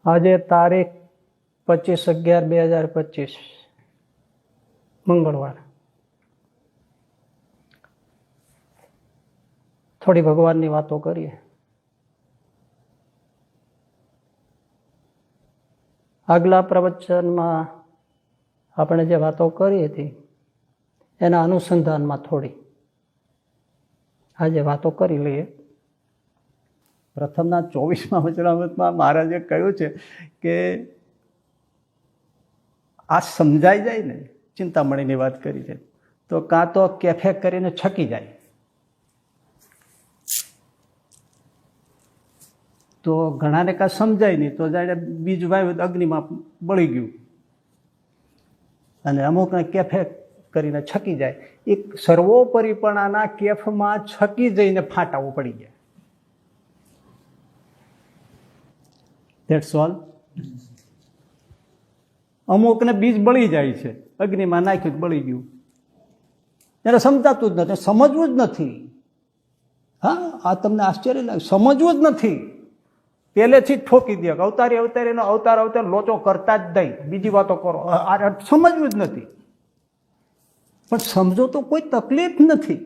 આજે તારીખ 25/11/2025 મંગળવાર. થોડી ભગવાનની વાતો કરીએ. આગલા પ્રવચનમાં આપણે જે વાતો કરી હતી એના અનુસંધાનમાં થોડી આજે વાતો કરી લઈએ. પ્રથમના 24મા વચનામૃતમાં મહારાજે કહ્યું છે કે આ સમજાઈ જાય ને, ચિંતામણીની વાત કરી છે, તો કાં તો કેફે કરીને છકી જાય, તો ઘણાને કાં સમજાય નહીં, તો જાણે બીજ વાવ્યું અગ્નિમાં બળી ગયું, અને અમુકને કેફે કરીને છકી જાય. એક સર્વોપરીપણાના કેફમાં છકી જઈને ફાટાવું પડી ગયા. That's all. અમુકને બીજ બળી જાય છે, અગ્નિમાં નાખ્યું બળી ગયું, એને સમજાતું જ નથી, સમજવું જ નથી. હા, આ તમને આશ્ચર્ય લાગે, સમજવું જ નથી. પહેલેથી જ ઠોકી દે કે અવતારી અવતારીનો અવતાર લોચો કરતા જ નહીં, બીજી વાતો કરો. આ સમજવું જ નથી. પણ સમજો તો કોઈ તકલીફ નથી.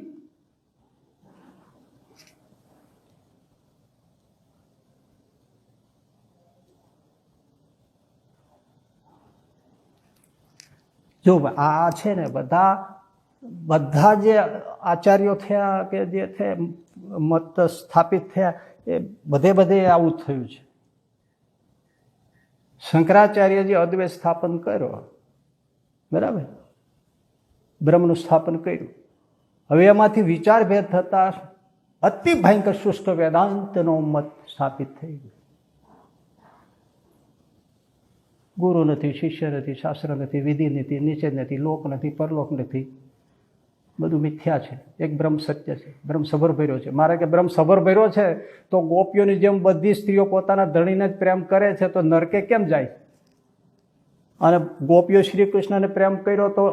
જો આ છે ને, બધા જે આચાર્યો થયા કે જે છે મત સ્થાપિત થયા, એ બધે આવું થયું છે. શંકરાચાર્યજી અદ્વૈત સ્થાપન કર્યો, બરાબર, બ્રહ્મનું સ્થાપન કર્યું. હવે એમાંથી વિચારભેદ થતા અતિ ભયંકર શુષ્ક વેદાંતનો મત સ્થાપિત થઈ ગયો. ગુરુ નથી, શિષ્ય નથી, શાસ્ત્ર નથી, વિધિ નથી, નિષેધ નથી, લોક નથી, પરલોક નથી, બધું મિથ્યા છે. એક બ્રહ્મ સત્ય છે, બ્રહ્મ સબર ભર્યો છે. મારે કે બ્રહ્મ સબર ભર્યો છે તો ગોપીઓની જેમ બધી સ્ત્રીઓ પોતાના ધણીને જ પ્રેમ કરે છે, તો નરકે કેમ જાય? અને ગોપીઓ શ્રી કૃષ્ણને પ્રેમ કર્યો તો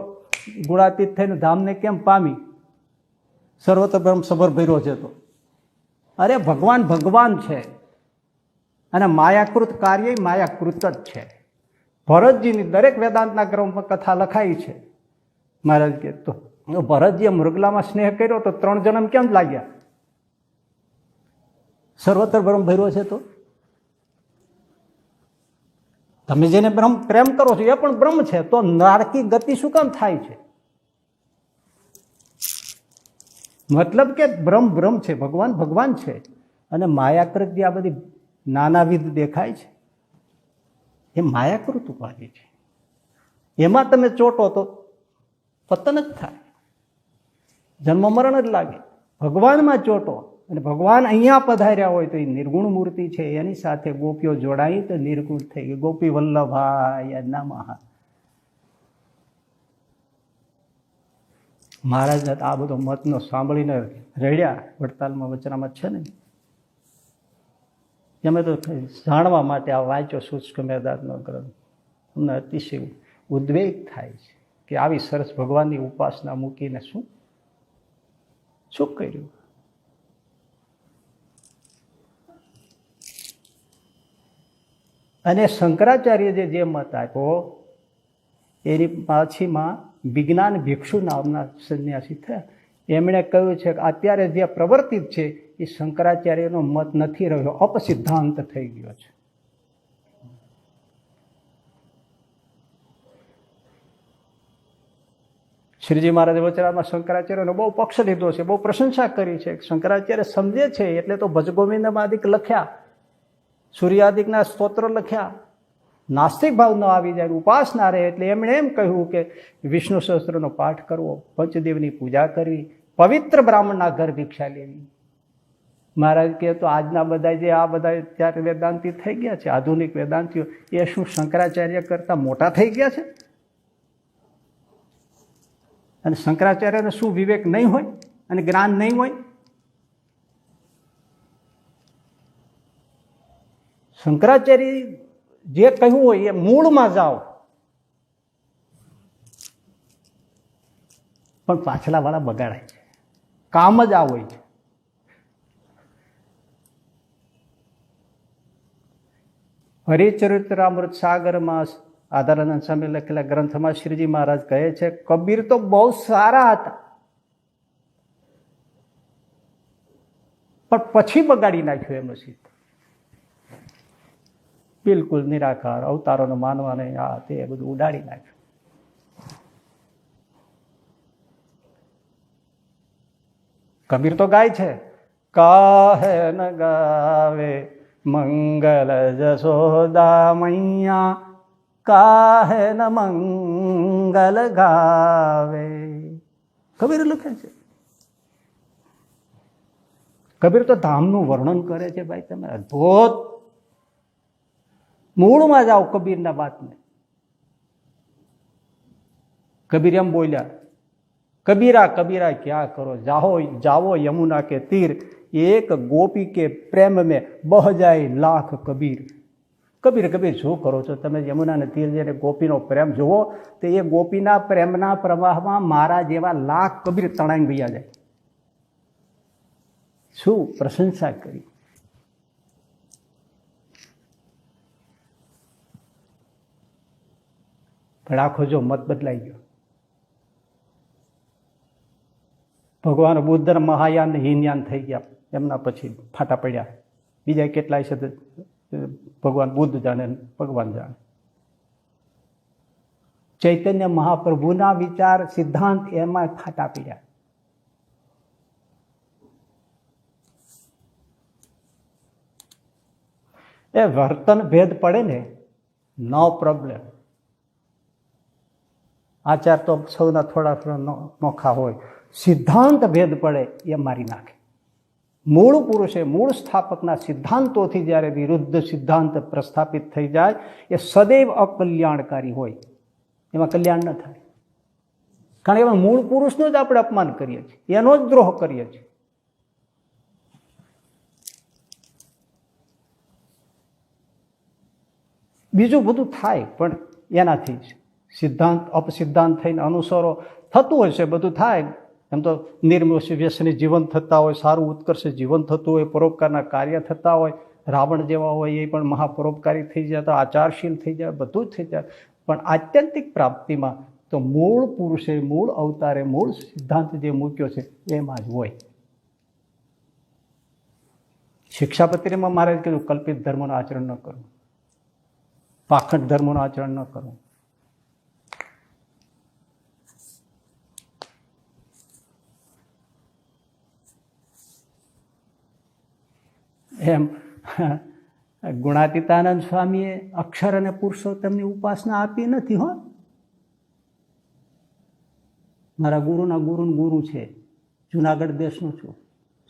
ગુણાતીત થઈને ધામને કેમ પામી? સર્વત્ર બ્રહ્મ સબર ભર્યો છે. તો અરે ભગવાન છે, અને માયાકૃત કાર્ય માયાકૃત જ છે. ભરતજીની દરેક વેદાંતના ગ્રંથમાં કથા લખાઈ છે. મહારાજ કે તો ભરતજીએ મૃગલામાં સ્નેહ કર્યો તો 3 જન્મ કેમ લાગ્યા? સર્વત્ર બ્રહ્મ ભર્યો છે. તો તમે જેને બ્રહ્મ પ્રેમ કરો છો એ પણ બ્રહ્મ છે, તો નારકી ગતિ શું કામ થાય છે? મતલબ કે બ્રહ્મ છે, ભગવાન છે, અને માયાકૃત જે આ બધી નાનાવિધ દેખાય છે એ માયાકૃત ઉપાધિ છે. એમાં તમે ચોટો તો પતન જ થાય, જન્મ મરણ જ લાગે. ભગવાનમાં ચોટો, અને ભગવાન અહીંયા પધાર્યા હોય તો એ નિર્ગુણ મૂર્તિ છે, એની સાથે ગોપીઓ જોડાઈ તો નિર્ગુણ થઈ ગઈ. ગોપી વલ્લભાય નમઃ. મહારાજ આ બધો મતનો સાંભળીને રડ્યા. વડતાલમાં વચનામાં છે ને, અમે તો જાણવા માટે આ વાંચ્યો શુષ્ક વેદાંતનો ગ્રંથ. અમને અતિશય ઉદ્વેગ થાય છે કે આવી સરસ ભગવાનની ઉપાસના મૂકીને શું કર્યું? અને શંકરાચાર્ય જે મત આપ્યો એની પાછીમાં વિજ્ઞાન ભિક્ષુ નામના સંન્યાસી થયા. એમણે કહ્યું છે કે અત્યારે જે પ્રવર્તિત છે એ શંકરાચાર્યનો મત નથી રહ્યો, અપસિદ્ધાંત થઈ ગયો છે. શ્રીજી મહારાજે વચનામાં શંકરાચાર્યનો બહુ પક્ષ લીધો છે, બહુ પ્રશંસા કરી છે. શંકરાચાર્ય સમજે છે એટલે તો ભજગોવિંદમાદિક લખ્યા, સૂર્યાદિકના સ્તોત્ર લખ્યા. નાસ્તિક ભાવ ન આવી જાય, ઉપાસના રહે, એટલે એમણે એમ કહ્યું કે વિષ્ણુ સહસ્ત્રનો પાઠ કરવો, પંચદેવની પૂજા કરવી, પવિત્ર બ્રાહ્મણના ઘર ભિક્ષા લેવી. મહારાજ કહે તો આજના બધા જે આ બધા ત્યારે વેદાંતી થઈ ગયા છે, આધુનિક વેદાંતિઓ, એ શું શંકરાચાર્ય કરતા મોટા થઈ ગયા છે? અને શંકરાચાર્યને શું વિવેક નહીં હોય અને જ્ઞાન નહીં હોય? શંકરાચાર્ય જે કહ્યું હોય એ મૂળમાં જાઓ, પણ પાછલા વાળા બગાડાય છે. કામ જ આ હોય છે. હરિચરિત્રામૃત સાગરમાં આધારાનંદ સ્વામી લખેલા ગ્રંથમાં શ્રીજી મહારાજ કહે છે, કબીર તો બહુ સારા હતા, પણ પછી બગાડી નાખ્યું એમનું ચિત્ત. બિલકુલ નિરાકાર, અવતારોનો માનવા નહીં, આ તે બધું ઉડાડી નાખ્યું. કબીર તો ગાય છે, કાહે ન ગાવે મંગલ જશોદા મૈયા, કાહે ન મંગલ ગાવે. કબીર લખે છે. કબીર તો ધામનું વર્ણન કરે છે. ભાઈ તમે અદ્ભુત મૂળમાં જાઓ કબીરના વાતને. કબીર એમ બોલ્યા, કબીરા કબીરા ક્યાં કરો, જાઓ યમુના કે તીર, એક ગોપી કે પ્રેમ में बह जाए लाख कबीर. કબીર કબીર શું કરો છો તમે? યમુનાને તીર જઈને ગોપીનો પ્રેમ જુઓ તો એ ગોપીના પ્રેમના પ્રવાહમાં મારા જેવા લાખ કબીર તણાઈ વયા જાય. શું પ્રશંસા કરી. પણ આખો જો મત બદલાઈ ગયો. ભગવાન બુદ્ધ મહાયાન હીનયાન થઈ ગયા, એમના પછી ફાટા પડ્યા. બીજા કેટલાય છે ભગવાન બુદ્ધ જાણે, ભગવાન જાણે. ચૈતન્ય મહાપ્રભુના વિચાર સિદ્ધાંત એમાં ફાટા પડ્યા. એ વર્તન ભેદ પડે ને, નો પ્રોબ્લેમ. આચાર તો સૌના થોડા થોડા નોખા હોય, સિદ્ધાંત ભેદ પડે એ મારી નાખે. મૂળ પુરુષે મૂળ સ્થાપકના સિદ્ધાંતોથી જ્યારે વિરુદ્ધ સિદ્ધાંત પ્રસ્થાપિત થઈ જાય એ સદૈવ અકલ્યાણકારી હોય, એમાં કલ્યાણ ન થાય. કારણ કે એમાં મૂળ પુરુષનું જ આપણે અપમાન કરીએ છીએ, એનો જ દ્રોહ કરીએ છીએ. બીજું બધું થાય પણ એનાથી જ સિદ્ધાંત અપસિદ્ધાંત થઈને અનુસરો થતું હશે, બધું થાય. એમ તો નિર્વ્યસની જીવન થતા હોય, સારું ઉત્કર્ષ જીવન થતું હોય, પરોપકારના કાર્ય થતા હોય, રાવણ જેવા હોય એ પણ મહાપરોપકારી થઈ જતા, આચારશીલ થઈ જાય, બધું જ થઈ જાય. પણ આત્યંતિક પ્રાપ્તિમાં તો મૂળ પુરુષે મૂળ અવતારે મૂળ સિદ્ધાંત જે મૂક્યો છે એમાં જ હોય. શિક્ષાપત્રીમાં મારે કીધું કલ્પિત ધર્મનું આચરણ ન કરવું, પાખંડ ધર્મનું આચરણ ન કરવું. એમ ગુણાતીતાનંદ સ્વામીએ અક્ષર અને પુરુષોત્તમની ઉપાસના આપી નથી. હો, મારા ગુરુના ગુરુનું ગુરુ છે, જુનાગઢ દેશનું છું.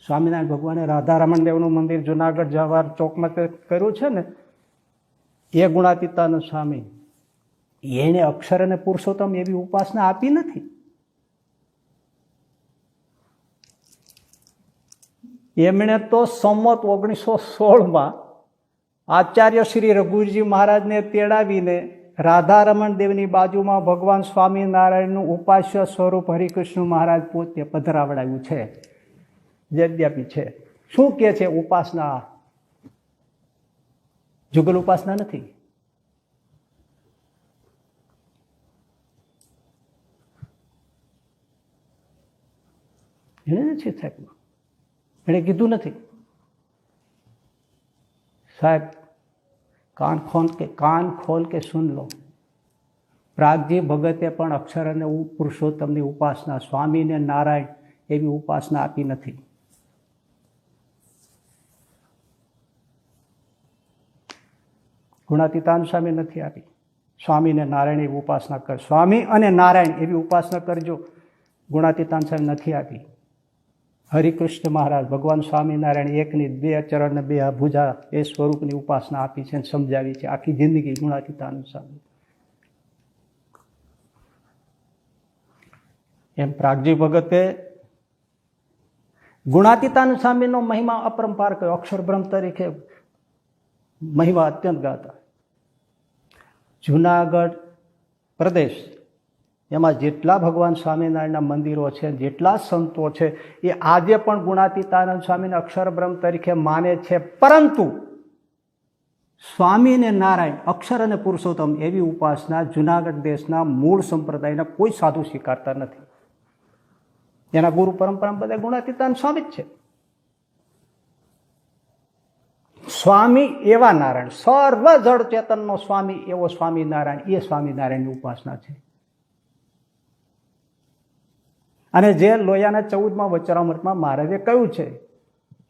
સ્વામિનારાયણ ભગવાને રાધારમણ દેવનું મંદિર જુનાગઢ જવાહર ચોકમાં કર્યું છે ને, એ ગુણાતીતાનંદ સ્વામી, એને અક્ષર અને પુરુષોત્તમ એવી ઉપાસના આપી નથી. એમણે તો સંમત 1916માં આચાર્ય શ્રી રઘુજી મહારાજને તેડાવીને રાધારમણ દેવની બાજુમાં ભગવાન સ્વામિનારાયણનું ઉપાસ્ય સ્વરૂપ હરિકૃષ્ણ મહારાજ પોતે પધરાવડાવ્યું છે, યદ્યપી છે. શું કે છે? ઉપાસના જુગલ ઉપાસના નથી. એને નથી થયું, એણે કીધું નથી. સાહેબ કાન ખોલ કે સુન લો. પ્રાગજી ભગતે પણ અક્ષર અને પુરુષોત્તમની ઉપાસના, સ્વામીને નારાયણ એવી ઉપાસના આપી નથી. ગુણાતીતાનંદ સ્વામી નથી આપી. સ્વામીને નારાયણ એવી ઉપાસના કર, સ્વામી અને નારાયણ એવી ઉપાસના કરજો, ગુણાતીતાનંદ સ્વામી નથી આપી. હરિકૃષ્ણ મહારાજ ભગવાન સ્વામિનારાયણ એકની બે ચરણ ને બે ભુજા એ સ્વરૂપની ઉપાસના આપી છે, સમજાવી છે આખી જિંદગી ગુણાતીતાનંદ સ્વામી. એમ પ્રાગજી ભગતે ગુણાતીતાનંદ સ્વામીનો મહિમા અપરંપાર કર્યો, અક્ષર બ્રહ્મ તરીકે મહિમા અત્યંત ગાતા. જુનાગઢ પ્રદેશ એમાં જેટલા ભગવાન સ્વામિનારાયણના મંદિરો છે, જેટલા સંતો છે, એ આજે પણ ગુણાતીતાનંદ સ્વામીને અક્ષર બ્રહ્મ તરીકે માને છે. પરંતુ સ્વામી અને નારાયણ અક્ષર અને પુરુષોત્તમ એવી ઉપાસના જુનાગઢ દેશના મૂળ સંપ્રદાયના કોઈ સાધુ સ્વીકારતા નથી. એના ગુરુ પરંપરા બધા ગુણાતીતાન સ્વામી જ છે. સ્વામી એવા નારાયણ, સર્વ જળ ચેતનનો સ્વામી એવો સ્વામિનારાયણ, એ સ્વામિનારાયણની ઉપાસના છે. અને જે લોયાના 14માં વચરામૃતમાં મહારાજે કહ્યું છે,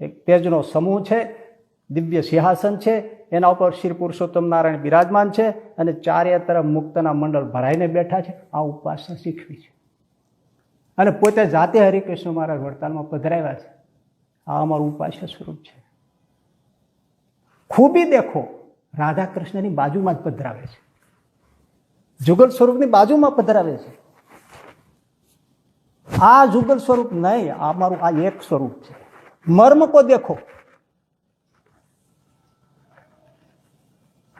એક તેજનો સમૂહ છે, દિવ્ય સિંહાસન છે, એના ઉપર શ્રી પુરુષોત્તમ નારાયણ બિરાજમાન છે અને ચારે તરફ મુક્તના મંડળ ભરાઈને બેઠા છે. આ ઉપાસના શીખવી છે. અને પોતે જાતે હરિકૃષ્ણ મહારાજ વડતાલમાં પધરાવ્યા છે. આ અમારું ઉપાસ્ય સ્વરૂપ છે. ખૂબી દેખો, રાધા કૃષ્ણની બાજુમાં જ પધરાવે છે, જુગલ સ્વરૂપની બાજુમાં પધરાવે છે. આ જુગલ સ્વરૂપ નહીં, આ મારું આ એક સ્વરૂપ છે. મર્મ કો દેખો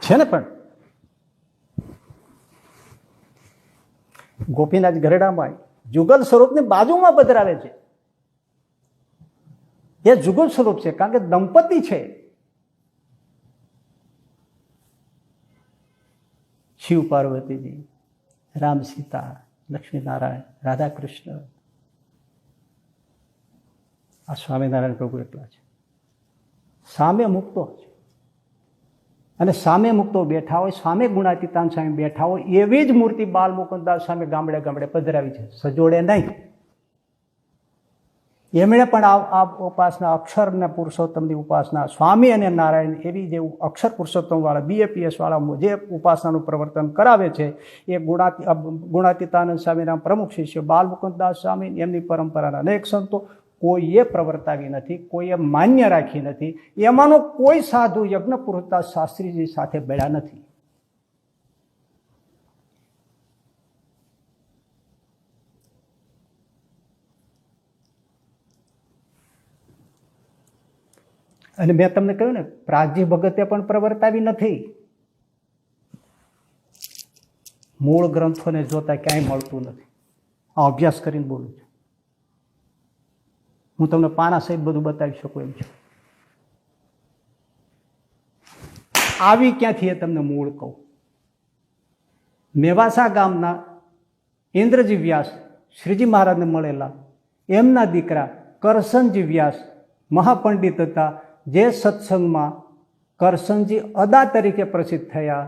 છે ને. પણ ગોપીનાથ ગરડામાં જુગલ સ્વરૂપની બાજુમાં પધરાવે છે. એ જુગલ સ્વરૂપ છે, કારણ કે દંપતી છે. શિવ પાર્વતીજી, રામ સીતા, લક્ષ્મીનારાયણ, રાધા કૃષ્ણ, આ સ્વામિનારાયણ પ્રભુ એટલા છે. સામે મુક્તો છે. અને સામે મુક્તો બેઠા હોય, સામે ગુણાતીતાન સ્વામી બેઠા હોય, એવી જ મૂર્તિ બાલ મુકુદાસ સ્વામી ગામડે ગામડે પધરાવી છે, સજોડે નહીં. એમણે પણ આ ઉપાસના અક્ષર અને પુરુષોત્તમની ઉપાસના, સ્વામી અને નારાયણ એવી જે અક્ષર પુરુષોત્તમ વાળા BAPS વાળા જે ઉપાસનાનું પ્રવર્તન કરાવે છે, એ ગુણાતીતાનંદ સ્વામીના પ્રમુખ શિષ્ય બાલ મુકુદાસ સ્વામી, એમની પરંપરાના અનેક સંતો કોઈએ પ્રવર્તાવી નથી, કોઈએ માન્ય રાખી નથી. એમાંનો કોઈ સાધુ યજ્ઞ પુરુષદાસ શાસ્ત્રીજી સાથે બેડા નથી. અને મેં તમને કહ્યું ને, પ્રાગજી ભગતે પણ પ્રવર્તાવી નથી. મૂળ ગ્રંથોને જોતા ક્યાંય મળતું નથી. આ અભ્યાસ કરીને બોલું છું. હું તમને પાના સહિત બધું બતાવી શકું એમ છું. આવી ક્યાંથી એ તમને મૂળ કહું. મેવાસા ગામના ઇન્દ્રજી વ્યાસ શ્રીજી મહારાજને મળેલા, એમના દીકરા કરસનજી વ્યાસ મહાપંડિત હતા. જે સત્સંગમાં કરસનજી અદા તરીકે પ્રસિદ્ધ થયા,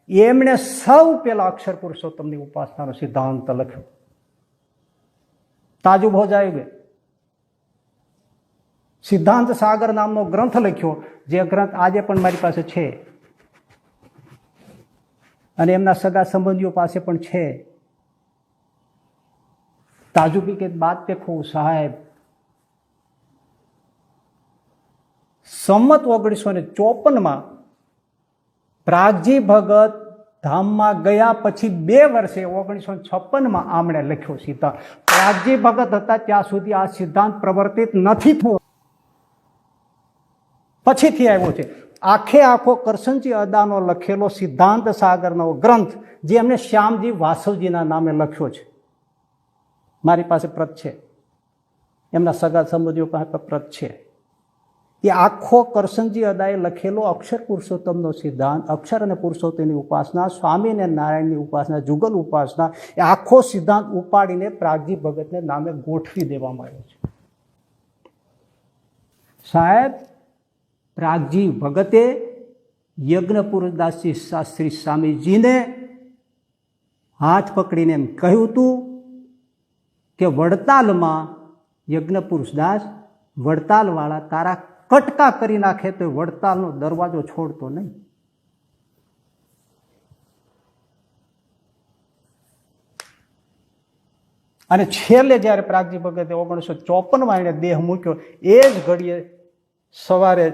એમણે સૌ પેલા અક્ષર પુરુષોત્તમની ઉપાસનાનો સિદ્ધાંત લખ્યો. તાજુ ભોજાય સિદ્ધાંત સાગર નામનો ગ્રંથ લખ્યો, જે ગ્રંથ આજે પણ મારી પાસે છે અને એમના સગા સંબંધીઓ પાસે પણ છે. તાજુબી કે બાત દેખો સાહેબ, સંમત 1954 પ્રાગજી ભગત ધામમાં ગયા પછી 2 વર્ષે 1956 આમણે લખ્યો સિદ્ધાંત. પ્રાગજી ભગત હતા ત્યાં સુધી આ સિદ્ધાંત પ્રવર્તિત નથી થયો, પછીથી આવ્યો છે. આખે આખો કરસનજી અદાનો લખેલો સિદ્ધાંત સાગરનો ગ્રંથ, જે એમણે શ્યામજી વાસવજીના નામે લખ્યો છે, મારી પાસે પ્રત છે, એમના સગા સંબંધીઓ પાસે પ્રત છે. એ આખો કરસનજી અદાએ લખેલો અક્ષર પુરુષોત્તમનો સિદ્ધાંત, અક્ષર અને પુરુષોત્તમની ઉપાસના, સ્વામી અને નારાયણની ઉપાસના, જુગલ ઉપાસના, એ આખો સિદ્ધાંત ઉપાડીને પ્રાગજી ભગતને નામે ગોઠવી દેવામાં આવ્યો છે. સાહેબ, પ્રાગજી ભગતે યજ્ઞ પુરુષદાસજી શાસ્ત્રી સ્વામીજીને હાથ પકડીને એમ કહ્યું હતું કે વડતાલમાં યજ્ઞ પુરુષદાસ, વડતાલવાળા તારા કટકા કરી નાખે તો વડતાલનો દરવાજો છોડતો નહીં. અને છેલ્લે જ્યારે પ્રાગજી ભગતે 1954 એને દેહ મૂક્યો, એ જ ઘડીએ સવારે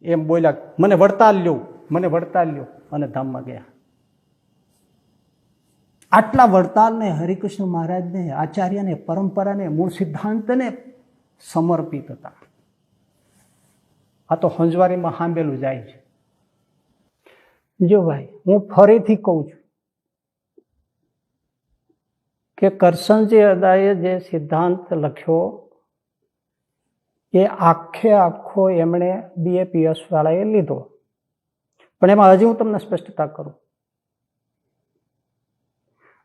એમ બોલ્યા, મને વડતાલ લ્યો, મને વડતાલ લ્યો, અને ધામમાં ગયા. આટલા વડતાલને, હરિકૃષ્ણ મહારાજને, આચાર્યને, પરંપરાને, મૂળ સિદ્ધાંતને સમર્પિત હતા. આ તો હંજવારીમાં સાંભળેલું જાય છે. જો ભાઈ, હું ફરીથી કહું છું કે કરસનજી અદાએ જે સિદ્ધાંત લખ્યો, એ આખે આખો એમણે BAPS વાળાએ લીધો. પણ એમાં હજી હું તમને સ્પષ્ટતા કરું.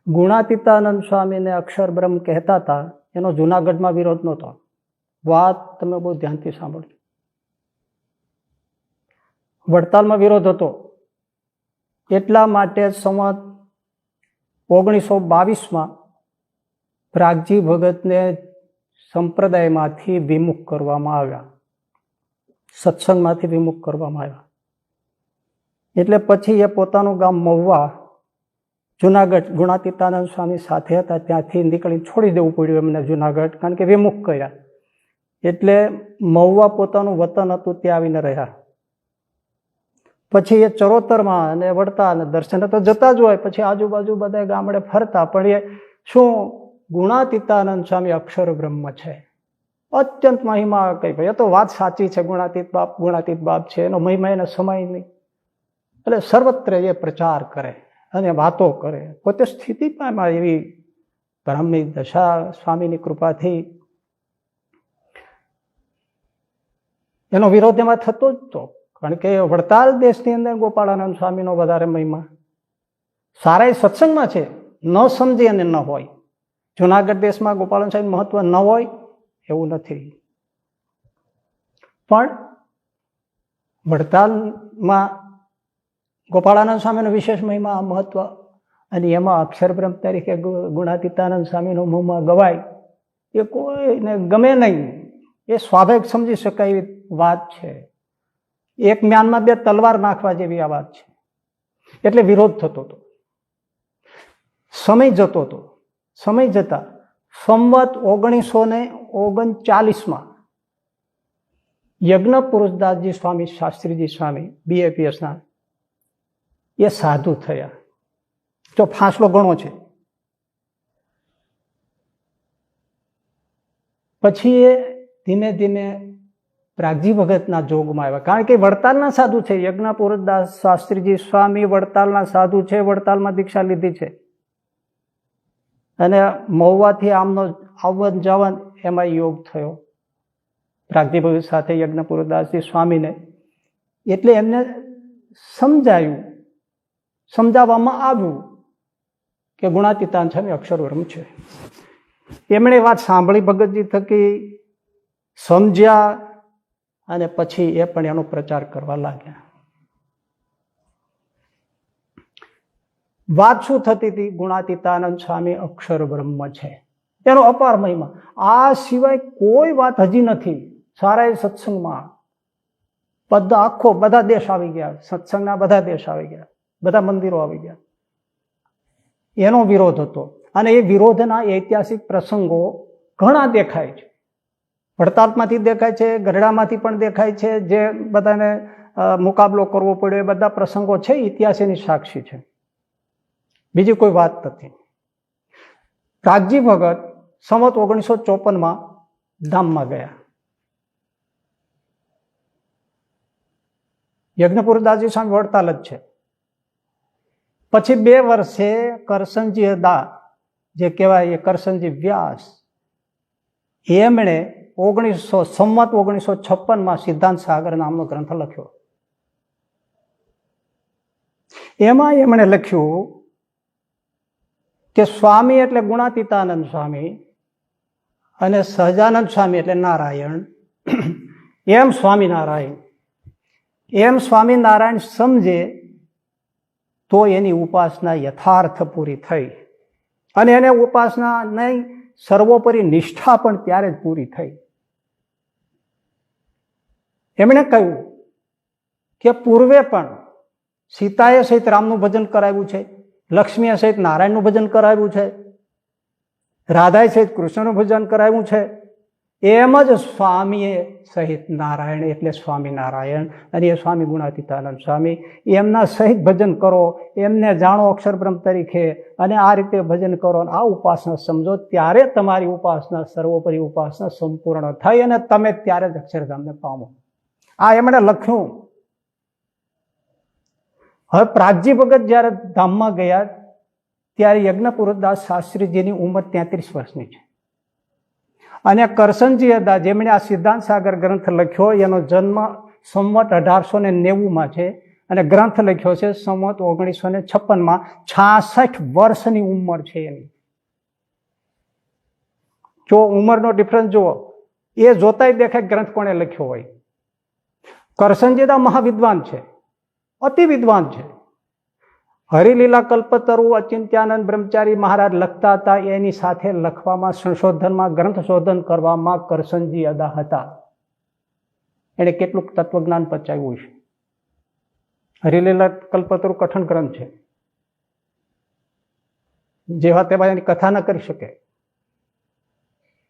ગુણાતીતાનંદ સ્વામીને અક્ષર બ્રહ્મ કહેતા હતા, એનો જુનાગઢમાં વિરોધ નહોતો. વાત તમે બહુ ધ્યાનથી સાંભળજો. વડતાલમાં વિરોધ હતો. એટલા માટે સંવત 1922માં પ્રાગજી ભગતને સંપ્રદાયમાંથી વિમુખ કરવામાં આવ્યા, સત્સંગમાંથી વિમુખ કરવામાં આવ્યા. એટલે પછી એ પોતાનું ગામ મહુવા, જુનાગઢ ગુણાતીતાનંદ સ્વામી સાથે હતા ત્યાંથી નીકળીને છોડી દેવું પડ્યું એમને જુનાગઢ, કારણ કે વિમુખ કર્યા. એટલે મહુવા પોતાનું વતન હતું ત્યાં આવીને રહ્યા. પછી એ ચરોતરમાં અને વડતાલ અને દર્શને તો જતા જ હોય, પછી આજુબાજુ બધા ગામડે ફરતા. પણ એ શું ગુણાતીતાનંદ સ્વામી અક્ષર બ્રહ્મ છે, અત્યંત મહિમા કઈ ભાઈ, એ તો વાત સાચી છે, ગુણાતીત બાપ છે, એનો મહિમા એને સમય નહીં. એટલે સર્વત્ર એ પ્રચાર કરે અને વાતો કરે. પોતે સ્થિતિ પામ્યા એવી બ્રાહ્મણી દશા સ્વામીની કૃપાથી. એનો વિરોધ એમાં થતો જ તો, કારણ કે વડતાલ દેશની અંદર ગોપાળાનંદ સ્વામીનો વધારે મહિમા. સારા સત્સંગમાં છે, ન સમજી અને ન હોય. જુનાગઢ દેશમાં ગોપાળાનંદ સ્વામી મહત્વ ન હોય એવું નથી. પણ વડતાલમાં ગોપાળાનંદ સ્વામીનો વિશેષ મહિમા, મહત્વ, અને એમાં અક્ષર બ્રહ્મ તરીકે ગુણાતીતાનંદ સ્વામીનો મહિમા ગવાય એ કોઈને ગમે નહીં. એ સ્વાભાવિક સમજી શકાય એવી વાત છે. એક મ્યાનમાં બે તલવાર નાખવા જેવી આ વાત છે. એટલે વિરોધ થતો હતો. સમય જતો હતો. સમય જતા સંવત 1939માં યજ્ઞ પુરુષદાસજી સ્વામી, શાસ્ત્રીજી સ્વામી BAPSના, એ સાધુ થયા. જો ફાંસલો ઘણો છે. પછી એ ધીમે ધીમે પ્રાગજી ભગતના જોગમાં આવ્યા, કારણ કે વડતાલના સાધુ છે. યજ્ઞ પુરુષદાસ શાસ્ત્રીજી સ્વામી વડતાલના સાધુ છે, વડતાલમાં દીક્ષા લીધી છે. અને મહુવાથી આમનો આવન જાવન એમાં યોગ થયો પ્રાગજી ભગત સાથે યજ્ઞ પુરુષદાસજી સ્વામીને. એટલે એમને સમજાવવામાં આવ્યું કે ગુણાતીતાનંદ સ્વામી અક્ષરબ્રહ્મ છે. એમણે વાત સાંભળી ભગતજી થકી, સમજ્યા, અને પછી એ પણ એનો પ્રચાર કરવા લાગ્યા. વાત શું થતી હતી? ગુણાતીતાનંદ સ્વામી અક્ષર બ્રહ્મ છે, એનો અપાર મહિમા. આ સિવાય કોઈ વાત હજી નથી. સારા સત્સંગમાં બધા દેશ આવી ગયા, સત્સંગના બધા દેશ આવી ગયા, બધા મંદિરો આવી ગયા. એનો વિરોધ હતો. અને એ વિરોધના ઐતિહાસિક પ્રસંગો ઘણા દેખાય છે. વડતાલમાંથી દેખાય છે, ગઢડામાંથી પણ દેખાય છે. જે બધાને મુકાબલો કરવો પડ્યો એ બધા પ્રસંગો છે, ઇતિહાસ એની સાક્ષી છે. બીજી કોઈ વાત નથી. પ્રાગજી ભગત સંવત 1954માં ધામમાં ગયા. યજ્ઞપુરદાસજી સ્વામી વડતાલ જ છે. પછી 2 વર્ષે કરસનજી દા, જે કહેવાય એ કરસનજી વ્યાસ, એમણે સંવત 1956માં સિદ્ધાંત સાગર નામનો ગ્રંથ લખ્યો. એમાં એમણે લખ્યું કે સ્વામી એટલે ગુણાતીતાનંદ સ્વામી અને સહજાનંદ સ્વામી એટલે નારાયણ. એમ સ્વામિનારાયણ, એમ સ્વામિનારાયણ સમજે તો એની ઉપાસના યથાર્થ પૂરી થઈ. અને એને ઉપાસના નહીં, સર્વોપરી નિષ્ઠા પણ ત્યારે જ પૂરી થઈ. એમણે કહ્યું કે પૂર્વે પણ સીતાએ સહિત રામનું ભજન કરાવ્યું છે, લક્ષ્મીએ સહિત નારાયણનું ભજન કરાવ્યું છે, રાધાએ સહિત કૃષ્ણનું ભજન કરાવ્યું છે. એમ જ સ્વામીએ સહિત નારાયણ એટલે સ્વામિનારાયણ, અને એ સ્વામી ગુણાતીતાનંદ સ્વામી, એમના સહિત ભજન કરો, એમને જાણો અક્ષરબ્રહ્મ તરીકે, અને આ રીતે ભજન કરો, આ ઉપાસના સમજો, ત્યારે તમારી ઉપાસના સર્વોપરી ઉપાસના સંપૂર્ણ થઈ અને તમે ત્યારે જ અક્ષરધામને પામો. આ એમણે લખ્યું. હવે પ્રાગજી ભગત જ્યારે ધામમાં ગયા ત્યારે યજ્ઞપુરદાસ શાસ્ત્રીજીની ઉંમર 33 વર્ષની છે. અને કરસનજી હતા, જેમણે આ સિદ્ધાંત સાગર ગ્રંથ લખ્યો, એનો જન્મ સંવત 1890માં છે. અને ગ્રંથ લખ્યો છે સંવત 1956. 66 વર્ષની ઉંમર છે એની. જો ઉંમરનો ડિફરન્સ જુઓ, એ જોતાય દેખાય ગ્રંથ કોણે લખ્યો હોય. કરસનજીદા મહાવિદ્વાન છે, અતિ વિદ્વાન છે. હરિલીલા કલ્પતરુ અચિંત્યાનંદ બ્રહ્મચારી મહારાજ લખતા હતા, એની સાથે લખવામાં, સંશોધનમાં, ગ્રંથ શોધન કરવામાં કરસનજી અદા હતા. એને કેટલું તત્વજ્ઞાન પચાવ્યું છે. હરિલીલા કલ્પતરુ કઠણ ગ્રંથ છે, જેવા તેવા એની કથા ન કરી શકે.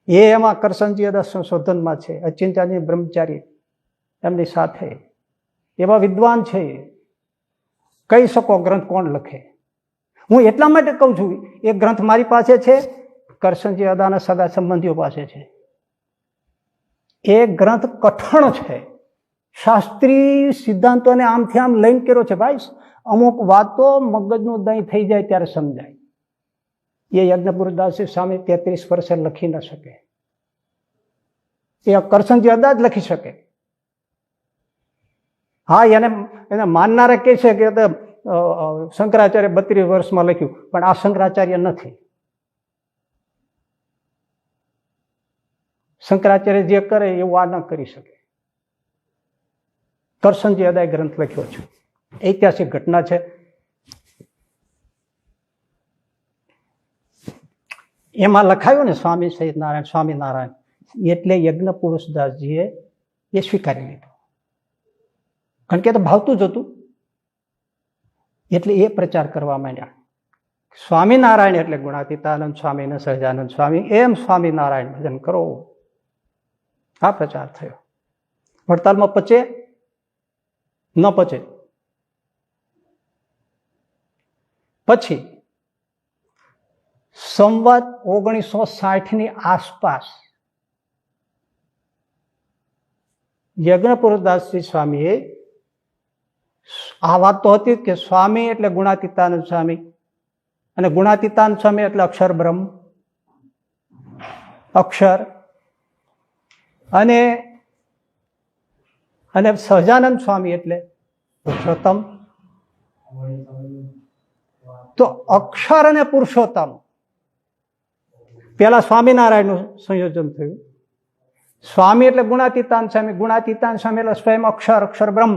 એમાં કરસનજી અદા સંશોધનમાં છે, અચિંત્યાનંદ બ્રહ્મચારી એમની સાથે એવા વિદ્વાન છે. કહી શકો ગ્રંથ કોણ લખે. હું એટલા માટે કહું છું, એ ગ્રંથ મારી પાસે છે, કરસનજી અદાના સગા સંબંધીઓ પાસે છે. એ ગ્રંથ કઠણ છે, શાસ્ત્રીય સિદ્ધાંતોને આમથી આમ લઈને કર્યો છે. ભાઈ, અમુક વાતો મગજનું દહીં થઈ જાય ત્યારે સમજાય. એ યજ્ઞપુરદાસજી સ્વામી 33 વર્ષે લખી ન શકે. એ કરસનજી અદા જ લખી શકે. હા, એને માનનારા કહે છે કે શંકરાચાર્ય 32 વર્ષમાં લખ્યું, પણ આ શંકરાચાર્ય નથી. શંકરાચાર્ય જે કરે એવું આ ન કરી શકે. કરસનજી અદાએ ગ્રંથ લખ્યો છે, ઐતિહાસિક ઘટના છે. એમાં લખાયું ને સ્વામી સહિત નારાયણ, સ્વામિનારાયણ, એટલે યજ્ઞ પુરુષદાસજીએ એ સ્વીકારી લીધું. કારણ કે તો ભાવતું જ હતું, એટલે એ પ્રચાર કરવા માંડ્યા. સ્વામિનારાયણ એટલે ગુણાતીતાનંદ સ્વામી ને સહજાનંદ સ્વામી, એમ સ્વામિનારાયણ ભજન કરો. આ પ્રચાર થયો. વડતાલમાં પચે ન પચે. પછી સંવત 1960 આસપાસ યજ્ઞપુરદાસજી સ્વામીએ આ વાત તો હતી કે સ્વામી એટલે ગુણાતીતાનંદ સ્વામી, અને ગુણાતીતાનંદ સ્વામી એટલે અક્ષર બ્રહ્મ, અક્ષર, અને સહજાનંદ સ્વામી એટલે પુરુષોત્તમ. તો અક્ષર અને પુરુષોત્તમ પેલા સ્વામિનારાયણનું સંયોજન થયું. સ્વામી એટલે ગુણાતીતાનંદ સ્વામી, ગુણાતીતાનંદ સ્વામી એટલે સ્વયં અક્ષર, અક્ષર બ્રહ્મ,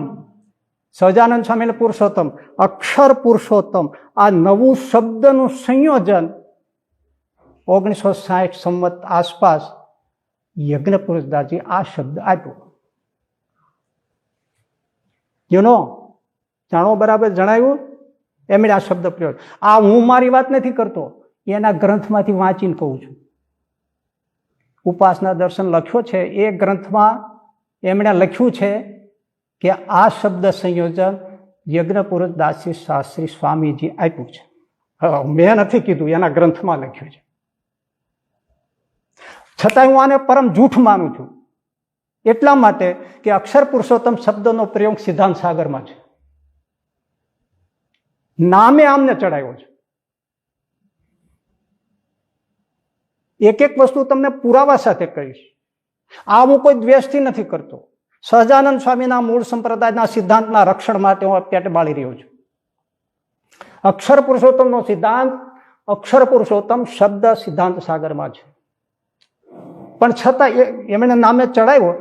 સહજાનંદ સ્વામી એટલે પુરુષોત્તમ, અક્ષર પુરુષોત્તમ. આ નવું શબ્દનું સંયોજન 1960 સંવત આસપાસ યજ્ઞપુરુષદાસજી આ શબ્દ આપ્યો. જાણો બરાબર જણાવ્યું, એમણે આ શબ્દ પ્રયોગ. આ હું મારી વાત નથી કરતો, એના ગ્રંથમાંથી વાંચીને કહું છું. ઉપાસના દર્શન લખ્યો છે, એ ગ્રંથમાં એમણે લખ્યું છે કે આ શબ્દ સંયોજન યજ્ઞપુરુષદાસજી શાસ્ત્રી સ્વામીજી આપ્યું છે. મેં નથી કીધું, એના ગ્રંથમાં લખ્યું છે. છતાં હું આને પરમ જૂઠ માનું છું, એટલા માટે કે અક્ષર પુરુષોત્તમ શબ્દનો પ્રયોગ સિદ્ધાંત સાગરમાં છે. નામે આમને ચડાવ્યો છે. એક એક વસ્તુ તમને પુરાવા સાથે કહીશ. આ હું કોઈ દ્વેષથી નથી કરતો. સહજાનંદ સ્વામીના મૂળ સંપ્રદાયના સિદ્ધાંતના રક્ષણ માટે હું પેટ બાળી રહ્યો છું. અક્ષર પુરુષોત્તમનો સિદ્ધાંત, અક્ષર પુરુષોત્તમ શબ્દ સિદ્ધાંત સાગરમાં છે. પણ છતાં એમણે નામે ચડાવ્યો.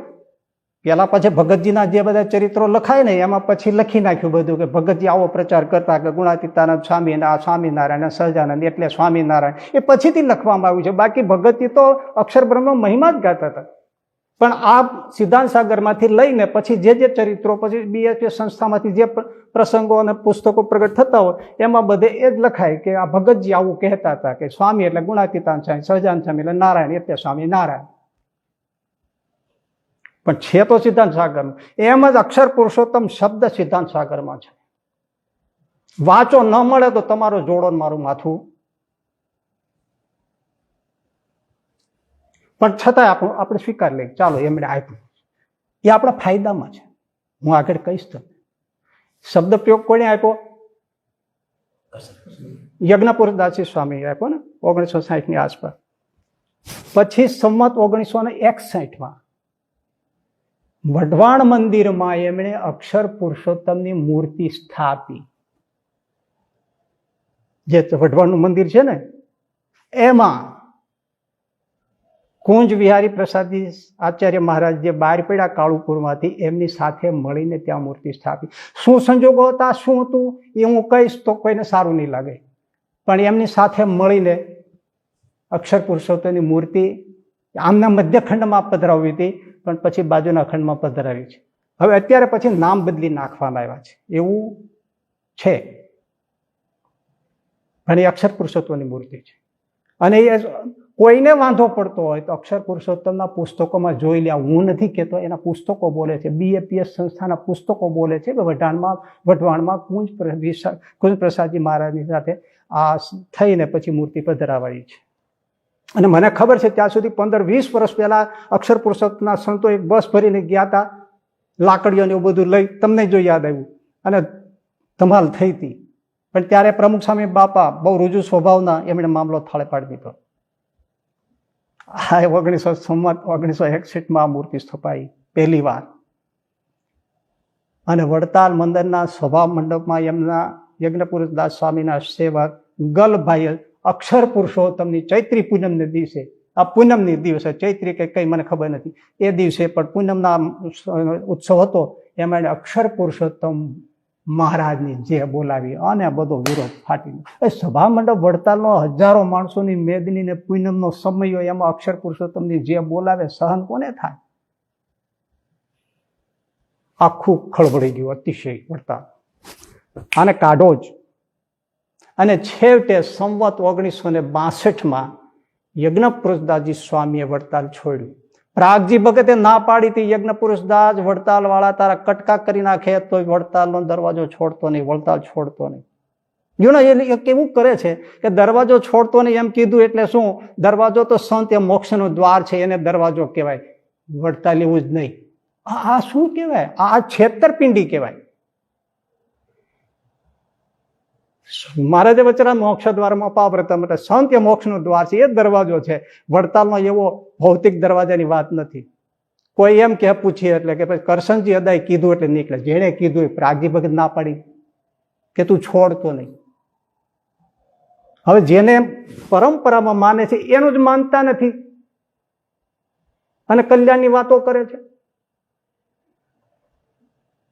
પેલા પછી ભગતજીના જે બધા ચરિત્રો લખાય ને, એમાં પછી લખી નાખ્યું બધું કે ભગતજી આવો પ્રચાર કરતા કે ગુણાતીતાનંદ સ્વામી અને આ સ્વામિનારાયણ, સહજાનંદ એટલે સ્વામિનારાયણ. એ પછીથી લખવામાં આવ્યું છે. બાકી ભગતજી તો અક્ષર બ્રહ્મનો મહિમા જ ગાતા હતા. પણ આ સિદ્ધાંત સાગરમાંથી લઈને પછી જે ચરિત્રો, પછી બીએચપી સંસ્થામાંથી જે પ્રસંગો અને પુસ્તકો પ્રગટ થતા હોય, એમાં બધે એ જ લખાય કે આ ભગતજી આવું કહેતા હતા કે સ્વામી એટલે ગુણાતીતાનંદ સ્વામી, સહજાનંદ સ્વામી એટલે નારાયણ એટલે સ્વામિનારાયણ. પણ છે તો સિદ્ધાંત સાગરમાં. એમ જ અક્ષર પુરુષોત્તમ શબ્દ સિદ્ધાંત સાગરમાં છે. વાંચો, ન મળે તો તમારો જોડો મારું માથું. પણ છતાં આપણે સ્વીકાર લઈએ, ચાલો એમણે આપ્યું, એ આપણા ફાયદામાં છે. હું આગળ કહીશ તમને. શબ્દ પ્રયોગ કોને આપ્યો? યજ્ઞપુરદાસજી સ્વામી આપ્યો ને 1960 આસપાસ. પછી સંમત 1961 વઢવાણ મંદિરમાં એમણે અક્ષર પુરુષોત્તમની મૂર્તિ સ્થાપી. જે વઢવાણનું મંદિર છે ને એમાં કુંજ વિહારી પ્રસાદજી આચાર્ય મહારાજ જે બહાર પડ્યા કાળુપુરમાંથી એમની સાથે મળીને ત્યાં મૂર્તિ સ્થાપી. શું સંજોગો હતા, શું હતું એ હું કહીશ તો કોઈને સારું નહીં લાગે, પણ એમની સાથે મળીને અક્ષર પુરુષોત્તમની મૂર્તિ આમના મધ્યખંડમાં પધરાવી હતી, પણ પછી બાજુના ખંડમાં પધરાવી છે. હવે અત્યારે પછી નામ બદલી નાખવામાં આવ્યા છે એવું છે, પણ એ અક્ષર પુરુષોત્તમની મૂર્તિ છે. અને એ કોઈને વાંધો પડતો હોય તો અક્ષર પુરુષોત્તમના પુસ્તકોમાં જોઈ લે. હું નથી કહેતો, એના પુસ્તકો બોલે છે. BAPS સંસ્થાના પુસ્તકો બોલે છે કે વઢવાણમાં કુંજ પ્રસાદજી મહારાજની સાથે આ થઈને પછી મૂર્તિ પધરાવાઈ છે. અને મને ખબર છે ત્યાં સુધી 15-20 વર્ષ પહેલા અક્ષર પુરુષોત્તમના સંતો એક બસ ભરીને ગયા હતા, લાકડીઓને એવું બધું લઈ, તમને જો યાદ આવ્યું, અને ધમાલ થઈ હતી. પણ ત્યારે પ્રમુખ સ્વામી બાપા બહુ રુજુ સ્વભાવના, એમણે મામલો થાળે પાડી દીધો. આ 1961માં મૂર્તિ સ્થપાઈ પહેલી વાર. અને વડતાલ મંદિરના સભા મંડપમાં એમના યજ્ઞપુરુષદાસ સ્વામીના સેવક ગલભાઈ અક્ષર પુરુષોત્તમની ચૈત્રી પૂનમને દિવસે, આ પૂનમની દિવસે, ચૈત્રી કે કઈ મને ખબર નથી, એ દિવસે પણ પૂનમના ઉત્સવ હતો, એમાં અક્ષર પુરુષોત્તમ મહારાજની જે બોલાવી અને બધો વિરોધ ફાટી. એ સભા મંડપ વડતાલનો હજારો માણસોની મેદની ને પૂનમનો સમય હોય, એમાં અક્ષર પુરુષોત્તમની જે બોલાવે સહન કોને થાય? આખું ખળબળી ગયું અતિશય વડતાલ. આને કાઢો જ. અને છેવટે સંવત 1962માં યજ્ઞપુરુષદાસજી સ્વામીએ વડતાલ છોડ્યું. પ્રાગજી ભગતે ના પાડી હતી, યજ્ઞપુરુષદાસ વડતાલ વાળા તારા કટકા કરી નાખે તો વડતાલનો દરવાજો છોડતો નહીં, વડતાલ છોડતો નહીં. એ કેવું કરે છે કે દરવાજો છોડતો નહીં એમ કીધું એટલે શું? દરવાજો તો સંત એ મોક્ષનો દ્વાર છે, એને દરવાજો કહેવાય, વડતાલ એવું જ નહીં. આ શું કહેવાય? આ છેતરપિંડી કહેવાય. મહારાજે વચરા મોક્ષ દ્વારમાં પાવ્રતમ, એટલે સંત એ મોક્ષનો દ્વાર છે, એ દરવાજો છે. વડતાલમાં એવો ભૌતિક દરવાજાની વાત નથી. કોઈ એમ કે પૂછીએ એટલે કે પછી કરશનજી અદાએ કીધું એટલે નીકળે. જેણે કીધું પ્રાગજી ભગત ના પાડી કે તું છોડતો નહીં. હવે જેને પરંપરામાં માને છે એનું જ માનતા નથી અને કલ્યાણની વાતો કરે છે.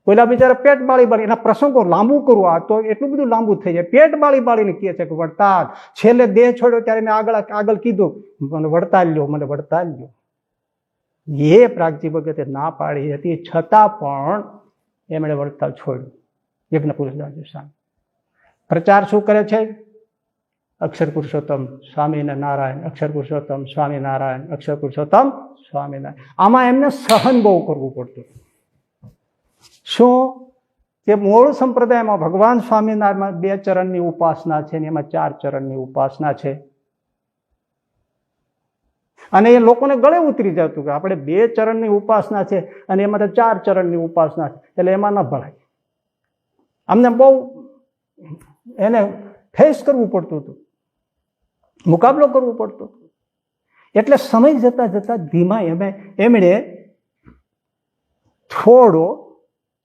પેલા બિચારા પેટ બાળી એના પ્રસંગો લાંબુ કરવું, આ તો એટલું બધું લાંબુ થઈ જાય. પેટ બાળીને કહે છે કે વડતાલ, છેલ્લે દેહ છોડ્યો ત્યારે મેં આગળ કીધું મને વડતાલ લ્યો, મને વડતાલ લ્યો. એ પ્રાગજી ભગતે ના પાડી હતી, છતાં પણ એમણે વડતાલ છોડ્યું. યજ્ઞપુરુષદાસજી સ્વામી પ્રચાર શું કરે છે? અક્ષર પુરુષોત્તમ સ્વામિનારાયણ, અક્ષર પુરુષોત્તમ સ્વામિનારાયણ, અક્ષર પુરુષોત્તમ સ્વામિનારાયણ. આમાં એમને સહન બહુ કરવું પડતું. શું કે મૂળ સંપ્રદાયમાં ભગવાન સ્વામિનારાયણમાં 2 ચરણની ઉપાસના છે ને એમાં 4 ચરણની ઉપાસના છે. અને એ લોકોને ગળે ઉતરી જતું કે આપણે 2 ચરણની ઉપાસના છે અને એમાં તો 4 ચરણની ઉપાસના છે, એટલે એમાં ન ભળાય. અમને બહુ એને ફેસ કરવું પડતું હતું, મુકાબલો કરવો પડતો હતો. એટલે સમય જતા ધીમા એમણે થોડો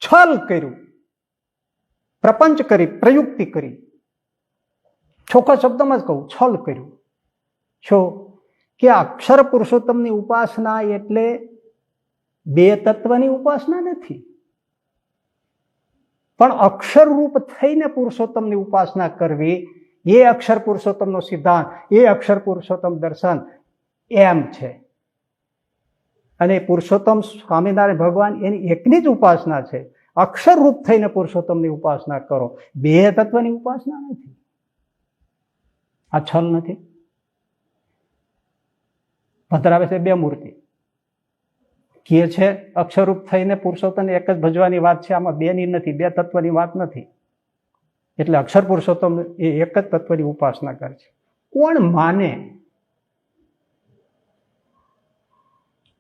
છલ કર્યું, પ્રપંચ કરી, પ્રયુક્તિ કરી. ચોખ્ખા શબ્દમાં જ કહું, છલ કર્યું. છો કે અક્ષર પુરુષોત્તમની ઉપાસના એટલે 2 તત્વની ઉપાસના નથી, પણ અક્ષર રૂપ થઈને પુરુષોત્તમની ઉપાસના કરવી એ અક્ષર પુરુષોત્તમનો સિદ્ધાંત, એ અક્ષર પુરુષોત્તમ દર્શન એમ છે. અને પુરુષોત્તમ સ્વામિનારાયણ ભગવાન એની એકની જ ઉપાસના છે. અક્ષર રૂપ થઈને પુરુષોત્તમની ઉપાસના કરો, 2 તત્વની ઉપાસના નથી. આ છલ નથી. પધરાવે છે 2 મૂર્તિ, કહે છે અક્ષરરૂપ થઈને પુરુષોત્તમ એક જ ભજવાની વાત છે, આમાં 2ની નથી, 2 તત્વની વાત નથી. એટલે અક્ષર પુરુષોત્તમ એ એક જ તત્વની ઉપાસના કરે છે. કોણ માને?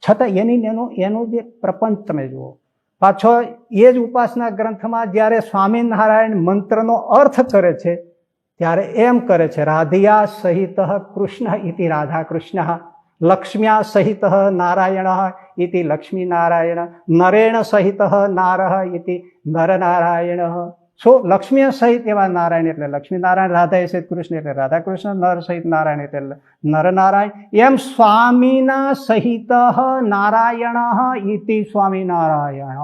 છતાં એનો જે પ્રપંચ તમે જુઓ, પાછો એ જ ઉપાસના ગ્રંથમાં જ્યારે સ્વામિનારાયણ મંત્રનો અર્થ કરે છે ત્યારે એમ કરે છે, રાધિયા સહિત કૃષ્ણ ઇતિ રાધા કૃષ્ણ. લક્ષ્મ્યા સહિત નારાયણ ઇતિ લક્ષ્મીનારાયણ, નરેણ સહિત નાર ઇતિ નરનારાયણ. શું? લક્ષ્મી સહિત એવા નારાયણ એટલે લક્ષ્મીનારાયણ, રાધા સહિત કૃષ્ણ એટલે રાધા કૃષ્ણ, નર સહિત નારાયણ એટલે નરનારાયણ. એમ સ્વામીના સહિત નારાયણ ઇતિ સ્વામિનારાયણ.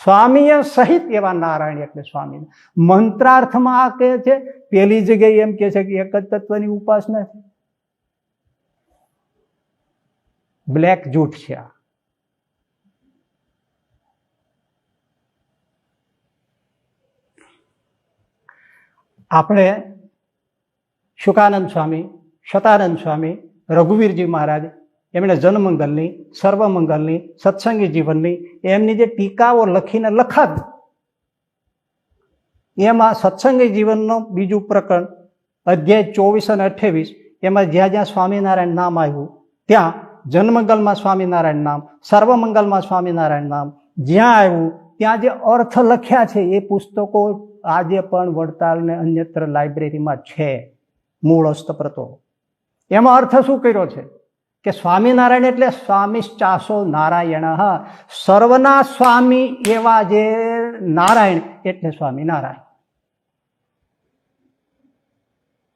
સ્વામીય સહિત એવા નારાયણ એટલે સ્વામી. મંત્રાર્થમાં આ કહે છે, પેલી જગ્યાએ એમ કે છે કે એક જ તત્વની ઉપાસના છે. બ્લેક જૂઠ છે આ. આપણે શુકાનંદ સ્વામી, શતાનંદ સ્વામી, રઘુવીરજી મહારાજ, એમણે જનમંગલની, સર્વમંગલની, સત્સંગી જીવનની એમની જે ટીકાઓ લખીને લખાવી, એમાં સત્સંગી જીવનનું બીજું પ્રકરણ અધ્યાય 24 અને 28, એમાં જ્યાં જ્યાં સ્વામિનારાયણ નામ આવ્યું ત્યાં જનમંગલમાં સ્વામિનારાયણ નામ, સર્વમંગલમાં સ્વામિનારાયણ નામ જ્યાં આવ્યું ત્યાં જે અર્થ લખ્યા છે એ પુસ્તકો આજે પણ વડતાલ ને અન્યત્ર લાઇબ્રેરીમાં છે. મૂળ હસ્તપ્રતો. એમાં અર્થ શું કર્યો છે કે સ્વામિનારાયણ એટલે સ્વામિશ્ચાસો નારાયણ, સર્વના સ્વામી એવા જે નારાયણ એટલે સ્વામિનારાયણ.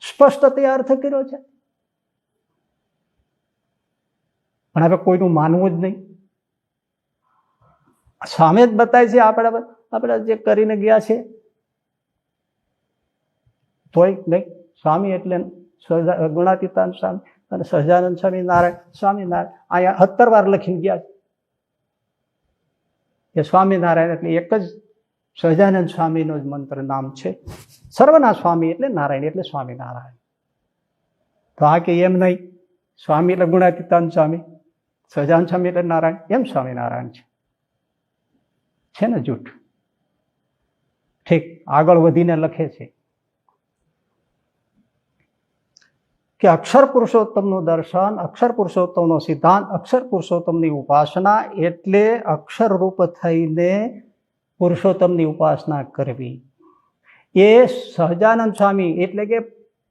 સ્પષ્ટ તે અર્થ કર્યો છે. પણ હવે કોઈનું માનવું જ નહીં. સ્વામી જ બતાય છે આપણે જે કરીને ગયા છે તોય નહીં. સ્વામી એટલે ગુણાતીતાન સ્વામી અને સહજાનંદ સ્વામી નારાયણ, સ્વામિનારાયણ અહીંયા 17 વાર લખીને ગયા છે. એ સ્વામિનારાયણ એટલે એક જ સહજાનંદ સ્વામીનો જ મંત્ર નામ છે. સર્વના સ્વામી એટલે નારાયણ એટલે સ્વામિનારાયણ. તો આ કે એમ નહીં, સ્વામી એટલે ગુણાતીતાન સ્વામી, સહજાનંદ સ્વામી એટલે નારાયણ, એમ સ્વામિનારાયણ છે ને જૂઠ. ઠીક, આગળ વધીને લખે છે કે અક્ષર પુરુષોત્તમનું દર્શન, અક્ષર પુરુષોત્તમનો સિદ્ધાંત, અક્ષર પુરુષોત્તમની ઉપાસના એટલે અક્ષર રૂપ થઈને પુરુષોત્તમની ઉપાસના કરવી. એ સહજાનંદ સ્વામી એટલે કે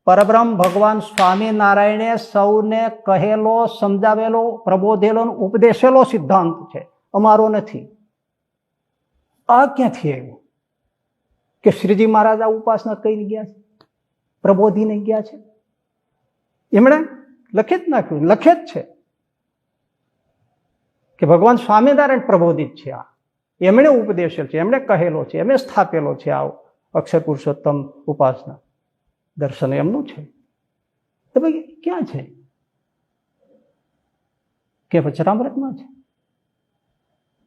પરબ્રહ્મ ભગવાન સ્વામિનારાયણે સૌને કહેલો, સમજાવેલો, પ્રબોધેલો, ઉપદેશેલો સિદ્ધાંત છે, અમારો નથી. આ ક્યાંથી આવ્યું કે શ્રીજી મહારાજ આ ઉપાસના કઈ ગયા છે, પ્રબોધીને ગયા છે? એમણે લખી જ નાખ્યું, લખે જ છે કે ભગવાન સ્વામિનારાયણ પ્રબોધિત છે. આ એમણે ઉપદેશેલ છે, એમણે કહેલો છે, એમણે સ્થાપેલો છે. આ અક્ષર પુરુષોત્તમ ઉપાસના દર્શન એમનું છે. તો ભાઈ ક્યાં છે? કે વચરામૃતમાં છે.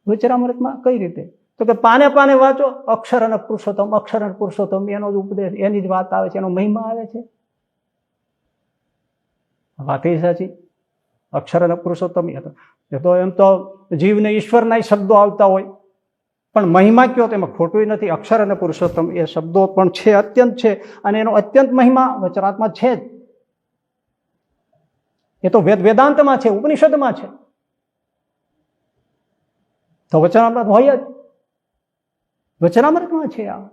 વચરામૃતમાં કઈ રીતે? તો કે પાને પાને વાંચો, અક્ષર અને પુરુષોત્તમ, અક્ષર અને પુરુષોત્તમ એનો જ ઉપદેશ, એની જ વાત આવે છે, એનો મહિમા આવે છે. વાત એ સાચી. અક્ષર અને પુરુષોત્તમ એ તો એમ તો જીવને ઈશ્વરના શબ્દો આવતા હોય, પણ મહિમા કયો તેમાં ખોટું નથી. અક્ષર અને પુરુષોત્તમ એ શબ્દો પણ છે, અત્યંત છે, અને એનો અત્યંત મહિમા વચરાત્મા છે જ. એ તો વેદાંતમાં છે, ઉપનિષદમાં છે, તો વચનામૃત હોય જ. વચનામૃતમાં છે આ.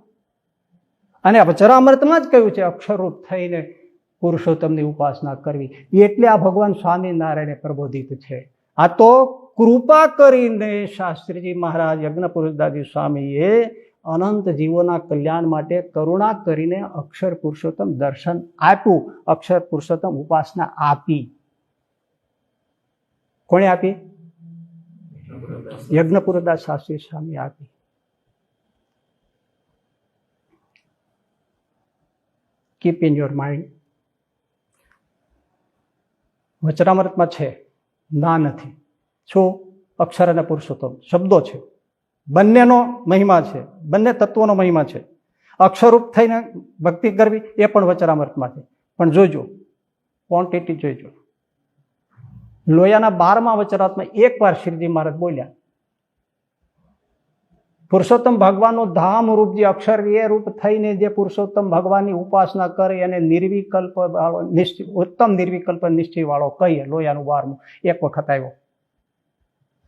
અને આ વચનામૃતમાં જ કહ્યું છે અક્ષરરૂપ થઈને પુરુષોત્તમની ઉપાસના કરવી. એટલે આ ભગવાન સ્વામિનારાયણે પ્રબોધિત છે. આ તો કૃપા કરીને શાસ્ત્રીજી મહારાજ યજ્ઞપુરુષદાસજી સ્વામીએ અનંત જીવોના કલ્યાણ માટે કરુણા કરીને અક્ષર પુરુષોત્તમ દર્શન આપ્યું, અક્ષર પુરુષોત્તમ ઉપાસના આપી. કોણે આપી? યજ્ઞપુરુષદાસ શાસ્ત્રી સ્વામી આપી. Keep in your mind. વચનામૃતમાં છે, ના નથી. શું? અક્ષર અને પુરુષોત્તમ શબ્દો છે, બંનેનો મહિમા છે, બંને તત્વોનો મહિમા છે. અક્ષરરૂપ થઈને ભક્તિ કરવી એ પણ વચનામૃતમાં છે. પણ જોજો, ક્વોન્ટિટી જોઈજો. લોયાના 12મા વચનામૃતમાં એકવાર શ્રીજી મહારાજ બોલ્યા, પુરુષોત્તમ ભગવાનનું ધામ રૂપ જે અક્ષર એ રૂપ થઈને જે પુરુષોત્તમ ભગવાનની ઉપાસના કરે એને નિર્વિકલ્પ વાળો, નિશ્ચય, ઉત્તમ નિર્વિકલ્પ નિશ્ચય વાળો કહીએ. લોયાનું 12મું એક વખત આવ્યો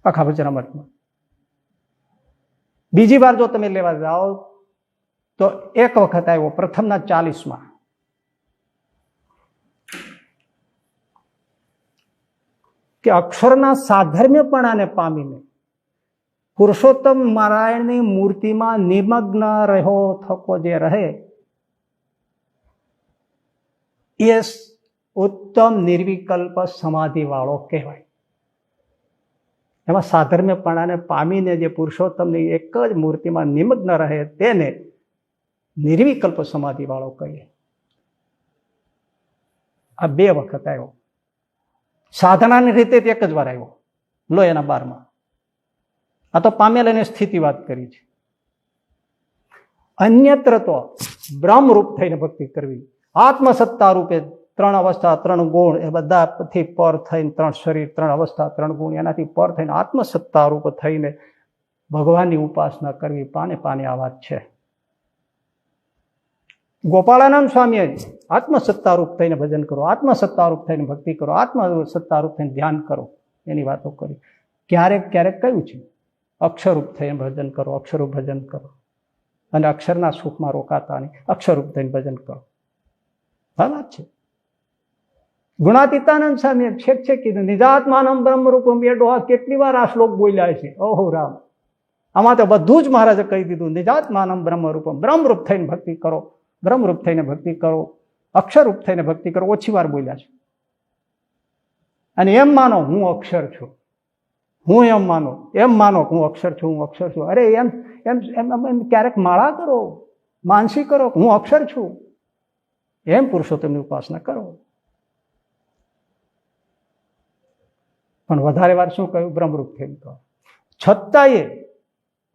આખા વચનામૃતમાં. બીજી વાર જો તમે લેવા જાઓ તો એક વખત આવ્યો પ્રથમના 40માં. કે અક્ષરના સાધર્મ્યપણાને પામીને પુરુષોત્તમ નારાયણની મૂર્તિમાં નિમગ્ન રહ્યો થકો જે રહે એ ઉત્તમ નિર્વિકલ્પ સમાધિ વાળો કહેવાય. એમાં સાધર્મ્યપણાને પામીને જે પુરુષોત્તમની એક જ મૂર્તિમાં નિમગ્ન રહે તેને નિર્વિકલ્પ સમાધિ વાળો કહીએ. આ 2 વખત આવ્યો. સાધનાની રીતે એક જ વાર આવ્યો લો એના 12માં. આ તો પામેલાની સ્થિતિ વાત કરી છે. અન્યત્ર તો બ્રહ્મરૂપ થઈને ભક્તિ કરવી, આત્મસત્તા રૂપે 3 અવસ્થા 3 ગુણ એ બધાથી પર થઈને 3 શરીર 3 અવસ્થા 3 ગુણ એનાથી પર થઈને આત્મસત્તા રૂપ થઈને ભગવાનની ઉપાસના કરવી. પાને પાને આ વાત છે. ગોપાળાનંદ સ્વામીએ આત્મસત્તા રૂપ થઈને ભજન કરો, આત્મસત્તા રૂપ થઈને ભક્તિ કરો, આત્મસત્તા રૂપ થઈને ધ્યાન કરો એની વાતો કરી. ક્યારેક ક્યારેક કહ્યું છે અક્ષરરૂપ થઈને ભજન કરો, અક્ષરરૂપ ભજન કરો અને અક્ષરના સુખમાં રોકાતા નહીં, અક્ષરરૂપ થઈને ભજન કરો. આ વાત છે. ગુણાતીતાનંદ સ્વામીએ છેક કીધું નિજાત્માનમ બ્રહ્મરૂપમ. એ ડોહા કેટલી વાર આ શ્લોક બોલ્યા છે. ઓહો રામ, આમાં તો બધું જ મહારાજે કહી દીધું. નિજાત્માનમ બ્રહ્મરૂપમ, બ્રહ્મરૂપ થઈને ભક્તિ કરો, બ્રહ્મરૂપ થઈને ભક્તિ કરો, અક્ષરરૂપ થઈને ભક્તિ કરો. ઓછી વાર બોલ્યા છે. અને એમ માનો હું અક્ષર છું, હું એમ માનો હું અક્ષર છું, હું અક્ષર છું. અરે એમ એમ એમ ક્યારેક માળા કરો, માનસી કરો હું અક્ષર છું, એમ પુરુષોત્તમની ઉપાસના કરો. પણ વધારે વાર શું કહ્યું? બ્રહ્મરૂપ થઈને કરો. છતાંય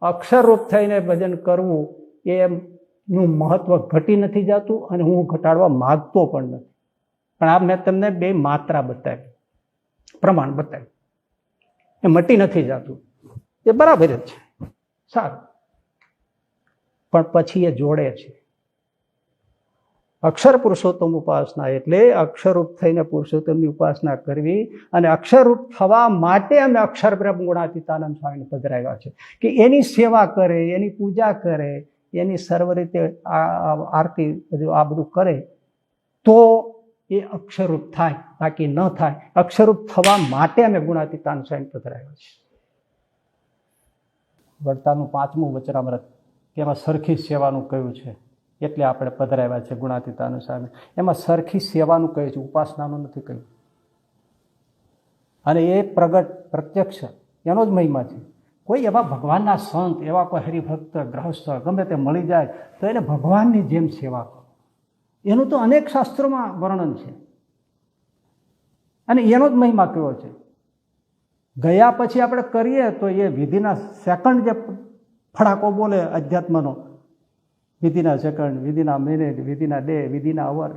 અક્ષરરૂપ થઈને ભજન કરવું એનું મહત્વ ઘટી નથી જતું અને હું ઘટાડવા માગતો પણ નથી. પણ આ મેં તમને 2 માત્રા બતાવી, પ્રમાણ બતાવ્યું. એ મટી નથી જતું, એ બરાબર જ છે, સારું. પણ પછી એ જોડે છે. અક્ષર પુરુષોત્તમ ઉપાસના એટલે અક્ષરરૂપ થઈને પુરુષોત્તમની ઉપાસના કરવી. અને અક્ષરરૂપ થવા માટે અમે અક્ષર બ્રહ્મ ગુણાતીતાનંદ સ્વામીને પધરાવ્યા છે કે એની સેવા કરે, એની પૂજા કરે, એની સર્વ રીતે આરતી આ બધું કરે તો એ અક્ષરરૂપ થાય, બાકી ન થાય. અક્ષરરૂપ થવા માટે અમે ગુણાતીતાનંદ સ્વામીને પધરાવ્યા છે. વડતાલનું 5મું વચનામૃત એમાં સરખી સેવાનું કહ્યું છે એટલે આપણે પધરાવ્યા છે ગુણાતીતાનંદ સ્વામી. એમાં સરખી સેવાનું કહ્યું છે, ઉપાસનાનું નથી કહ્યું. અને એ પ્રગટ પ્રત્યક્ષ એનો જ મહિમા છે. કોઈ એવા ભગવાનના સંત, એવા કોઈ હરિભક્ત ગ્રહસ્થ ગમે તે મળી જાય તો એને ભગવાનની જેમ સેવા કરો. એનું તો અનેક શાસ્ત્રોમાં વર્ણન છે અને એનો જ મહિમા કયો છે. ગયા પછી આપણે કરીએ તો એ વિધિના સેકન્ડ જે ફડાકો બોલે અધ્યાત્મનો, વિધિના સેકન્ડ, વિધિના મિનિટ, વિધિના ડે, વિધિના અવર,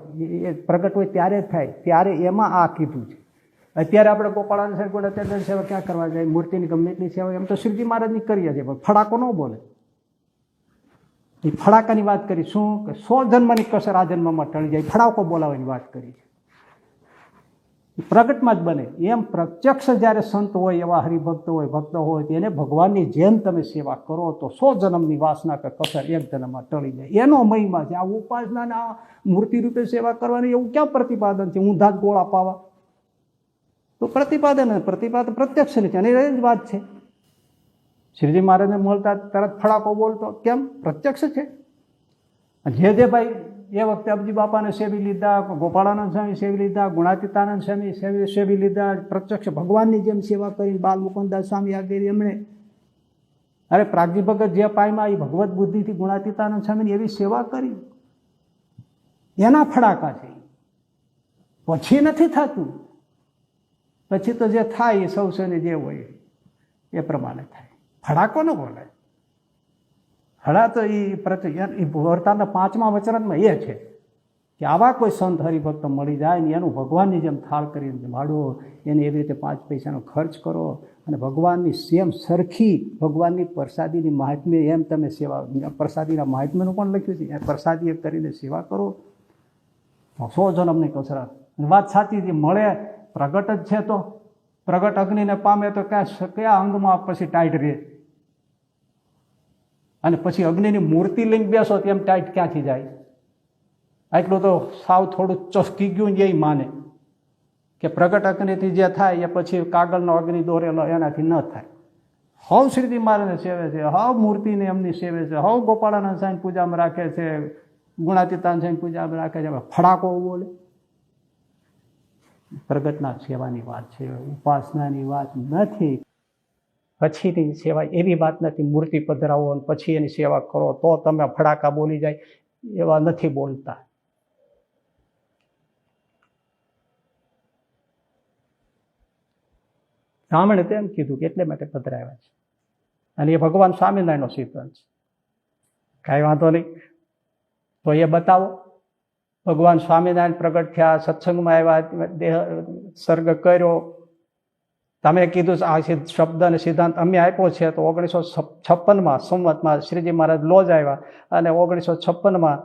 એ પ્રગટ હોય ત્યારે જ થાય. ત્યારે એમાં આ કીધું છે. અત્યારે આપણે ગોપાળાની સેવા, ગુણાતીતાનંદ સેવા ક્યાં કરવા જાય? મૂર્તિની ગમે એટલી સેવા એમ તો શ્રીજી મહારાજની કરીએ છીએ, પણ ફડાકો ન બોલે. એ ફડાકાની વાત કરી શું કે 100 જન્મની કસર આ જન્મમાં ટળી જાય, ફડાકો બોલાવવાની વાત કરી છે. પ્રગટમાં જ બને એમ પ્રત્યક્ષ જ્યારે સંત હોય, એવા હરિભક્ત હોય, ભક્ત હોય, એને ભગવાનની જેમ તમે સેવા કરો તો 100 જન્મની વાસના કે કસર 1 જન્મમાં ટળી જાય. એનો મહિમા છે. આ ઉપાસના આ મૂર્તિ રૂપે સેવા કરવાની એવું ક્યાં પ્રતિપાદન છે? ઊંધા જ ગોળા પાવા તો પ્રતિપાદન પ્રત્યક્ષ નથી. અને એ જ વાત છે. શ્રીજી મહારાજને મળતા તરત ફડાકો બોલતો કેમ? પ્રત્યક્ષ છે. જે ભાઈ એ વખતે અબજી બાપાને સેવી લીધા, ગોપાળાનંદ સ્વામી સેવી લીધા, ગુણાતીતાનંદ સ્વામી સેવી લીધા, પ્રત્યક્ષ ભગવાનની જેમ સેવા કરી. બાલ મુકુદાસ સ્વામી આગળ એમણે, અરે પ્રાગજી ભગત જે પાયમાં એ ભગવત બુદ્ધિથી ગુણાતીતાનંદ સ્વામીની એવી સેવા કરી, એના ફડાકા છે. પછી નથી થતું. પછી તો જે થાય એ સૌને જે હોય એ પ્રમાણે થાય. ફડાકો ન બોલાય. હળા તો એ વર્તાના 5મા વચનમાં એ છે કે આવા કોઈ સંત હરિભક્ત મળી જાય ને એનું ભગવાનની જેમ થાળ કરીને જમાડો, એને એવી રીતે 5 પૈસાનો ખર્ચ કરો અને ભગવાનની સેમ સરખી ભગવાનની પ્રસાદીની મહાત્મ્ય એમ તમે સેવા, પ્રસાદીના મહાત્મ્યનું પણ લખ્યું છે, પ્રસાદી કરીને સેવા કરો 100 જન્મની કસરત. વાત સાચી છે. મળે પ્રગટ જ છે તો પ્રગટ અગ્નિને પામે તો કયા અંગમાં પછી ટાઈટ રહે? અને પછી અગ્નિની મૂર્તિ લઈને બેસો તેમ ટાઈટ ક્યાંથી જાય? આટલું તો સાવ થોડું ચસકી ગયું એ માને કે પ્રગટ અગ્નિથી જે થાય એ પછી કાગળનો અગ્નિ દોરેલો એનાથી ન થાય. હવ શ્રીજી મહારાજને સેવે છે, હવ મૂર્તિને એમની સેવે છે, હવ ગોપાળાનંદ સ્વામી પૂજામાં રાખે છે, ગુણાતીતાન સ્વામી પૂજામાં રાખે છે, ફડાકો બોલે. પ્રગટના સેવાની વાત છે, ઉપાસનાની વાત નથી. પછીની સેવા એવી વાત નથી મૂર્તિ પધરાવો અને પછી એની સેવા કરો તો તમે ફડાકા બોલી જાય, એવા નથી બોલતા. બ્રાહ્મણે તેમ કીધું કે એટલે માટે પધરાવ્યા છે, અને એ ભગવાન સ્વામિનારાયણનો સિદ્ધાંત છે. કાંઈ વાંધો નહીં, તો એ બતાવો. ભગવાન સ્વામિનારાયણ પ્રગટ થયા, સત્સંગમાં આવ્યા, દેહ સર્ગ કર્યો. તમે કીધું આ શબ્દ અને સિદ્ધાંત અમે આપ્યો છે, તો 1956માં સંવતમાં શ્રીજી મહારાજ લોજ આવ્યા, અને 1956માં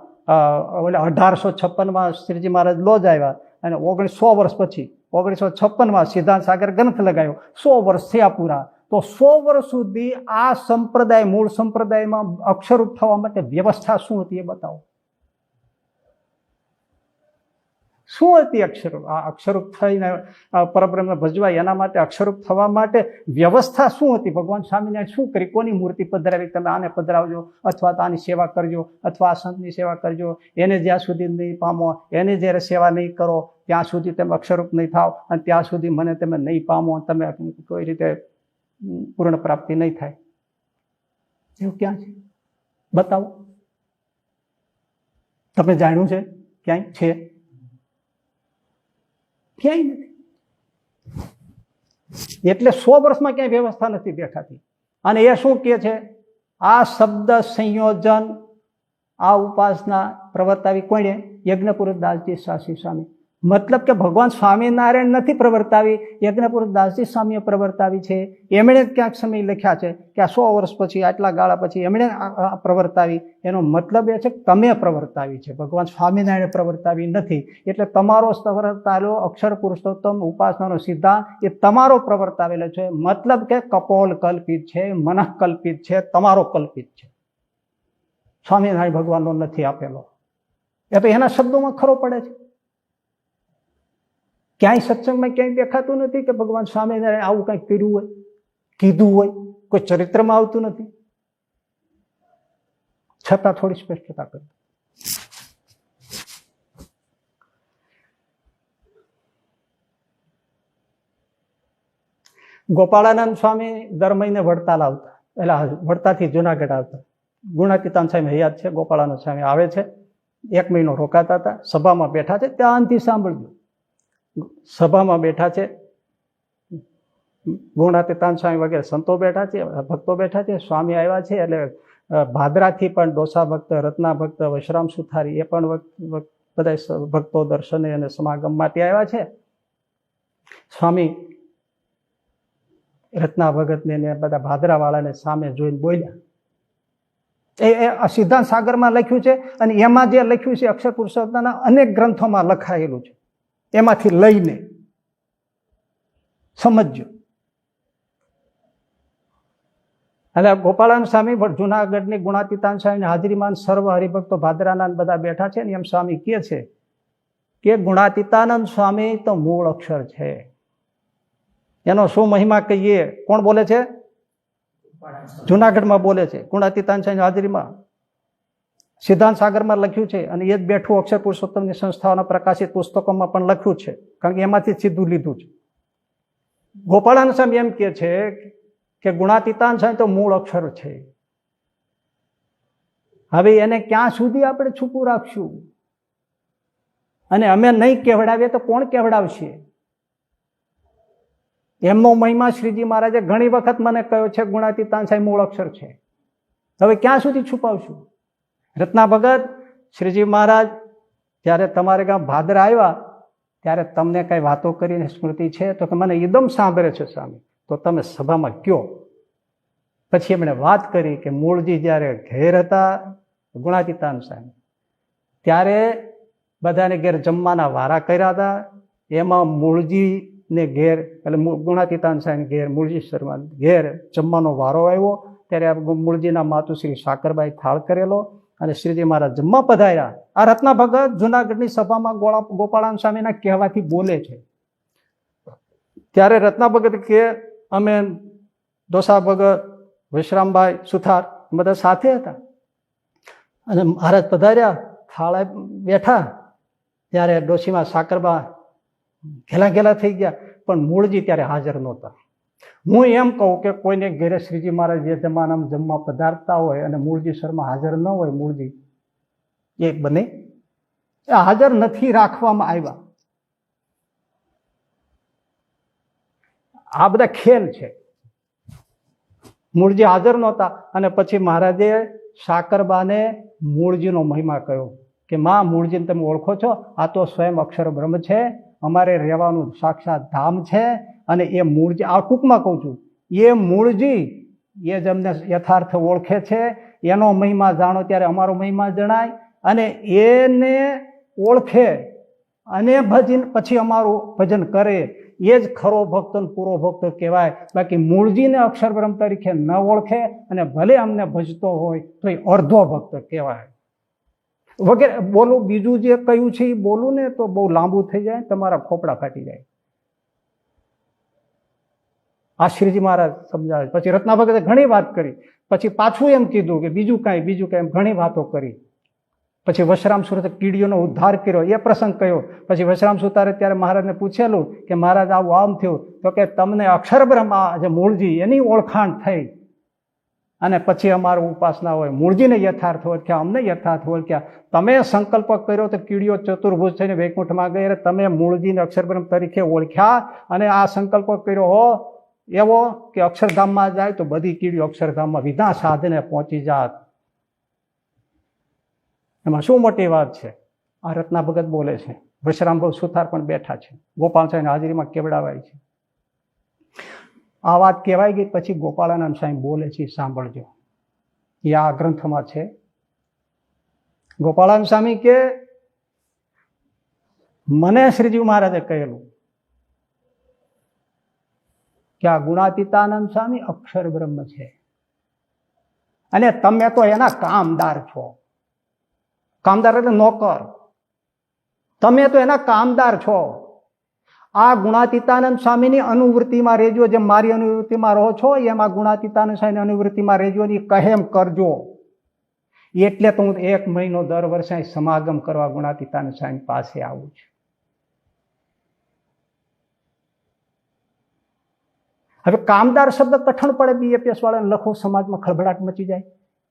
1856માં શ્રીજી મહારાજ લોજ આવ્યા, અને 100 વર્ષ પછી 1956માં સિદ્ધાંત સાગર ગ્રંથ લગાવ્યો. 100 વર્ષ થયા પૂરા. તો 100 વર્ષ સુધી આ સંપ્રદાય, મૂળ સંપ્રદાયમાં અક્ષરરૂપ થવા માટે વ્યવસ્થા શું હતી એ બતાવો. શું હતી અક્ષરરૂપ? આ અક્ષરરૂપ થઈને પરબ્રહ્મ ભજવાય એના માટે, અક્ષરરૂપ થવા માટે વ્યવસ્થા શું હતી? ભગવાન સ્વામિનારાયણ શું કરી? કોની મૂર્તિ પધરાવી? તમે આને પધરાવજો, અથવા તો આની સેવા કરજો, અથવા આ સંતની સેવા કરજો. એને જ્યાં સુધી નહીં પામો, એની જ્યારે સેવા નહીં કરો ત્યાં સુધી તમે અક્ષરરૂપ નહીં થાવ, અને ત્યાં સુધી મને તમે નહીં પામો, તમે કોઈ રીતે પૂર્ણ પ્રાપ્તિ નહીં થાય. એવું ક્યાં છે? બતાવો. તમે જાણ્યું છે ક્યાંય છે? ક્યાંય નથી. એટલે 100 વર્ષમાં ક્યાંય વ્યવસ્થા નથી દેખાતી. અને એ શું કહે છે? આ શબ્દ સંયોજન, આ ઉપાસના પ્રવર્તાવી કોણે? યજ્ઞપુરુષ દાસજી શાસ્ત્રી સ્વામી. મતલબ કે ભગવાન સ્વામિનારાયણ નથી પ્રવર્તાવી, યજ્ઞપુરુષ દાસજી સ્વામીએ પ્રવર્તાવી છે. એમણે ક્યાંક સમય લખ્યા છે કે આ 100 વર્ષ પછી, આટલા ગાળા પછી એમણે પ્રવર્તાવી. એનો મતલબ એ છે કે તમે પ્રવર્તાવી છે, ભગવાન સ્વામિનારાયણ પ્રવર્તાવી નથી. એટલે તમારો પ્રવર્તાવેલો અક્ષર પુરુષોત્તમ ઉપાસનાનો સિદ્ધાંત એ તમારો પ્રવર્તાવેલો છે. મતલબ કે કપોલ કલ્પિત છે, મનઃ કલ્પિત છે, તમારો કલ્પિત છે. સ્વામિનારાયણ ભગવાનનો નથી આપેલો. એ તો એના શબ્દોમાં ખરો પડે છે. ક્યાંય સત્સંગમાં ક્યાંય દેખાતું નથી કે ભગવાન સ્વામિનારાયણ આવું કંઈક કર્યું હોય, કીધું હોય. કોઈ ચરિત્રમાં આવતું નથી. છતાં થોડી સ્પષ્ટતા કરી. ગોપાળાનંદ સ્વામી દર મહિને વડતાલ આવતા, એટલે વડતાથી જુનાગઢ આવતા. ગુણાતીતાન સ્વામી હયાત છે, ગોપાળાનંદ સ્વામી આવે છે, 1 મહિનો રોકાતા હતા. સભામાં બેઠા છે, ધ્યાનથી સાંભળજો. સભામાં બેઠા છે, ગુણાતીતાન સ્વામી વગેરે સંતો બેઠા છે, ભક્તો બેઠા છે. સ્વામી આવ્યા છે એટલે ભાદરાથી પણ ડોસા ભક્ત, રત્ના ભક્ત, વશરામ સુથારી એ પણ બધા ભક્તો દર્શને અને સમાગમ માટે આવ્યા છે. સ્વામી રત્ના ભગતને ને બધા ભાદરાવાળાને સામે જોઈને બોલ્યા. એ સિદ્ધાંત સાગરમાં લખ્યું છે, અને એમાં જે લખ્યું છે અક્ષર પુરુષોત્તમના અનેક ગ્રંથોમાં લખાયેલું છે. એમાંથી લઈને સમજજો. અને ગોપાળાનંદ સ્વામી જુનાગઢની ગુણાતીતાન સ્વામીની હાજરીમાં સર્વ હરિભક્તો ભાદરાના બધા બેઠા છે ને એમ સ્વામી કહે છે કે ગુણાતીતાનંદ સ્વામી તો મૂળ અક્ષર છે. એનો શું મહિમા કહીએ? કોણ બોલે છે? જુનાગઢમાં બોલે છે, ગુણાતીતાન સ્વામીની હાજરીમાં. સિદ્ધાંત સાગરમાં લખ્યું છે, અને એ જ બેઠું અક્ષર પુરુષોત્તમની સંસ્થાઓના પ્રકાશિત પુસ્તકોમાં પણ લખ્યું છે, કારણ કે એમાંથી સીધું લીધું છે. ગોપાળાનંદ સ્વામી એમ કહે છે કે ગુણાતીતાન સ્વામી તો મૂળ અક્ષર છે. હવે એને ક્યાં સુધી આપણે છૂપું રાખશું? અને અમે નહીં કહેવડાવીએ તો કોણ કહેવડાવશે? એમનો મહિમા શ્રીજી મહારાજે ઘણી વખત મને કહ્યો છે, ગુણાતીતાન સ્વામી મૂળ અક્ષર છે. હવે ક્યાં સુધી છુપાવશું? રત્ના ભગત, શ્રીજી મહારાજ જ્યારે તમારે ગામ ભાદરા આવ્યા ત્યારે તમને કઈ વાતો કરીને સ્મૃતિ છે? તો કે મને એકદમ સાંભળે છે સ્વામી. તો તમે સભામાં કયો. પછી એમણે વાત કરી કે મૂળજી જ્યારે ઘેર હતા ગુણાતીતાન સ્વામી, ત્યારે બધાને ઘેર જમવાના વારા કર્યા હતા. એમાં મૂળજીને ઘેર, એટલે ગુણાતીતાન સ્વામી ઘેર, મૂળજી શર્મા ઘેર જમવાનો વારો આવ્યો. ત્યારે મૂળજીના માતુશ્રી સાકરબાઈ થાળ કરેલો, અને શ્રીજી મહારાજ જમવા પધાર્યા. આ રત્ના ભગત જુનાગઢની સભામાં ગોપાળાનંદ સ્વામીના કહેવાથી બોલે છે. ત્યારે રત્ના ભગત કે અમે દોસા ભગત, વિશ્રામભાઈ, સુથાર બધા સાથે હતા અને મહારાજ પધાર્યા, થાળે બેઠા ત્યારે ડોશીમાં સાકરબા ઘેલા થઈ ગયા, પણ મૂળજી ત્યારે હાજર નહોતા. હું એમ કહું કે કોઈને ઘેરે શ્રીજી મહારાજ જે જમાનામાં જમવા પધારતા હોય અને મૂળજી શર્મા હાજર ન હોય, મૂળજી એ બને હાજર નથી રાખવામાં આવ્યા. આ બધા ખેલ છે. મૂળજી હાજર નહોતા અને પછી મહારાજે સાકરબાને મૂળજીનો મહિમા કહ્યો કે માં, મૂળજીને તમે ઓળખો છો? આ તો સ્વયં અક્ષર બ્રહ્મ છે, અમારે રહેવાનું સાક્ષાત ધામ છે. અને એ મૂળજી, આ ટૂંકમાં કહું છું, એ મૂળજી એ જ અમને યથાર્થ ઓળખે છે. એનો મહિમા જાણો ત્યારે અમારો મહિમા જણાય, અને એને ઓળખે અને ભજન પછી અમારું ભજન કરે એ જ ખરો ભક્ત અને પૂરો ભક્ત કહેવાય. બાકી મૂળજીને અક્ષર બ્રહ્મ તરીકે ન ઓળખે અને ભલે અમને ભજતો હોય તો એ અર્ધો ભક્ત કહેવાય વગેરે. બોલું બીજું જે કહ્યું છે એ બોલું ને તો બહુ લાંબુ થઈ જાય, તમારા ખોપડા ફાટી જાય. આ શ્રીજી મહારાજ સમજાવે. પછી રત્ના ભગતે ઘણી વાત કરી, પછી પાછું એમ કીધું કે બીજું કાંઈ એમ ઘણી વાતો કરી. પછી વશરામ સુરતે કીડીઓનો ઉદ્ધાર કર્યો એ પ્રસંગ કયો. પછી વશરામ સુતારે ત્યારે મહારાજને પૂછેલું કે મહારાજ આવું આમ થયું, તો કે તમને અક્ષર બ્રહ્મ જે મૂળજી એની ઓળખાણ થઈ અને પછી અમારું ઉપાસના હોય. મૂળજીને યથાર્થ ઓળખ્યા, અમને યથાર્થ ઓળખ્યા. તમે સંકલ્પ કર્યો તો કીડીઓ ચતુર્ભુજ થઈને વૈકુંઠમાં ગઈ, તમે મૂળજીને અક્ષર બ્રહ્મ તરીકે ઓળખ્યા અને આ સંકલ્પ કર્યો હો એવો કે અક્ષરધામમાં જાય તો બધી કીડીઓ અક્ષરધામમાં વિના સાધને પહોંચી જાત. એમાં શું મોટી વાત છે? આ રત્ના ભગત બોલે છે, વિશ્રામભાઈ સુથાર પણ બેઠા છે, ગોપાલ સાહેબની હાજરીમાં કેવડાવાય છે. આ વાત કહેવાય ગઈ. પછી ગોપાળાનંદ સાહેબ બોલે છે, સાંભળજો. એ આ ગ્રંથમાં છે. ગોપાળાનંદ સ્વામી કે મને શ્રીજી મહારાજે કહેલું કે આ ગુણાતીતાનંદ સ્વામી અક્ષર બ્રહ્મ છે અને તમે તો એના કામદાર છો. કામદાર એટલે નોકર. તમે તો એના કામદાર છો. આ ગુણાતીતાનંદ સ્વામીની અનુવૃત્તિમાં રહેજો, જેમ મારી અનુવૃત્તિમાં રહો છો એમ આ ગુણાતીતાનંદ સ્વામીની અનુવૃત્તિમાં રહેજો ને કહેમ કરજો. એટલે તો હું 1 મહિનો દર વર્ષે સમાગમ કરવા ગુણાતીતાનંદ સ્વામી પાસે આવું છું. હવે કામદાર શબ્દ કઠણ પડે, બીએપીએસ વાળાને લખો, સમાજમાં ખળભળાટ મચી જાય.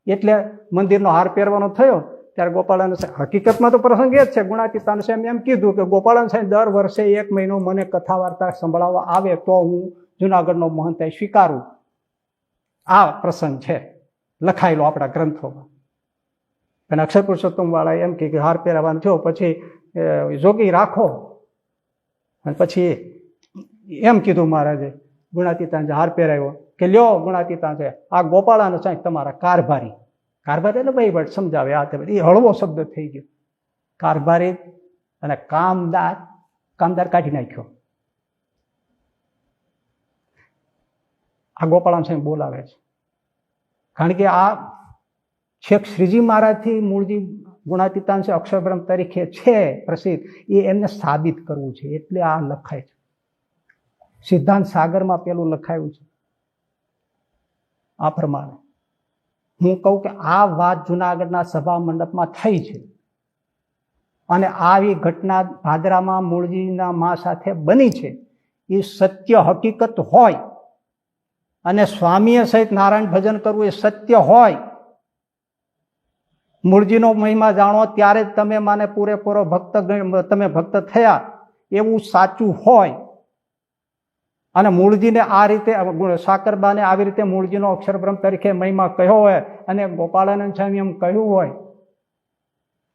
એટલે મંદિરનો હાર પહેરવાનો થયો ત્યારે ગોપાળાનંદ સાહેબ, હકીકતમાં તો પ્રસંગ એ જ છે, ગુણાતીતાનંદ સાહેબ એમ કીધું કે ગોપાળાનંદ સાહેબ દર વર્ષે 1 મહિનો મને કથા વાર્તા સંભળાવવા આવે તો હું જુનાગઢનો મહંત સ્વીકારું. આ પ્રસંગ છે લખાયેલો આપણા ગ્રંથોમાં. અને અક્ષર પુરુષોત્તમ વાળા એમ કે હાર પહેરાવાનો થયો, પછી જોગી રાખો. અને પછી એમ કીધું મહારાજે, ગુણાતીતાન હાર પહેરાવ્યો કે લ્યો ગુણાતીતાન છે, આ ગોપાળાનંદ સાહેબ તમારા કારભારી. કારભારી એટલે ભાઈ બટ સમજાવે, આ એ હળવો શબ્દ થઈ ગયો. કારભારી અને કામદાર, કામદાર કાઢી નાખ્યો. આ ગોપાળાનંદ સાહેબ બોલાવે છે, કારણ કે આ છેક શ્રીજી મહારાજથી મૂળજી ગુણાતીતાન છે અક્ષર બ્રહ્મ તરીકે છે પ્રસિદ્ધ, એ એમને સાબિત કરવું છે એટલે આ લખાય છે. સિદ્ધાંત સાગરમાં પેલું લખાયું છે. આ પ્રમાણે હું કહું કે આ વાત જુનાગઢના સભા મંડપમાં થઈ છે અને આવી ઘટના ભાદરામાં મૂળજીના મા સાથે બની છે. એ સત્ય હકીકત હોય અને સ્વામીએ સહિત નારાયણ ભજન કરવું એ સત્ય હોય, મૂળજીનો મહિમા જાણો ત્યારે જ તમે માને પૂરેપૂરો ભક્ત, તમે ભક્ત થયા એવું સાચું હોય અને મૂળજીને આ રીતે સાકરબાને આવી રીતે મૂળજીનો અક્ષરબ્રહ્મ તરીકે મહિમા કહ્યો હોય અને ગોપાળાનંદ સ્વામી એમ કહ્યું હોય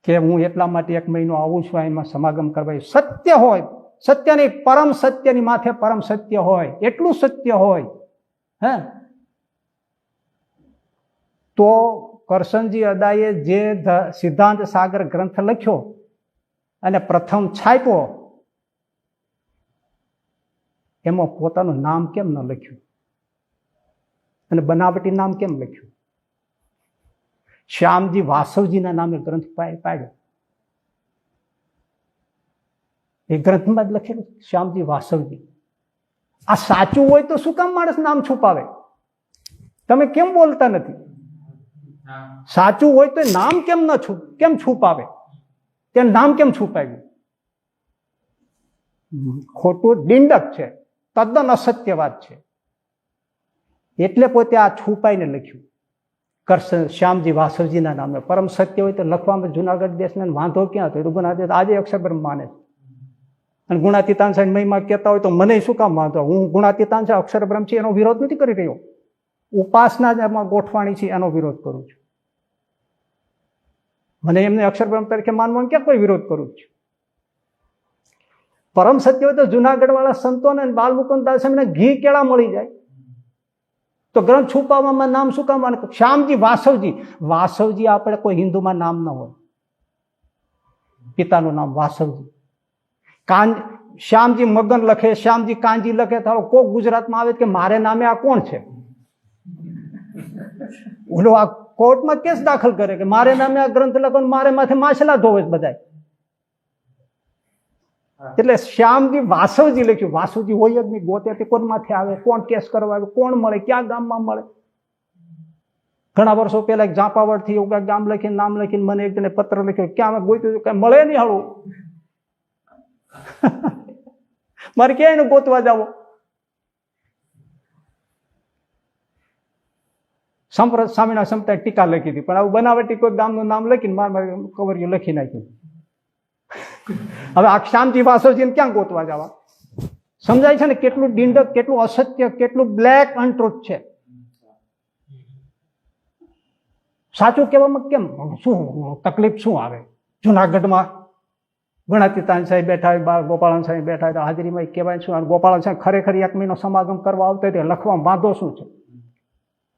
કે હું એટલા માટે 1 મહિનો આવું છું એમાં સમાગમ કરવા, સત્ય હોય, સત્ય નહીં પરમ સત્યની માથે પરમ સત્ય હોય, એટલું સત્ય હોય હે તો કરશનજી અદાએ જે સિદ્ધાંત સાગર ગ્રંથ લખ્યો અને પ્રથમ છાપ્યો એમાં પોતાનું નામ કેમ ન લખ્યું અને બનાવટી નામ કેમ લખ્યું? શ્યામજી વાસવજીના નામે ગ્રંથ પાડ્યો. એ ગ્રંથમાં જ લખેલું શ્યામજી વાસવજી. આ સાચું હોય તો શું કામ માણસ નામ છુપાવે? તમે કેમ બોલતા નથી? સાચું હોય તો નામ કેમ છુપાવે? તે નામ કેમ છુપાવ્યું? ખોટું ડિંડક છે, તદ્દન અસત્ય વાત છે. એટલે પોતે આ છુપાઈને લખ્યું કરશન શ્યામજી વાસવજીના નામે. પરમ સત્ય હોય તો લખવામાં જુનાગઢ દેશને વાંધો ક્યાં હતો? એ તો ગુણાતીત આજે અક્ષરબ્રહ્મ માને છે. અને ગુણાતીતાંશ મહિમા કહેતા હોય તો મને શું કામ વાંધો? હું ગુણાતીતાંશ અક્ષરબ્રહ્મ છે એનો વિરોધ નથી કરી રહ્યો. ઉપાસના જેમાં ગોઠવાણી છે એનો વિરોધ કરું છું. મને એમને અક્ષરબ્રહ્મ તરીકે માનવાનો ક્યાં કોઈ વિરોધ કરું છું? પરમ સત્ય હોય તો જુનાગઢ વાળા સંતોને બાલમુકુંદ દાસને ઘી કેળા મળી જાય તો ગ્રંથ છુપાવવામાં નામ શું કામ? શ્યામજી વાસવજી આપણે કોઈ હિન્દુમાં નામ ન હોય. પિતાનું નામ વાસવજી. શ્યામજી મગન લખે, શ્યામજી કાંજી લખે તો કોક ગુજરાતમાં આવે કે મારે નામે આ કોણ છે? ઓલો આ કોર્ટમાં કેસ દાખલ કરે કે મારે નામે આ ગ્રંથ લખો, મારે માથે માછલા ધોવે બધા. એટલે શ્યામજી વાસવજી લખ્યું. વાસુજી હોય જ નહીં, ગોતે કોણ માથે આવે, કોણ કેસ કરવા આવે, કોણ મળે, ક્યાં ગામમાં મળે? ઘણા વર્ષો પહેલા એક જાપાવડ થી એવું ગામ લખીને નામ લખીને મને એક જણે પત્ર લખ્યો, ક્યાં ગોત્યું કઈ મળે નહીં. હાળું મારે ક્યાં એને ગોતવા જાવો? સ્વામિના સમતા ટીકા લખી હતી, પણ આવું બનાવટી કોઈ ગામનું નામ લખીને મારે કવરિયું લખી નાખ્યું. હવે આ શ્યામજી વાસવજીને ક્યાં ગોતવા જવા? સમજાય છે ને કેટલું ડિંડક, કેટલું અસત્ય, કેટલું બ્લેક અનટ્રુથ છે. સાચું કહેવામાં કેમ શું તકલીફ શું આવે? જુનાગઢમાં ગુણાતીતાન સાહેબ બેઠા હોય, બાર ગોપાળન સાહેબ બેઠા હોય તો હાજરીમાં કહેવાય શું? ગોપાળન સાહેબ ખરેખર 1 મહિનો સમાગમ કરવા આવતો હોય લખવામાં વાંધો શું છે?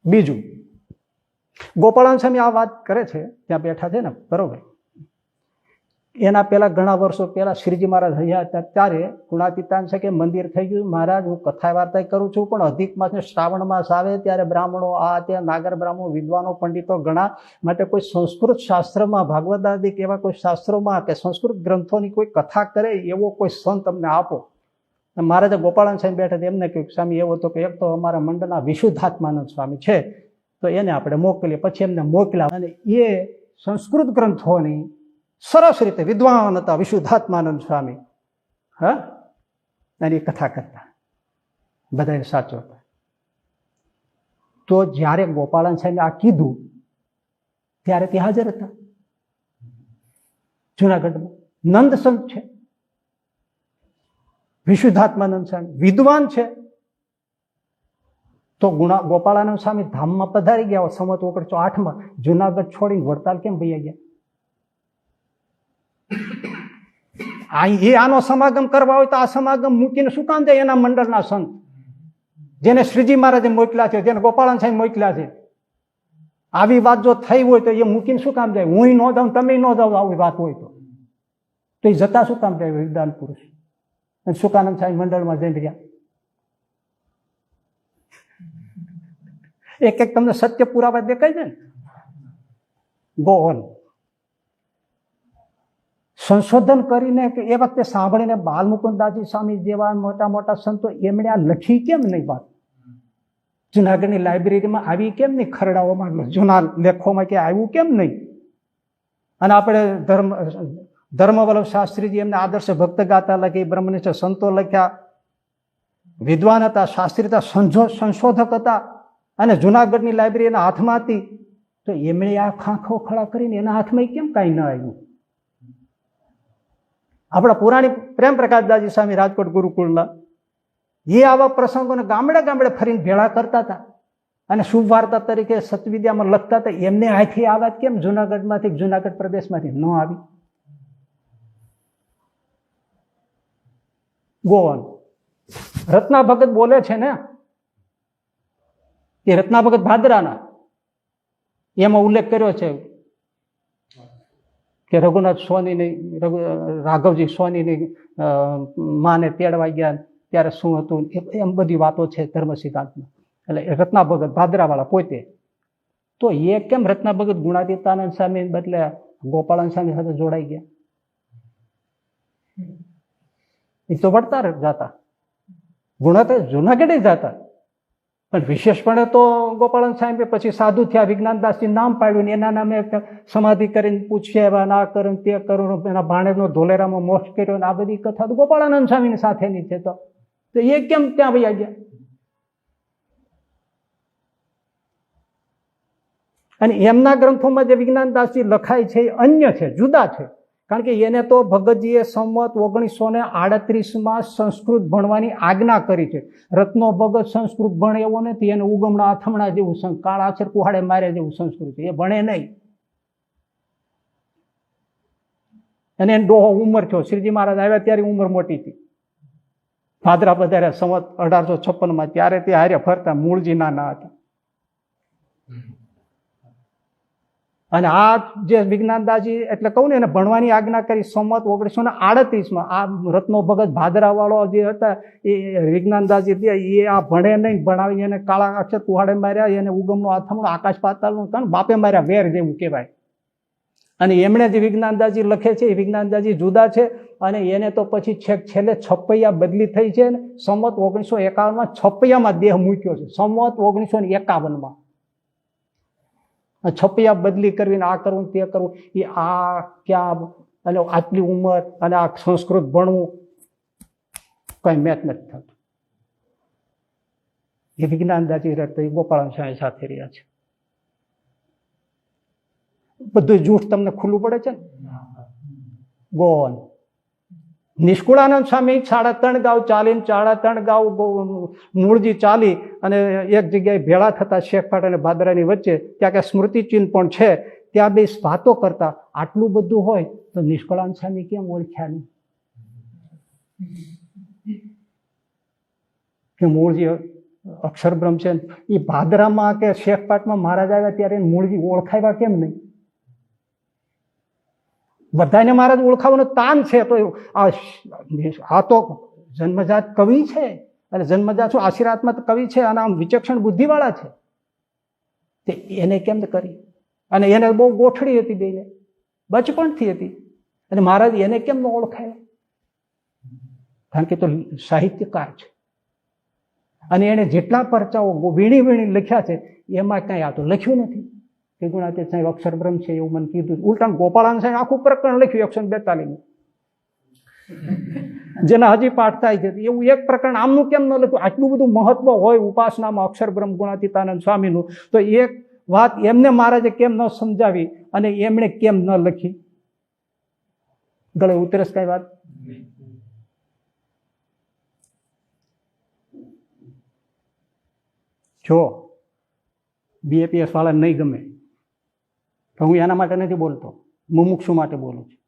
બીજું, ગોપાળન સ્વામી આ વાત કરે છે ત્યાં બેઠા છે ને, બરોબર. એના પહેલા ઘણા વર્ષો પહેલા શ્રીજી મહારાજ રહ્યા હતા ત્યારે ગુણાતીતાન છે કે મંદિર થઈ ગયું, મહારાજ હું કથા વાર્તા કરું છું, પણ અધિક માસ શ્રાવણ માસ આવે ત્યારે બ્રાહ્મણો આ ત્યાં નાગર બ્રાહ્મણો વિદ્વાનો પંડિતો ઘણા માટે કોઈ સંસ્કૃત શાસ્ત્રમાં ભાગવદાદિક એવા કોઈ શાસ્ત્રોમાં કે સંસ્કૃત ગ્રંથોની કોઈ કથા કરે એવો કોઈ સંત અમને આપો. મહારાજે ગોપાળન સાહેબ બેઠા એમને કહ્યું સ્વામી એવો તો કે એક તો અમારા મંડળના વિશુદ્ધાત્માનંદ સ્વામી છે તો એને આપણે મોકલીએ. પછી એમને મોકલ્યા અને એ સંસ્કૃત ગ્રંથોની સરસ રીતે વિદ્વાન હતા વિશુદ્ધાત્માનંદ સ્વામી. હા, એની કથા કરતા બધા સાચો હતા. તો જ્યારે ગોપાળન સાહેબે આ કીધું ત્યારે તે હાજર હતા જુનાગઢમાં. નંદ સંત છે, વિશુદ્ધાત્માનંદ સ્વામી વિદ્વાન છે. તો ગોપાળાનંદ સ્વામી ધામમાં પધારી ગયા સંવત 1908માં. જુનાગઢ છોડીને વડતાલ કેમ ભૈયા ગયા? એ આનો સમાગમ કરવા હોય તો આ સમાગમ મૂકીને શું કામ જાય? એના મંડળના સંત જેને શ્રીજી મહારાજે મોકલ્યા છે, જેને ગોપાળન સાહેબ મોકલ્યા છે, આવી વાત જો થઈ હોય તો એ મૂકીને શું કામ જાય? હું ન જાઉં, તમે ન જાઓ, આવી વાત હોય તો એ જતા શું કામ જાય? વિદ્વાન પુરુષ અને સુકાનંદ સાહેબ મંડળમાં જઈને રહ્યા. એક એક તમને સત્ય પુરાવા દેખાય છે ને. Go on. સંશોધન કરીને એ વખતે સાંભળીને બાલમુકુંદાસજી સ્વામી જેવા મોટા મોટા સંતો એમણે આ લખી કેમ નહીં વાત? જુનાગઢની લાઇબ્રેરીમાં આવી કેમ નહીં? ખરડાઓમાં જૂના લેખોમાં કે આવ્યું કેમ નહીં? અને આપણે ધર્મવલ્લભ શાસ્ત્રીજી એમને આદર્શ ભક્ત ગાથા લખી, બ્રહ્મનિષ્ઠ સંતો લખ્યા, વિદ્વાન હતા, શાસ્ત્રી હતા, સંશોધક હતા, અને જુનાગઢની લાઇબ્રેરી એના હાથમાં હતી. તો એમણે આ ખાંખો ખડા કરીને એના હાથમાં કેમ કાંઈ ન આવ્યું? આપણા પુરાણી પ્રેમ પ્રકાશદાસજી સ્વામી રાજકોટ ગુરુકુળના એ આવા પ્રસંગોને ગામડે ગામડે ફરીને ભેળા કરતા હતા અને શુભ વાર્તા તરીકે સતવિદ્યામાં લખતા હતા. એમને આથી આ વાત કેમ જુનાગઢમાંથી, જુનાગઢ પ્રદેશમાંથી ન આવી? ગોવન રત્ના ભગત બોલે છે ને, એ રત્ના ભગત ભાદરાના એમાં ઉલ્લેખ કર્યો છે કે રઘુનાથ સોનીની, રાઘવજી સોનીની માને તેડવા ગયા ત્યારે શું હતું, એમ બધી વાતો છે ધર્મ સિદ્ધાંતમાં. એટલે રત્ના ભગત ભાદરાવાળા પોતે. તો એ કેમ રત્ના ભગત ગુણાતીતાનંદ સ્વામી બદલે ગોપાળન સ્વામી સાથે જોડાઈ ગયા? એ તો વળતા જતા. ગુણાતીત જુનાગઢ જતા, પણ વિશેષપણે તો ગોપાળન સાહેબે પછી સાધુ થયા, વિજ્ઞાનદાસજી નામ પાડ્યું ને એના નામે સમાધિ કરીને પૂછ્યા, એવા ના કરું તે કરું, એના ભાણેજનો ધોલેરામાં મોક્ષ કર્યો ને આ બધી કથા તો ગોપાળાનંદ સ્વામીની સાથેની છે. તો એ કેમ ત્યાં વયા ગયા? અને એમના ગ્રંથોમાં જે વિજ્ઞાનદાસજી લખાય છે એ અન્ય છે, જુદા છે. કારણ કે એને તો ભગતજીએ સંમત 1938માં સંસ્કૃત ભણવાની આજ્ઞા કરી છે. રત્નો ભગત સંસ્કૃત ભણે એવો નથી, એને ઉગમણા આથમણા જેવું કાળા અક્ષર કુહાડે મારે જેવું સંસ્કૃત એ ભણે નહીં. અને એને ડોહો ઉંમર થયો, શ્રીજી મહારાજ આવ્યા ત્યારે ઉંમર મોટી હતી, ભાદરા પધાર્યા સંવત 1856માં, ત્યારે તે હારે ફરતા, મૂળજી નાના હતા. અને આ જે વિજ્ઞાનદાસજી એટલે કહું ને એને ભણવાની આજ્ઞા કરી સંમત 1938માં. આ રત્નો ભગત ભાદરાવાળો જે હતા એ વિજ્ઞાનદાસજી એ આ ભણે નહીં, ભણાવી એને કાળા અક્ષર કુહાડે માર્યા, એને ઉગમનો આથમણો આકાશ પાતાળનું કારણ બાપે માર્યા વેર જેવું કહેવાય. અને એમણે જે વિજ્ઞાનદાસજી લખે છે એ વિજ્ઞાનદાસજી જુદા છે. અને એને તો પછી છેલ્લે છપૈયા બદલી થઈ છે ને, સંમત 1951માં છપૈયામાં દેહ મૂક્યો છે, સંમત 1951માં. છપૈયા બદલી કરવીને આ કરવું તે કરવું, એ આ ક્યાં અને આટલી ઉંમર અને આ સંસ્કૃત ભણવું કઈ મેચ નથી થતું. એ વિજ્ઞાનદાસજી રહેતા ગોપાળન સ્વામી સાથે રહ્યા છે. બધું જૂઠ તમને ખુલ્લું પડે છે ને. ગોન નિષ્કુળાનંદ સ્વામી 3.5 ગાઉ ચાલીને 3.5 ગાઉ મૂળજી ચાલી અને એક જગ્યાએ ભેળા થતા શેખપાટ અને ભાદરાની વચ્ચે, ત્યાં કે સ્મૃતિચિહ્ન પણ છે, ત્યાં બે વાતો કરતા. આટલું બધું હોય તો નિષ્કુળાનંદ સ્વામી કેમ ઓળખ્યા નહીં કે મૂળજી અક્ષરબ્રહ્મ છે? એ ભાદરામાં કે શેખપાટમાં મહારાજ આવ્યા ત્યારે મૂળજી ઓળખાવ્યા કેમ નહીં? બધાને મહારાજ ઓળખાવાનું તાન છે. તો આ તો જન્મજાત કવિ છે, અને જન્મજાત શું આશીર્વાત્મક કવિ છે, અને આમ વિચક્ષણ બુદ્ધિવાળા છે, તે એને કેમ કરી? અને એને બહુ ગોઠડી હતી, બેને બચપણથી હતી, અને મહારાજ એને કેમ ન ઓળખાય? કારણ કે તો સાહિત્યકાર છે, અને એને જેટલા પરચાઓ વીણી વીણી લખ્યા છે એમાં કઈ આ તો લખ્યું નથી કે ગુણાતીત સાહેબ અક્ષરબ્રહ્મ છે એવું મને કીધું. ઉલટા ગોપાળાન સાહેબ આખું પ્રકરણ લખ્યું 142, જેના હજી પાઠ થાય છે. એવું એક પ્રકરણ આમનું કેમ ન લખ્યું? આટલું બધું મહત્વ હોય ઉપાસનામાં અક્ષરબ્રહ્મ ગુણાતીતાનંદ સ્વામીનું, તો એક વાત એમને મહારાજે કેમ ન સમજાવી અને એમણે કેમ ન લખી? ગળે ઉતરસ કઈ વાત? જો બીએપીએસ વાળા નહીં ગમે તો હું એના માટે નથી બોલતો, મુમુક્ષુ માટે બોલું છું.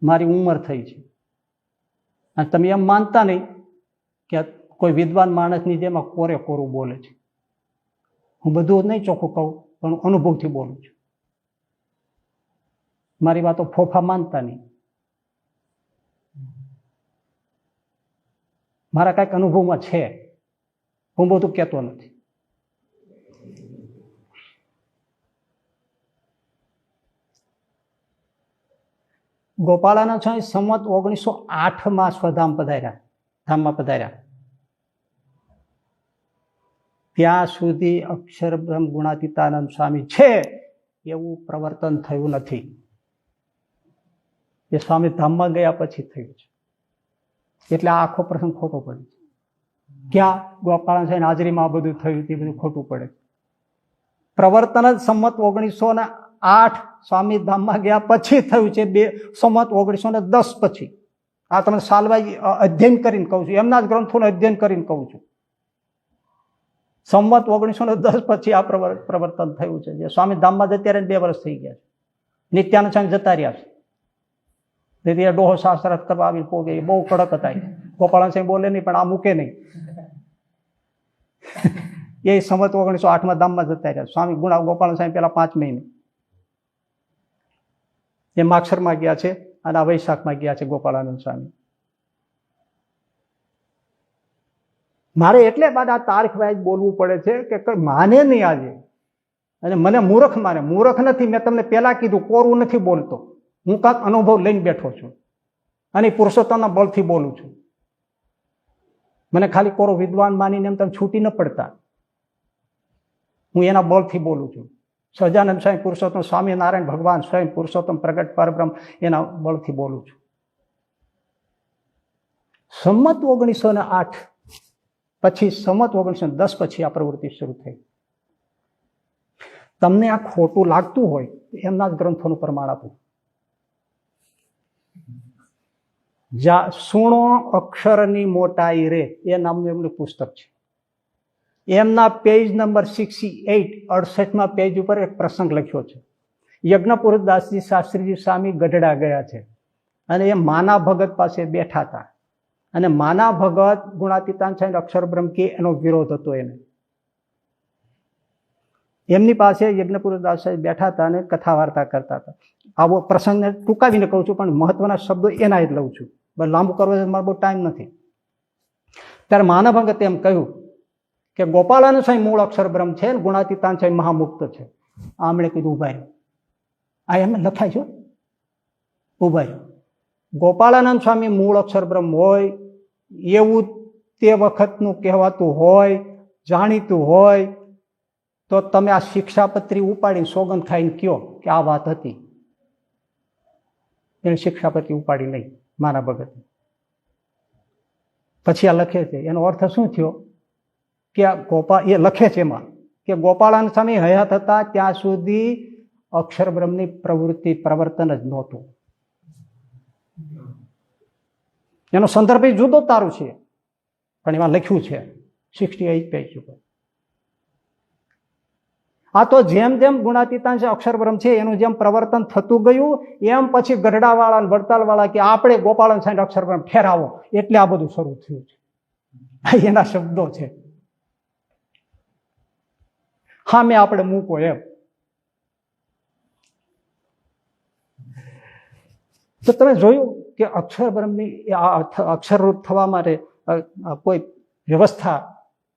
મારી ઉંમર થઈ છે, અને તમે એમ માનતા નહીં કે કોઈ વિદ્વાન માણસની જેમ કોરે કોરું બોલે છે. હું બધું નહીં ચોખ્ખું કહું, પણ અનુભવથી બોલું છું. મારી વાતો ફોફા માનતા નહીં. મારા કાંઈક અનુભવમાં છે, હું બધું કહેતો નથી. ગોપાળાનંદ સ્વામી સંમત 1908માં સ્વધામ પધાર્યા, ધામમાં પધાર્યા. ત્યાં સુધી અક્ષરબ્રહ્મ ગુણાતીતાનંદ સ્વામી છે એવું પ્રવર્તન થયું નથી. એ સ્વામી ધામમાં ગયા પછી થયું છે. એટલે આ આખો પ્રસંગ ખોટો પડે છે. ક્યાં ગોપાળાનંદ સ્વામી હાજરીમાં આ બધું થયું તે બધું ખોટું પડે. પ્રવર્તન જ સંમત 1908 સ્વામી ધામમાં ગયા પછી થયું છે, સંમત 1910 પછી. આ તમે સાલવાઈ અધ્યયન કરીને કહું છું, એમના જ ગ્રંથોનું અધ્યયન કરીને કહું છું. સંમત 1910 પછી આ પ્રવર્તન થયું છે. જે સ્વામી ધામમાં અત્યારે 2 વર્ષ થઈ ગયા છે. નિત્યાનંદ સ્વામી જતા રહ્યા છે. તેથી ડોહો શાસ્ત્રાર્થ કરવા આવી પોગે, બહુ કડક હતા. ગોપાળાનંદ સ્વામી બોલે નહીં, પણ આ મૂકે નહીં. એ સંમત 1908માં ધામમાં જતા રહ્યા. સ્વામી ગોપાળાનંદ સ્વામી પેલા 5 મહિને એ માક્ષરમાં ગયા છે, અને આ વૈશાખમાં ગયા છે ગોપાળાનંદ સ્વામી. મારે એટલે બાદ આ તારીખ વાઇઝ બોલવું પડે છે કે કઈ માને નહીં આજે, અને મને મૂર્ખ માને. મૂર્ખ નથી, મેં તમને પહેલા કીધું, કોરું નથી બોલતો. હું કાંક અનુભવ લઈને બેઠો છું, અને પુરુષોત્તમના બળથી બોલું છું. મને ખાલી કોરો વિદ્વાન માનીને એમ તમે છૂટી ન પડતા. હું એના બળથી બોલું છું. સહજાનંદ સ્વામી પુરુષોત્તમ સ્વામિનારાયણ ભગવાન સ્વયં પુરુષોત્તમ પ્રગટ પરબ્રહ્મ એના બળથી બોલું છું. સંમત 1908 પછી સંમત 1910 પછી આ પ્રવૃત્તિ શરૂ થઈ. તમને આ ખોટું લાગતું હોય એમના જ ગ્રંથોનું પ્રમાણ આપું. સુણો અક્ષરની મોટાઈ રે એ નામનું એમનું પુસ્તક છે. એમના પેજ નંબર 68 પેજ ઉપર એક પ્રસંગ લખ્યો છે. યજ્ઞપુરદાસજી શાસ્ત્રીજી સ્વામી ગઢડા ગયા છે અને એ માના ભગત પાસે બેઠા હતા અને માના ભગત ગુણાતીતાન સાહેબ અક્ષર બ્રહ્મ કે એનો વિરોધ હતો. એને એમની પાસે યજ્ઞપુરદાસ સાહેબ બેઠા હતા અને કથા વાર્તા કરતા હતા. આવો પ્રસંગને ટૂંકાવીને કહું છું પણ મહત્વના શબ્દો એના જ લઉં છું. લાંબુ કરવા મારો બહુ ટાઈમ નથી. ત્યારે માના ભગતે એમ કહ્યું કે ગોપાળાનંદ સ્વામી મૂળ અક્ષર બ્રહ્મ છે ને ગુણાતીતાન સ્વામી મહામુક્ત છે. આમણે કીધું ઉભા રહ્યો. આ એમ લખાય છે ઉભા રહ્યો. ગોપાળાનંદ સ્વામી મૂળ અક્ષર બ્રહ્મ હોય એવું તે વખતનું કહેવાતું હોય, જાણીતું હોય તો તમે આ શિક્ષાપત્રી ઉપાડીને સોગંદ ખાઈને કયો કે આ વાત હતી. એને શિક્ષાપત્રી ઉપાડી નહીં મારા ભગત. પછી આ લખે છે એનો અર્થ શું થયો કે એ લખે છે એમાં કે ગોપાળાનંદ સ્વામી હયાત હતા ત્યાં સુધી અક્ષર બ્રહ્મની પ્રવૃત્તિ પ્રવર્તન જ નહોતું. એનો સંદર્ભ જુદો તારું છે પણ એમાં લખ્યું છે 68 પેજ ઉપર. આ તો જેમ જેમ ગુણાતીતાન અક્ષર બ્રહ્મ છે એનું જેમ પ્રવર્તન થતું ગયું એમ પછી ગઢડાવાળા વડતાલવાળા કે આપણે ગોપાળાનંદ સાહેબ અક્ષર બ્રહ્મ ઠેરાવો એટલે આ બધું શરૂ થયું છે. એના શબ્દો છે. હા મેં આપણે મૂકો એમ. તો તમે જોયું કે અક્ષર બ્રહ્મની અક્ષરરૂપ થવા માટે કોઈ વ્યવસ્થા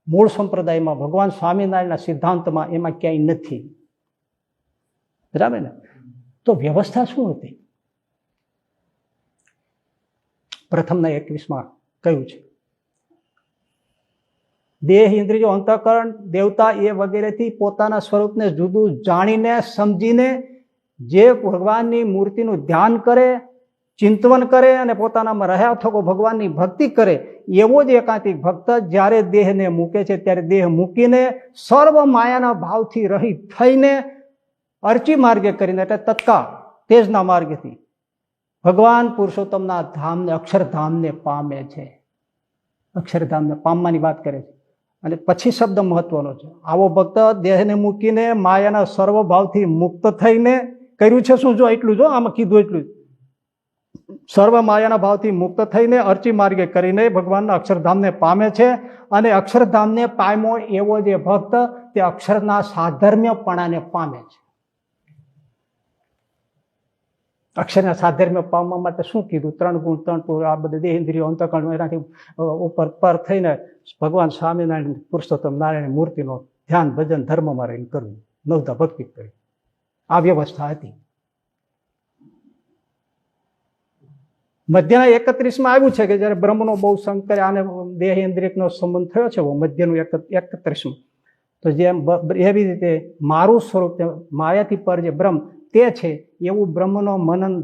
મૂળ સંપ્રદાયમાં ભગવાન સ્વામિનારાયણના સિદ્ધાંતમાં એમાં ક્યાંય નથી. બરાબર ને? તો વ્યવસ્થા શું હતી? પ્રથમના 21માં કહ્યું છે દેહ ઇન્દ્રિયો અંતઃકરણ દેવતા એ વગેરેથી પોતાના સ્વરૂપને જુદું જાણીને સમજીને જે ભગવાનની મૂર્તિનું ધ્યાન કરે, ચિંતવન કરે અને પોતાનામાં રહ્યા થકો ભગવાનની ભક્તિ કરે એવો જ એકાંતિક ભક્ત જ્યારે દેહને મૂકે છે ત્યારે દેહ મૂકીને સર્વ માયાના ભાવથી રહિત થઈને અર્ચી માર્ગે કરીને એટલે તત્કાળ તેજના માર્ગથી ભગવાન પુરુષોત્તમના ધામને અક્ષરધામને પામે છે. અક્ષરધામને પામવાની વાત કરે છે અને પછી શબ્દ મહત્વનો છે. આવો ભક્ત દેહને મૂકીને માયાના સર્વ ભાવથી મુક્ત થઈને કર્યું છે શું? જો એટલું જો આમાં કીધું એટલું સર્વ માયાના ભાવથી મુક્ત થઈને અર્ચી માર્ગે કરીને ભગવાનના અક્ષરધામને પામે છે. અને અક્ષરધામને પામ્યો એવો જે ભક્ત તે અક્ષરના સાધર્મ્યપણાને પામે છે. અક્ષરના સાધર્મ્ય પામવા માટે શું કીધું? 3 ગુણ 3 આ બધા દેહ ઇન્દ્રિયો અંતઃકરણ એનાથી ઉપર પર થઈને ભગવાન સ્વામિનારાયણ પુરુષોત્તમ નારાયણ મૂર્તિનો ધ્યાન ભજન ધર્મમાં રહીને કરવું, નવધા ભક્તિ કરી. આ વ્યવસ્થા હતી. મધ્યના 31માં આવ્યું છે કે જયારે બ્રહ્મનો બહુ શંકરે આને દેહ ઇન્દ્રિયનો સંબંધ થયો છે મધ્યનું 31માં, તો જેમ એવી રીતે મારું સ્વરૂપ માયાથી પર જે બ્રહ્મ તે છે એવું બ્રહ્મનો મનન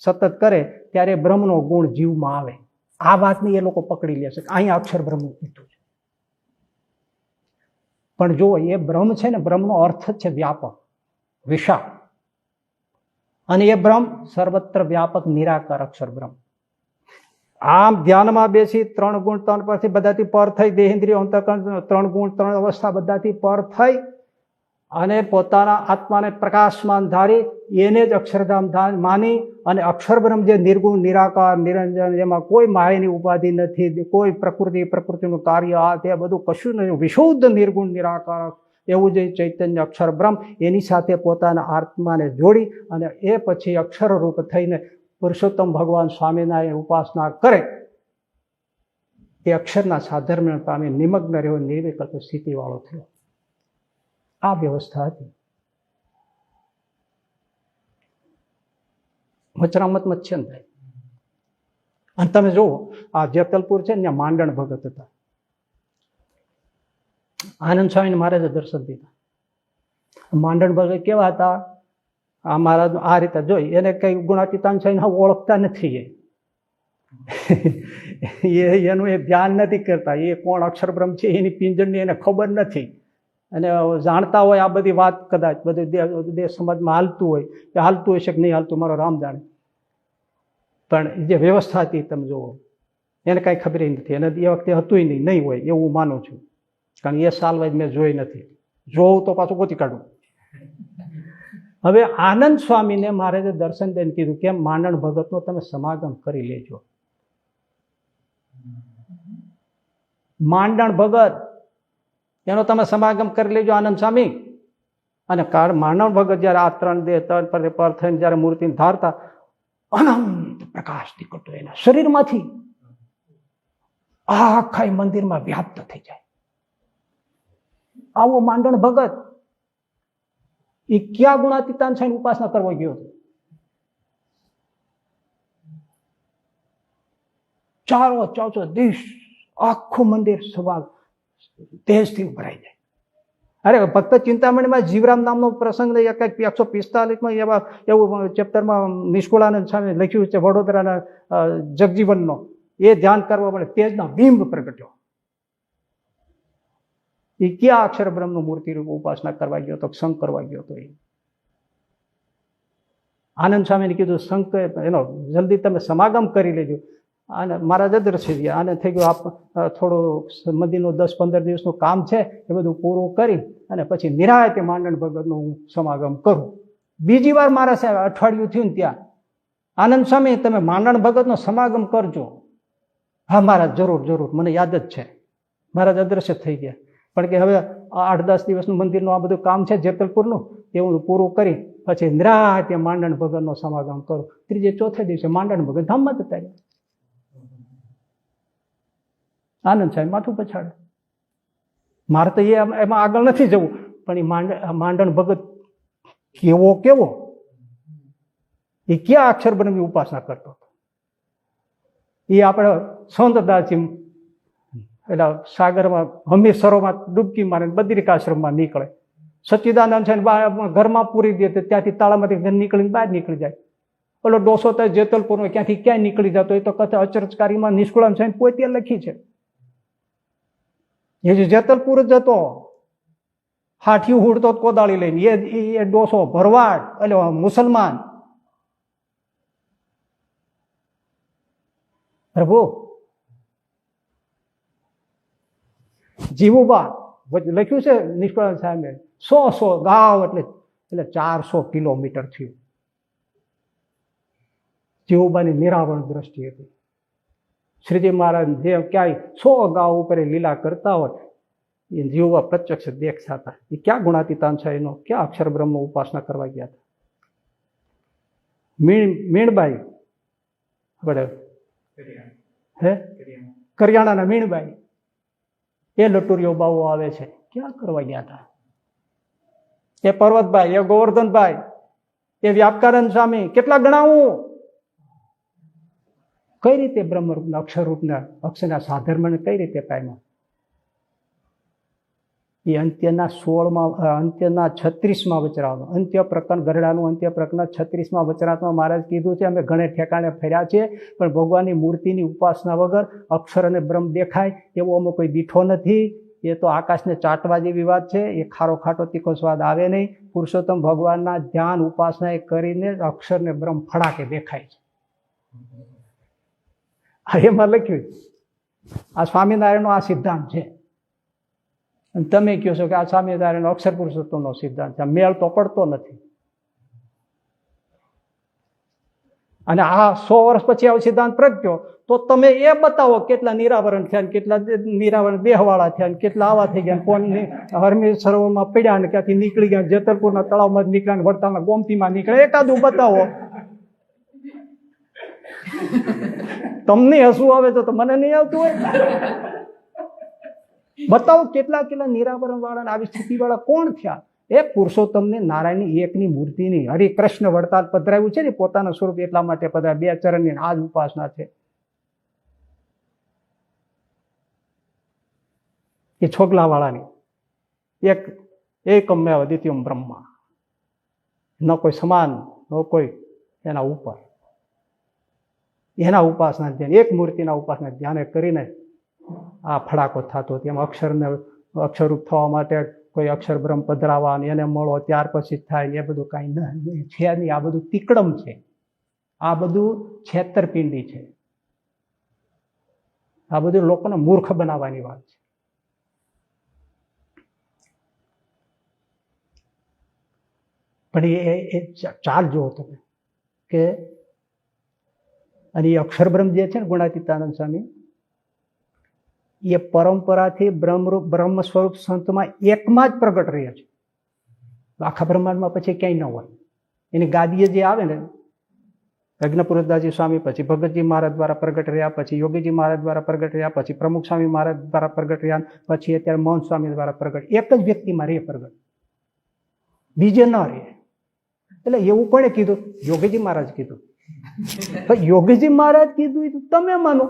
સતત કરે ત્યારે બ્રહ્મનો ગુણ જીવમાં આવે. આ વાતની એ લોકો પકડી લે છે કે અહીંયા અક્ષર બ્રહ્મનું કીધું છે. પણ જો એ બ્રહ્મ છે ને બ્રહ્મનો અર્થ જ છે વ્યાપક, વિશાળ. અને એ બ્રહ્મ સર્વત્ર વ્યાપક નિરાકાર અક્ષર બ્રહ્મ. આમ ધ્યાનમાં બેસી 3 ગુણ 3 પરથી બધાથી પર થઈ દેહેન્દ્રિય અંતઃકરણ 3 ગુણ 3 અવસ્થા બધાથી પર થઈ અને પોતાના આત્માને પ્રકાશમાન ધારી એને જ અક્ષરધામ માની અને અક્ષર બ્રહ્મ જે નિર્ગુણ નિરાકાર નિરંજન જેમાં કોઈ માયાની ઉપાધિ નથી, કોઈ પ્રકૃતિનું કાર્ય આ તે બધું કશું નથી, વિશુદ્ધ નિર્ગુણ નિરાકાર એવું જે ચૈતન્ય અક્ષર બ્રહ્મ એની સાથે પોતાના આત્માને જોડી અને એ પછી અક્ષર રૂપ થઈને પુરુષોત્તમ ભગવાન સ્વામિનારાયણ ઉપાસના કરે તે અક્ષરના સાધર્મ્ય પામી નિમગ્ન રહ્યો નિર્વિકલ્પ સ્થિતિવાળો થયો. આ વ્યવસ્થા હતી. વચરામતમાં છે ને ભાઈ. અને તમે જુઓ આ જેતલપુર છે ને ત્યાં માંડણ ભગત હતા. આનંદ સ્વામીને મહારાજે દર્શન દીધા. માંડણ ભગત કેવા હતા, આ મહારાજ આ રીતે જોઈ, એને કઈ ગુણાતીતાન સ્વામી ઓળખતા નથી, એનું એ ધ્યાન નથી કરતા, એ કોણ અક્ષર બ્રહ્મ છે એની પિંજરની એને ખબર નથી. અને જાણતા હોય આ બધી વાત, કદાચ બધું દેશ સમાજમાં હાલતું હોય, એ હાલતું હશે કે નહીં હાલતું મારો રામ જાણે, પણ જે વ્યવસ્થા હતી તમે જુઓ, એને કાંઈ ખબર નથી. એને એ વખતે હતું નહીં હોય એવું હું માનું છું, કારણ એ સાલ વાજ મેં જોઈ નથી, જોઉં તો પાછું ગોતી કાઢું. હવે આનંદ સ્વામીને મહારાજે દર્શન દઈને કીધું કે માંડણ ભગતનો તમે સમાગમ કરી લેજો. માંડણ ભગત એનો તમે સમાગમ કરી લેજો આનંદ સ્વામી. અને માંડણ ભગત જયારે આ ત્રણ પર થઈને જયારે મૂર્તિને ધારતા, અનંત પ્રકાશ નીકળતો એના શરીરમાંથી આખા મંદિરમાં વ્યાપ્ત થઈ જાય. આવો માંડણ ભગત એ ક્યાં ગુણાતીતાન છે ઉપાસના કરવા ગયો હતો? ચારો ચોચો દિશ આખું મંદિર સવાલ તેજથી ભરાઈ જાય. અરે ભક્ત ચિંતામણીમાં જીવરામ નામનો પ્રસંગ કંઈક 145માં એવું ચેપ્ટરમાં નિષ્કુળાનંદ સ્વામી લખ્યું છે, વડોદરાના જગજીવનનો. એ ધ્યાન કરવા પડે, તેજના બિંબ પ્રગટ્યો. એ ક્યાં અક્ષર બ્રહ્મનું મૂર્તિ રૂપ ઉપાસના કરવા ગયો હતો, સંગ કરવા ગયો હતો. એ આનંદ સ્વામીને કીધું સંગ એનો જલ્દી તમે સમાગમ કરી લેજો. અને મારા જદરસી ગયા, આને થઈ ગયું આપ થોડું મંદિરનું 10-15 દિવસનું કામ છે એ બધું પૂરું કરી અને પછી નિરાયતે માંડણ ભગતનું હું સમાગમ કરું. બીજી વાર મારા સાહેબ અઠવાડિયું થયું ને ત્યાં, આનંદ સ્વામી તમે માંડણ ભગતનો સમાગમ કરજો. હા મહારાજ જરૂર જરૂર, મને યાદ જ છે. મહારાજ અદ્રશ્ય થઈ ગયા, પણ કે હવે 8-10 દિવસનું મંદિરનું આ બધું કામ છે જેતલપુરનું, એ હું પૂરું કરી પછી નિરાયતે માંડણ ભગતનો સમાગમ કરું. ત્રીજે ચોથે દિવસે માંડણ ભગત ધામમાં જતા રહ્યા. આનંદ સાહેબ માથું પછાડે. મારે તો એમાં આગળ નથી જવું, પણ એ માંડણ ભગત કેવો કેવો, એ ક્યાં અક્ષર બ્રહ્મની ઉપાસના કરતો હતો. એ આપણે સૌંદરદાસજી એટલે સાગરમાં હમીરસરોમાં ડૂબકી મારે બદ્રિકાશ્રમમાં નીકળે. સચ્ચિદાનંદ છે ઘરમાં પૂરી દે, ત્યાંથી તાળામાંથી નીકળીને બહાર નીકળી જાય. ઓલો ડોસો તો જેતલપુરમાં ક્યાંથી ક્યાંય નીકળી જતો, એ તો કથા અચરજકારીમાં નિષ્કુળાનંદ સાહેબ પોતે લખી છે. એ જે જેતલપુર જ હતો, હાથિયું હુડતો કોદાળી લઈને, એ ડોસો ભરવાડ એટલે મુસલમાન. પ્રભુ જીવુબા લખ્યું છે નિષ્કુળાનંદ સાહેબે, 100 ગાવ એટલે 400 કિલોમીટર થયું. જીવુબાની નિરાવરણ દ્રષ્ટિ હતી. શ્રીજી મહારાજ જે ક્યાંય 100 ગાવ ઉપર લીલા કરતા હોય એ જીવવા પ્રત્યક્ષ દેખતા હતા. એ ક્યાં ગુણાતીતાન છે એનો, ક્યાં અક્ષર બ્રહ્મ ઉપાસના કરવા ગયા હતા. મીણબાઈ આપણે કરિયાણાના મીણબાઈ, એ લટુરીઓ બાવો આવે છે, ક્યાં કરવા ગયા હતા. એ પર્વતભાઈ, એ ગોવર્ધનભાઈ, એ વ્યાપકાનંદ સ્વામી, કેટલા ગણાવું. કઈ રીતે બ્રહ્મરૂપના અક્ષરરૂપના અક્ષરના સાધર્મને કઈ રીતે પામ્યા. એ અંત્યના 36માં વચરામાં, અંત્ય પ્રકરણ ગરડાનું અંત્ય પ્રકરણ 36માં વચરાતમાં મહારાજ કીધું છે, અમે ઘણે ઠેકાણે ફર્યા છીએ, પણ ભગવાનની મૂર્તિની ઉપાસના વગર અક્ષર અને બ્રહ્મ દેખાય એવો અમે કોઈ દીઠો નથી. એ તો આકાશને ચાટવા જેવી વાત છે. એ ખારો ખાટો તીખો સ્વાદ આવે નહીં. પુરુષોત્તમ ભગવાનના ધ્યાન ઉપાસના એ કરીને અક્ષર ને બ્રહ્મ ફડાકે દેખાય છે. એમાં લખ્યું આ સ્વામિનારાયણનો આ સિદ્ધાંત છે. અને તમે કહો છો કે આ સ્વામિનારાયણ અક્ષર પુરુષોત્તમનો સિદ્ધાંત છે. મેળ તો પડતો નથી. અને આ 100 વર્ષ પછી આવો સિદ્ધાંત પ્રગટ્યો તો તમે એ બતાવો કેટલા નિરાવરણ થયા, કેટલા નિરાવરણ દેહવાળા થયા, કેટલા આવા થઈ ગયા, કોણ હરમી સરોવરમાં પડ્યા ને ક્યાંથી નીકળી ગયા, જેતલપુરના તળાવમાં નીકળ્યા, વડતાલના ગોમતીમાં નીકળ્યા, એકાદું બતાવો. તમને હસવું આવે તો મને નહીં આવતું હોય. બતાવો કેટલા કેટલા નિરાવરણ વાળા આવી સ્થિતિ વાળા કોણ થયા. એ પુરુષોત્તમને નારાયણની એકની મૂર્તિની હરિકૃષ્ણ વડતાલ પધરાવ્યું છે ને, પોતાના સ્વરૂપ એટલા માટે પધરાવ્યા. 2 ચરણની આ જ ઉપાસના છે. એ છોગલા વાળાની એક એકમેવ દ્વિતીયમ બ્રહ્મા, ન કોઈ સમાન ન કોઈ એના ઉપર. એના ઉપાસના ધ્યાન, એક મૂર્તિના ઉપાસના ધ્યાને કરીને આ ફડાકો થતો હતો. એમ અક્ષરને અક્ષરરૂપ થવા માટે કોઈ અક્ષર બ્રહ્મ પધરાવા અને એને મળો ત્યાર પછી થાય, એ બધું કાંઈ છે નહીં. આ બધું તિકડમ છે, આ બધું છેતરપિંડી છે, આ બધું લોકોને મૂર્ખ બનાવવાની વાત છે. પણ એ ચાલ જુઓ તમે કે અને એ અક્ષર બ્રહ્મ જે છે ને ગુણાતીતાનંદ સ્વામી, એ પરંપરાથી બ્રહ્મ સ્વરૂપ સંતમાં એકમાં જ પ્રગટ રહે છે. આખા બ્રહ્માંડમાં પછી ક્યાંય ન હોય. એની ગાદીએ જે આવે ને, યજ્ઞપુરદાસજી સ્વામી, પછી ભગતજી મહારાજ દ્વારા પ્રગટ રહ્યા, પછી યોગીજી મહારાજ દ્વારા પ્રગટ રહ્યા, પછી પ્રમુખ સ્વામી મહારાજ દ્વારા પ્રગટ રહ્યા, પછી અત્યારે મોહન સ્વામી દ્વારા પ્રગટ. એક જ વ્યક્તિમાં રહે પ્રગટ, બીજે ન રહે. એટલે એવું કોણે કીધું? યોગીજી મહારાજ કીધું. યોગીજી મહારાજ કીધું એ તમે માનો.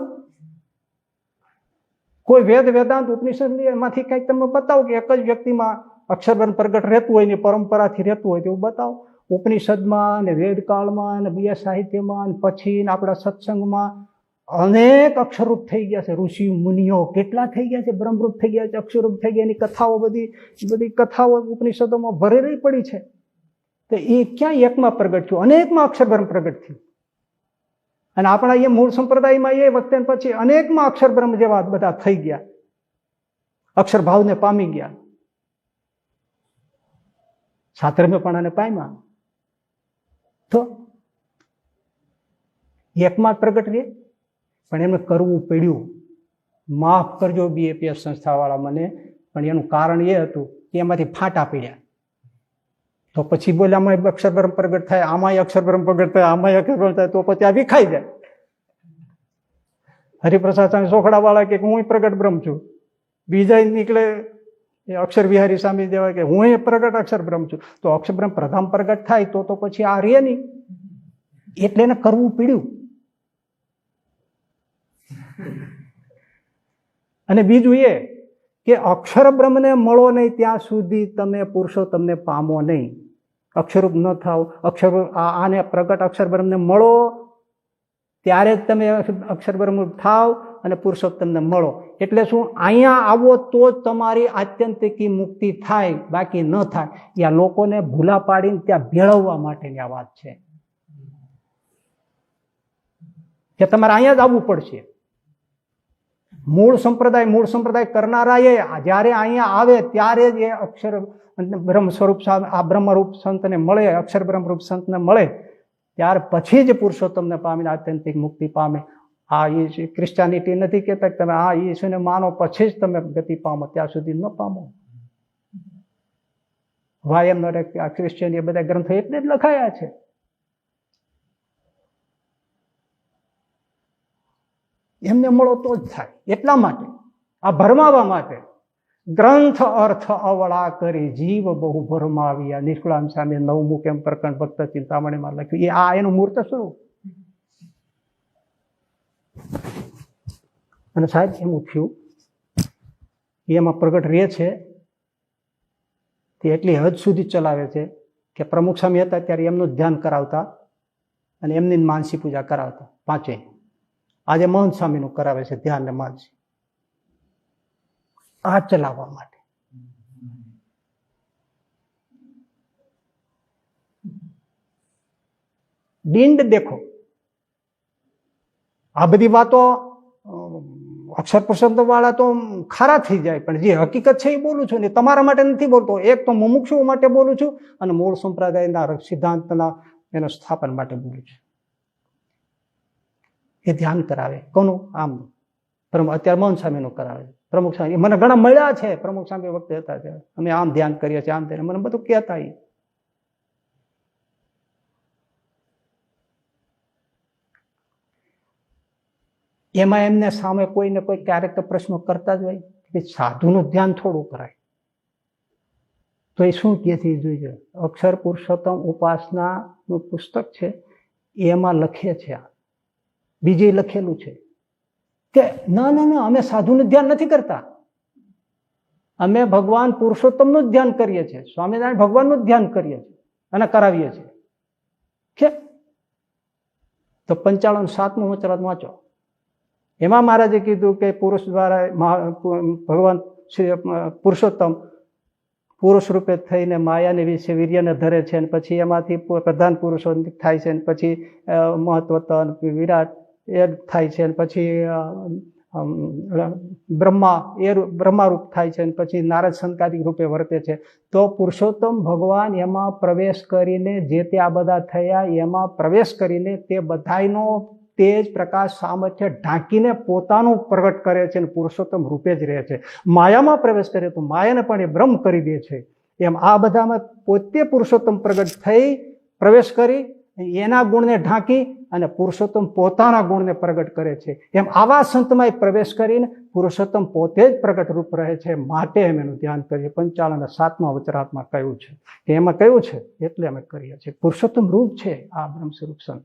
કોઈ વેદ વેદાંત ઉપનિષદ એમાંથી કઈક તમે બતાવો કે એક જ વ્યક્તિમાં અક્ષરબ્રહ્મ પ્રગટ રહેતું હોય ને પરંપરાથી રહેતું હોય તેવું બતાવો. ઉપનિષદમાં ને વેદકાળમાં ને બીજા સાહિત્યમાં ને પછી આપણા સત્સંગમાં અનેક અક્ષરરૂપ થઈ ગયા છે. ઋષિ મુનિઓ કેટલા થઈ ગયા છે, બ્રહ્મરૂપ થઈ ગયા છે, અક્ષરરૂપ થઈ ગયા. એની કથાઓ બધી કથાઓ ઉપનિષદોમાં ભરેલી પડી છે. તો એ ક્યાં એકમાં પ્રગટ થયું? અનેકમાં અક્ષરબ્રહ્મ પ્રગટ થયું. અને આપણા એ મૂળ સંપ્રદાયમાં એ વખતે પછી અનેકમાં અક્ષર બ્રહ્મ જેવા બધા થઈ ગયા, અક્ષર ભાવને પામી ગયા, સાતરમેપણાને પામ્યા. તો એકમાં પ્રગટ રહે, પણ એમને કરવું પડ્યું. માફ કરજો બીએપીએસ સંસ્થાવાળા મને, પણ એનું કારણ એ હતું કે એમાંથી ફાંટા પડ્યા. તો પછી બોલે આમાં અક્ષરબ્રહ્મ પ્રગટ થાય, આમાં અક્ષરબ્રહ્મ પ્રગટ થાય, આમાં અક્ષરબ્રહ્મ થાય, તો પછી આ વિખાઈ જાય. હરિપ્રસાદ સ્વામી સોખડા વાળા કે હું પ્રગટ બ્રહ્મ છું, બીજા નીકળે અક્ષર વિહારી સ્વામી દેવા કે હું પ્રગટ અક્ષર બ્રહ્મ છું. તો અક્ષર બ્રહ્મ પ્રથમ પ્રગટ થાય તો પછી આ રે નહીં. એટલે એને કરવું પડ્યું. અને બીજું એ કે અક્ષર બ્રહ્મને મળો નહીં ત્યાં સુધી તમે પુરુષોત્તમને પામો નહીં. અક્ષરરૂપ ન થાવ, અક્ષર આને પ્રગટ અક્ષર બ્રહ્મને મળો ત્યારે જ તમે અક્ષર બ્રહ્મ થાવ અને પુરુષોત્તમને મળો. એટલે શું? અહીંયા આવો તો જ તમારી આત્યંતિકી મુક્તિ થાય, બાકી ન થાય. આ લોકોને ભૂલા પાડીને ત્યાં ભેળવવા માટેની આ વાત છે કે તમારે અહીંયા જ આવવું પડશે. મૂળ સંપ્રદાય કરનારાએ જ્યારે અહીંયા આવે ત્યારે જ એ અક્ષર બ્રહ્મ સ્વરૂપ આ બ્રહ્મરૂપ સંતને મળે, અક્ષર બ્રહ્મરૂપ સંતને મળે, ત્યાર પછી જ પુરુષોત્તમને પામીને આત્યંતિક મુક્તિ પામે. આ એ ક્રિશ્ચિયાનિટી નથી કહેતા કે તમે આ ઈસુને માનો પછી જ તમે ગતિ પામો, ત્યાં સુધી ન પામો. વાય એમ નોટ આ ક્રિશ્ચિયન એ બધા ગ્રંથો એટલે જ લખાયા છે. એમને મળો તો જ થાય. એટલા માટે આ ભરમાવા માટે ગ્રંથ અર્થ અવળા કરી જીવ બહુ ભરમાવ્યા. નિષ્કુળામ સામે નવમું કેમ પ્રકરણ ભક્ત ચિંતામણીમાં લખ્યું. એ આ એનું મૂર્ત સ્વરૂપ. અને સાહેબ એમ થયું એમાં પ્રગટ રહે છે તે એટલી હદ સુધી ચલાવે છે કે પ્રમુખ સ્વામી હતા ત્યારે એમનું ધ્યાન કરાવતા અને એમની માનસી પૂજા કરાવતા પાંચે. આજે મહંત સ્વામીનું કરાવે છે ધ્યાન ને માનસી. આ ચલાવવા માટે. ડિંડ દેખો. આ બધી વાતો અક્ષર પ્રસંગ વાળા તો ખારા થઈ જાય, પણ જે હકીકત છે એ બોલું છું ને તમારા માટે નથી બોલતો. એક તો મુમુક્ષુ માટે બોલું છું અને મૂળ સંપ્રદાયના સિદ્ધાંતના એના સ્થાપન માટે બોલું છું. એ ધ્યાન કરાવે કોનું? આમ અત્યારે મૌન સ્વામીનું કરાવે. પ્રમુખ સ્વામી મને ઘણા મળ્યા છે, પ્રમુખ સ્વામી વખતે હતા ત્યારે અમે આમ ધ્યાન કરીએ છીએ, આમ ધ્યાન, મને બધું કહેતા. એમાં એમને સામે કોઈને કોઈ ક્યારેક તો પ્રશ્નો કરતા જ હોય કે સાધુનું ધ્યાન થોડું કરાય. તો એ શું કહે છે જોઈજો. અક્ષર પુરુષોત્તમ ઉપાસનાનું પુસ્તક છે એમાં લખે છે, બીજે લખેલું છે કે ના અમે સાધુનું ધ્યાન નથી કરતા, અમે ભગવાન પુરુષોત્તમનું જ ધ્યાન કરીએ છીએ, સ્વામિનારાયણ ભગવાનનું જ ધ્યાન કરીએ છીએ અને કરાવીએ છીએ. કે તો 55 વચરાત વાંચો. એમાં મહારાજે કીધું કે પુરુષ દ્વારા ભગવાન શ્રી પુરુષોત્તમ પુરુષ રૂપે થઈને માયાને વિશે વીર્યને ધરે છે, અને પછી એમાંથી પ્રધાન પુરુષો થાય છે, અને પછી મહત્વતન વિરાટ એ થાય છે, અને પછી બ્રહ્મારૂપ થાય છે, અને પછી નારદ સંકાદિક રૂપે વર્તે છે. તો પુરુષોત્તમ ભગવાન એમાં પ્રવેશ કરીને જે તે આ બધા થયા એમાં પ્રવેશ કરીને તે બધાયનો તેજ પ્રકાશ સામર્થ્ય ઢાંકીને પોતાનું પ્રગટ કરે છે, અને પુરુષોત્તમ રૂપે જ રહે છે. માયામાં પ્રવેશ કરે તો માયાને પણ એ બ્રહ્મ કરી દે છે. એમ આ બધામાં પોતે પુરુષોત્તમ પ્રગટ થઈ પ્રવેશ કરી એના ગુણને ઢાંકી અને પુરુષોત્તમ પોતાના ગુણને પ્રગટ કરે છે. એમ આવા સંતમાં પ્રવેશ કરીને પુરુષોત્તમ પોતે જ પ્રગટ રૂપ રહે છે. માટે અમે એનું ધ્યાન કરીએ. 55 વચરાતમાં કહ્યું છે કે એમાં કહ્યું છે એટલે અમે કરીએ છીએ. પુરુષોત્તમ રૂપ છે આ બ્રહ્મ સ્વરૂપ સંત.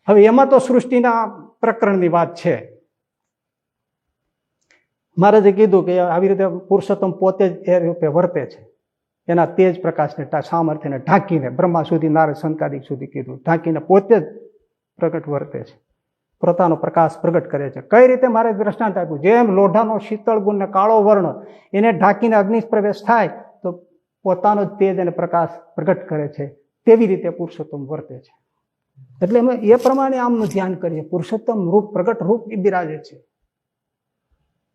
હવે એમાં તો સૃષ્ટિના પ્રકરણની વાત છે. મહારાજે કીધું કે આવી રીતે પુરુષોત્તમ પોતે જ એ રૂપે વર્તે છે. એના તેજ પ્રકાશને સામર્થ્યને ઢાંકીને બ્રહ્મા સુધી નારદ સંકાદિક સુધી કીધું ઢાંકીને પોતે જ પ્રગટ વર્તે છે, પોતાનો પ્રકાશ પ્રગટ કરે છે. કઈ રીતે મારે દ્રષ્ટાંત આપ્યું, જેમ લોઢાનો શીતળ ગુણ ને કાળો વર્ણ એને ઢાંકીને અગ્નિ પ્રવેશ થાય તો પોતાનો તેજ અને પ્રકાશ પ્રગટ કરે છે, તેવી રીતે પુરુષોત્તમ વર્તે છે. એટલે અમે એ પ્રમાણે આમનું ધ્યાન કરીએ. પુરુષોત્તમ રૂપ પ્રગટ રૂપ એ બિરાજે છે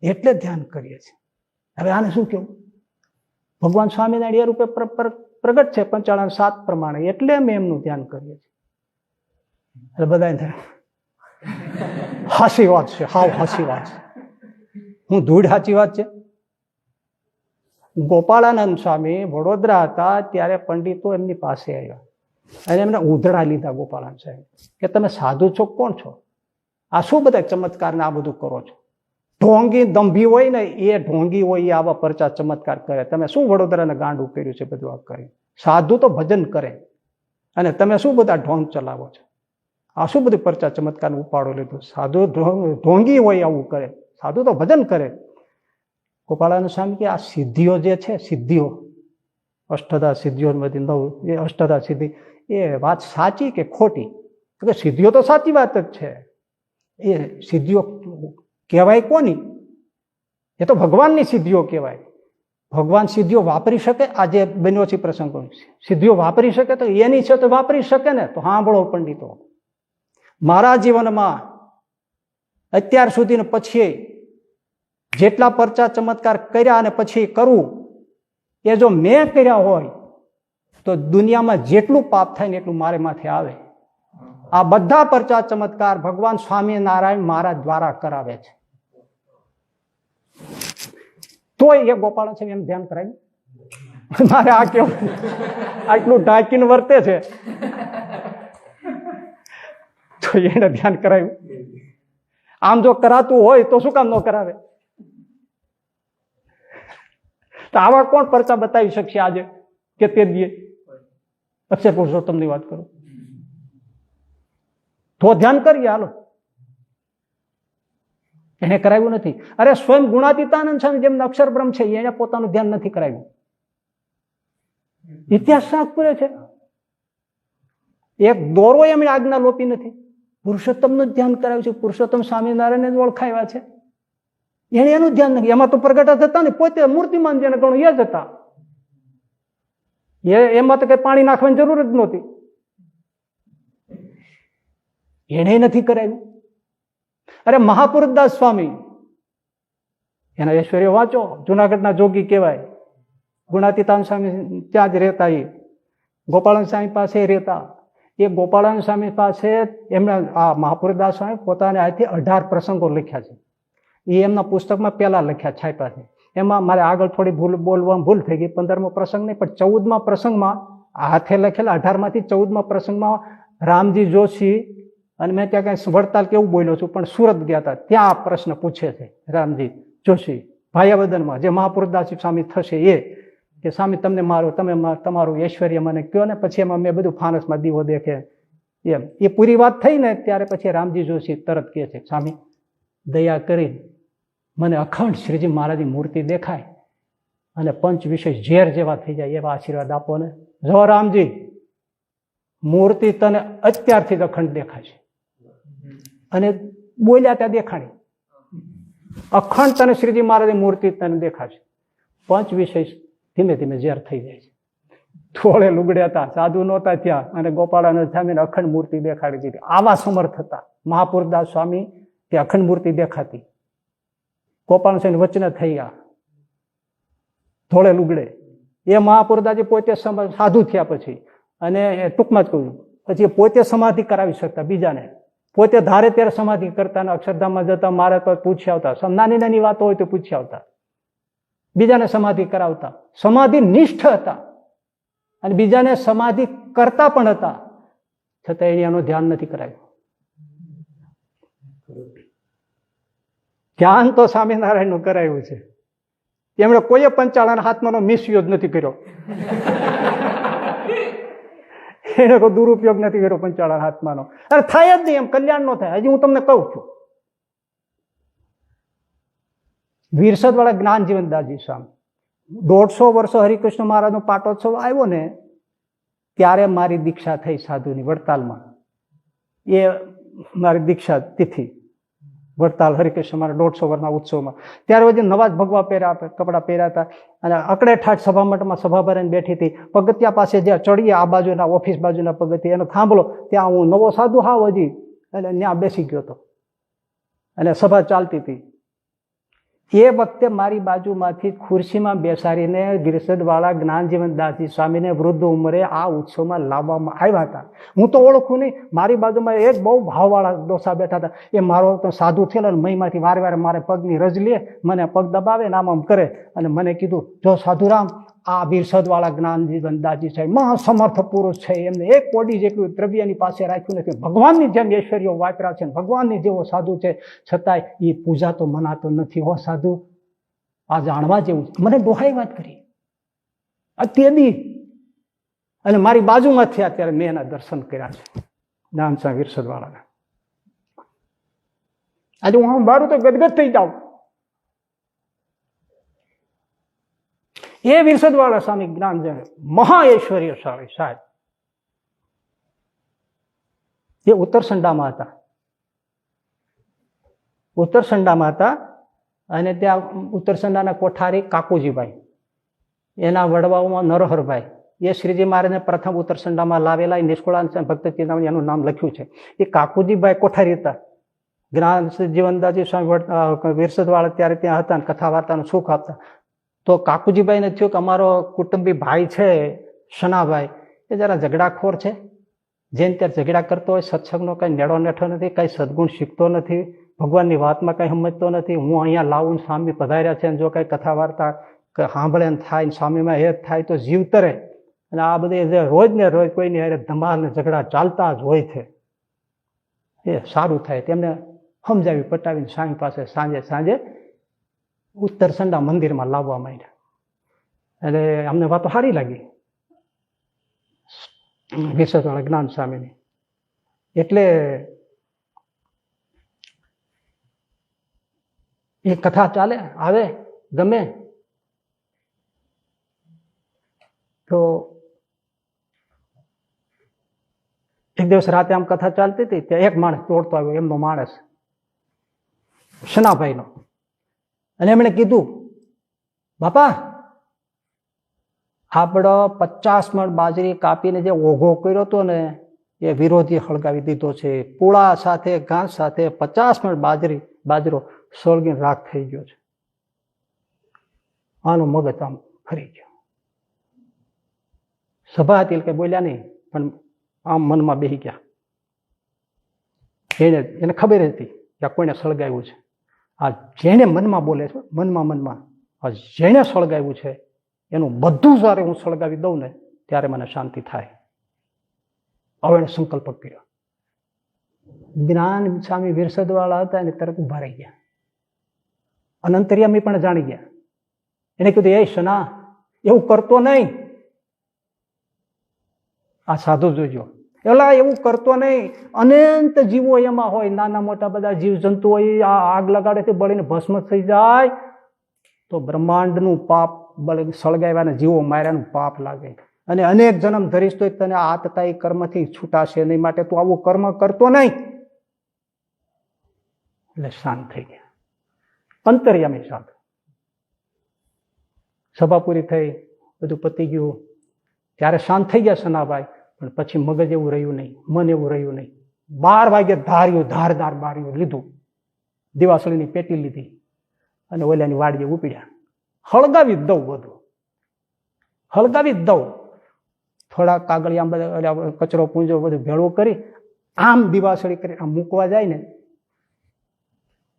એટલે ધ્યાન કરીએ છીએ. હવે આને શું કેવું? ભગવાન સ્વામિનારાયણ એ રૂપે પ્રગટ છે 55 પ્રમાણે, એટલે અમે એમનું ધ્યાન કરીએ છીએ. એટલે બધા હાસી વાત છે, હાવ હાસી વાત છે. હું ધૂળ સાચી વાત છે. ગોપાળાનંદ સ્વામી વડોદરા હતા ત્યારે પંડિતો એમની પાસે આવ્યા અને એમને ઉધડા લીધા. ગોપાળાનંદ સાહેબ કે તમે સાધુ છો, કોણ છો? આ શું બધા ચમત્કારને આ બધું કરો છો? ઢોંગી દંભી હોય ને એ ઢોંગી હોય એ આવા પરચા ચમત્કાર કરે. તમે શું વડોદરાને ગાંડું કર્યું છે બધું આ કરી? સાધુ તો ભજન કરે અને તમે શું બધા ઢોંગ ચલાવો છો? આ શું બધું પરચા ચમત્કાર ઉપાડો લીધું? સાધુ ઢોંગી હોય આવું કરે, સાધુ તો ભજન કરે. ગોપાળાનંદ સ્વામી કે આ સિદ્ધિઓ જે છે, સિદ્ધિઓ અષ્ટધા સિદ્ધિઓ 9 એ અષ્ટધા સિદ્ધિ એ વાત સાચી કે ખોટી? કે સિદ્ધિઓ તો સાચી વાત જ છે. એ સિદ્ધિઓ કહેવાય કોની? એ તો ભગવાનની સિદ્ધિઓ કહેવાય. ભગવાન સિદ્ધિઓ વાપરી શકે? આજે બન્યો છે પ્રસંગો, સિદ્ધિઓ વાપરી શકે તો એની છે તો વાપરી શકે ને. તો સાંભળો પંડિતો, મારા જીવનમાં અત્યાર સુધી પછી જેટલા પરચા ચમત્કાર કર્યા અને પછી કરવું એ જો મેં કર્યા હોય તો દુનિયામાં જેટલું પાપ થાય ને એટલું મારે માથે આવે. આ બધા પરચા ચમત્કાર ભગવાન સ્વામિનારાયણ મારા દ્વારા કરાવે છે. તોય એ ગોપાલ છે એમ ધ્યાન કરાય મારે આ કેવું આટલું ઢાંકીને વર્તે છે તો એને ધ્યાન કરાયું. આમ જો કરાતું હોય તો શું કામ ન કરાવે? તો આવા કોણ પરચા બતાવી શકશે આજે કે તે દીએ? અક્ષર પુરુષોત્તમની વાત કરું તો ધ્યાન કરીએ. હાલો, એને કરાવ્યું નથી. અરે સ્વયં ગુણાતીતાનંદ સ્વામી જેમ અક્ષર બ્રહ્મ છે એને પોતાનું ધ્યાન નથી કરાવ્યું. ઇતિહાસ સાફ કરે છે. એક દોરો એમણે આજ્ઞા લોપી નથી. પુરુષોત્તમનું જ ધ્યાન કરાવ્યું છે. પુરુષોત્તમ સ્વામિનારાયણ જ ઓળખાવ્યા છે. એને એનું ધ્યાન નથી. એમાં તો પ્રગટ હતા ને, પોતે મૂર્તિમાન જેને ગણું એ જ હતા. એમાં તો કઈ પાણી નાખવાની જરૂર જ નહોતી. એને નથી કરાવ્યું. અરે મહાપુરુષદાસ સ્વામી એના ઐશ્વર્ય વાંચો. જુનાગઢના જોગી કહેવાય. ગુણાતીતાન સ્વામી ત્યાં જ રહેતા. એ ગોપાળાનંદ સ્વામી પાસે રહેતા. એ ગોપાળાનંદ સ્વામી પાસે એમના આ મહાપુરુષદાસ સ્વામી પોતાને આજથી 18 પ્રસંગો લખ્યા છે. એ એમના પુસ્તકમાં પહેલા લખ્યા, છાપ્યા છે. એમાં મારે આગળ થોડી બોલવામાં ભૂલ થઈ ગઈ. 15મો પ્રસંગ નહીં પણ 14મા પ્રસંગમાં હાથે લખેલા 18માંથી 14મા પ્રસંગમાં રામજી જોશી અને મેં ત્યાં કઈ વડતાલ કેવું બોલ્યો છું પણ સુરત ગયા હતા ત્યાં આ પ્રશ્ન પૂછે છે. રામજી જોશી ભાયાવદનમાં જે મહાપુરુષદાસ સ્વામી થશે એ કે સ્વામી તમને તમે તમારું ઐશ્વર્ય મને કહો ને. પછી એમાં મેં બધું ફાનસમાં દીવો દેખે એમ એ પૂરી વાત થઈ ને ત્યારે પછી રામજી જોશી તરત કહે છે સ્વામી દયા કરી મને અખંડ શ્રીજી મહારાજની મૂર્તિ દેખાય અને પંચ વિશેષ ઝેર જેવા થઈ જાય એવા આશીર્વાદ આપો ને. જો રામજી, મૂર્તિ તને અત્યારથી જ અખંડ દેખાશે અને બોલ્યા ત્યાં દેખાણી. અખંડ તને શ્રીજી મહારાજની મૂર્તિ તને દેખાશે. પંચ વિશેષ ધીમે ધીમે ઝેર થઈ જાય છે. થોડે લુગડે હતા, સાધુ નહોતા ત્યાં, અને ગોપાળાનંદ સ્વામીને અખંડ મૂર્તિ દેખાડી દીધી. આવા સમર્થ હતા મહાપુરદાસ સ્વામી, તે અખંડ મૂર્તિ દેખાતી. ગોપાલ સ્વામી વચને થઈ ગયા થોડે લુગડે. એ મહાપુરદાસજી પોતે સાધુ થયા પછી, અને ટૂંકમાં જ કહ્યું, પછી પોતે સમાધિ કરાવી શકતા બીજાને. પોતે ધારે ત્યારે સમાધિ કરતા ને અક્ષરધામમાં જતા, મારે તો પૂછી આવતા, નાની નાની વાતો હોય તો પૂછી આવતા, બીજાને સમાધિ કરાવતા. સમાધિ નિષ્ઠ હતા અને બીજાને સમાધિ કરતા પણ હતા, છતાં એને એનું ધ્યાન નથી કરાયું. ધ્યાન તો સ્વામિનારાયણનું કરાયું છે. એમણે કોઈએ પંચાળાના હાથમાંનો મિસયુઝ નથી કર્યો. એને કોઈ દુરુપયોગ નથી કર્યો પંચાળાના હાથમાંનો. અરે થાય જ નહીં, એમ કલ્યાણ નો થાય. હજી હું તમને કહું છું, વિરસદ વાળા જ્ઞાન જીવનદાસજી સ્વામી 150 વર્ષો હરિકૃષ્ણ મહારાજનો પાટોત્સવ આવ્યો ને, ત્યારે મારી દીક્ષા થઈ સાધુની વડતાલમાં. એ મારી દીક્ષા તિથિ વડતાલ હરિકૃષ્ણ મહારાજ 150 વર્ષના ઉત્સવમાં. ત્યારે પછી નવા જ ભગવા પહેર્યા, કપડા પહેર્યા હતા, અને અકડે ઠાઠ સભામંડપમાં સભા ભરાઈને બેઠી હતી. પગથિયા પાસે જ્યાં ચડીએ, આ બાજુના ઓફિસ બાજુના પગથિયા, એનો થાંભલો, ત્યાં હું નવો સાધુ હાવ હજી, એટલે ત્યાં બેસી ગયો હતો અને સભા ચાલતી હતી. એ વખતે મારી બાજુમાંથી ખુરશીમાં બેસાડીને વિરસદવાળા જ્ઞાનજીવનદાસજી સ્વામીને વૃદ્ધ ઉંમરે આ ઉત્સવમાં લાવવામાં આવ્યા હતા. હું તો ઓળખું નહીં. મારી બાજુમાં એક બહુ ભાવવાળા ડોસા બેઠા હતા. એ મારો તો સાધુ થયેલો ને મહીમાંથી વારે વારે મારે પગની રજ લે, મને પગ દબાવે ને આમ કરે, અને મને કીધું, જો સાધુરામ, આ વિરસદવાળા જ્ઞાનજીવનદાસજી સાહેબ મહાસમર્થ પુરુષ છે, એમને એક કોડી જેટલું દ્રવ્યની પાસે રાખ્યું નથી, ભગવાનની જેમ ઐશ્વર્યો વાપર્યા છે, ભગવાનની જેવો સાધુ છે, છતાંય એ પૂજા તો મનાતો નથી. હો સાધુ, આ જાણવા જેવું. મને ડોહાઈ વાત કરી અત્યાદી, અને મારી બાજુમાં થયા ત્યારે મેં એના દર્શન કર્યા છે, જ્ઞાનસા વિરસદવાળાના. આજે હું મારું તો ગદગદ થઈ જાઉં. એ વિરસદવાળા સ્વામી જ્ઞાન જન મહા ઐશ્વર્યશાળી સાહેબ, એ ઉત્તરસંડામાં હતા. ઉત્તરસંડામાં હતા, અને ત્યાં ઉત્તરસંડાના કોઠારી કાકુજીભાઈ, એના વડવાઓમાં નરહરભાઈ, એ શ્રીજી મહારાજને પ્રથમ ઉત્તરસંડામાં લાવેલા નિષ્કુળાન ભક્ત ચિંતામણી એનું નામ લખ્યું છે. એ કાકુજીભાઈ કોઠારી હતા. જ્ઞાન જીવનદાસજી સ્વામી વિરસદવાળા ત્યારે ત્યાં હતા, કથા વાર્તાનું સુખ આપતા. તો કાકુજીભાઈને થયું કે અમારો કુટુંબી ભાઈ છે શનાભાઈ, એ જરા ઝઘડાખોર છે, જેને ત્યારે ઝઘડા કરતો હોય, સત્સંગનો કઈ નેડો નેઠો નથી, કઈ સદગુણ શીખતો નથી, ભગવાનની વાતમાં કઈ સમજતો નથી. હું અહીંયા લાવું, સ્વામી પધાર્યા છે, જો કઈ કથા વાર્તા સાંભળે ને થાય, સ્વામીમાં હેત થાય તો જીવ તરે. અને આ બધી રોજ ને રોજ કોઈની હારે ધમાલ ને ઝઘડા ચાલતા જ હોય છે. એ સારું થાય તેમને સમજાવી પટાવીને સ્વામી પાસે સાંજે સાંજે ઉત્તરસંડા મંદિરમાં લાવવા માંડ્યા. એટલે અમને વાતો સારી લાગી વિરસદવાળા જ્ઞાન સ્વામીની. એટલે એ કથા ચાલે, આવે, ગમે. તો એક દિવસ રાતે આમ કથા ચાલતી હતી, ત્યાં એક માણસ દોડતો આવ્યો, એમનો માણસ શનાભાઈનો. અને એમણે કીધું, બાપા, આપણો 50 મણ બાજરી કાપીને જે ઓઘો કર્યો હતો ને, એ વિરોધી હળગાવી દીધો છે. પૂળા સાથે, ઘાસ સાથે 50 મણ બાજરો સળગીને રાખ થઈ ગયો છે. આનો મગજ આમ ફરી ગયો. સભા હતી કઈ બોલ્યા નહીં, પણ આમ મનમાં બેસી ગયા. એને ખબર હતી કે કોઈને સળગાવ્યું છે. આ જેને મનમાં બોલે છે, મનમાં આ જેને સળગાવ્યું છે એનું બધું જ્યારે હું સળગાવી દઉં ને, ત્યારે મને શાંતિ થાય. હવે એને સંકલ્પ કર્યો. જ્ઞાન સ્વામી વિરસદવાળા હતા એને તરત ઉભા રહી ગયા. અનંતરિયામી પણ જાણી ગયા. એને કીધું, એ શના, એવું કરતો નહીં. આ સાધુ જોજો. એલા એવું કરતો નહીં. અનંત જીવો એમાં હોય, નાના મોટા બધા જીવજંતુ હોય, આ આગ લગાડેથી બળીને ભસ્મ થઈ જાય તો બ્રહ્માંડનું પાપ બળી સળગાવ્યાના જીવો માર્યાનું પાપ લાગે. અને અનેક જન્મ ધરીશ તો તને આતતાઈ કર્મથી છૂટાશે નહીં, માટે તું આવું કર્મ કરતો નહીં. એટલે શાંત થઈ ગયા, અંતર્યામી શાંત. સભા પૂરી થઈ, બધું પતી ગયું ત્યારે શાંત થઈ ગયા સનાભાઈ. પણ પછી મગજ એવું રહ્યું નહીં, મન એવું રહ્યું નહીં. 12 વાગે ધાર્યું, ધારદાર બાર્યું લીધું, દિવાસળીની પેટી લીધી અને ઓલાની વાડીએ ઉપડ્યા. હળગાવી દઉં, બધું હળગાવી દઉં. થોડા કાગળિયા બધા કચરો પૂંજો બધું ભેળું કરી આમ દિવાસળી કરી આમ મૂકવા જાય ને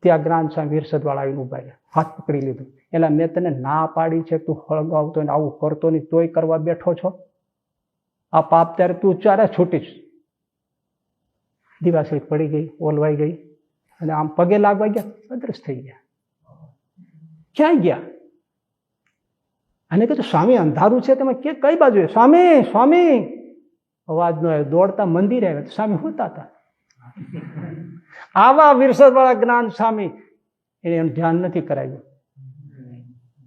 ત્યાં જ્ઞાન સ્વામી વીરસદવાળા આવીને ઉભા રહ્યા, હાથ પકડી લીધું. એટલે મેં તને ના પાડી છે, તું હળગાવતો ને આવું કરતો નહીં, તોય કરવા બેઠો છો. આ પાપ ત્યારે તું ચારે છૂટીશ. દિવાસળી પડી ગઈ, ઓલવાઈ ગઈ અને આમ પગે લાગવા ગયા, અદ્રશ્ય થઈ ગયા. ક્યાં ગયા? અને કીધું સ્વામી અંધારું છે, તમે કઈ બાજુ? સ્વામી સ્વામી અવાજ નો આવ્યો. દોડતા મંદિરે આવ્યા, સ્વામી હોતા હતા. આવા વીરસદવાળા જ્ઞાન સ્વામી, એને એનું ધ્યાન નથી કરાવ્યું.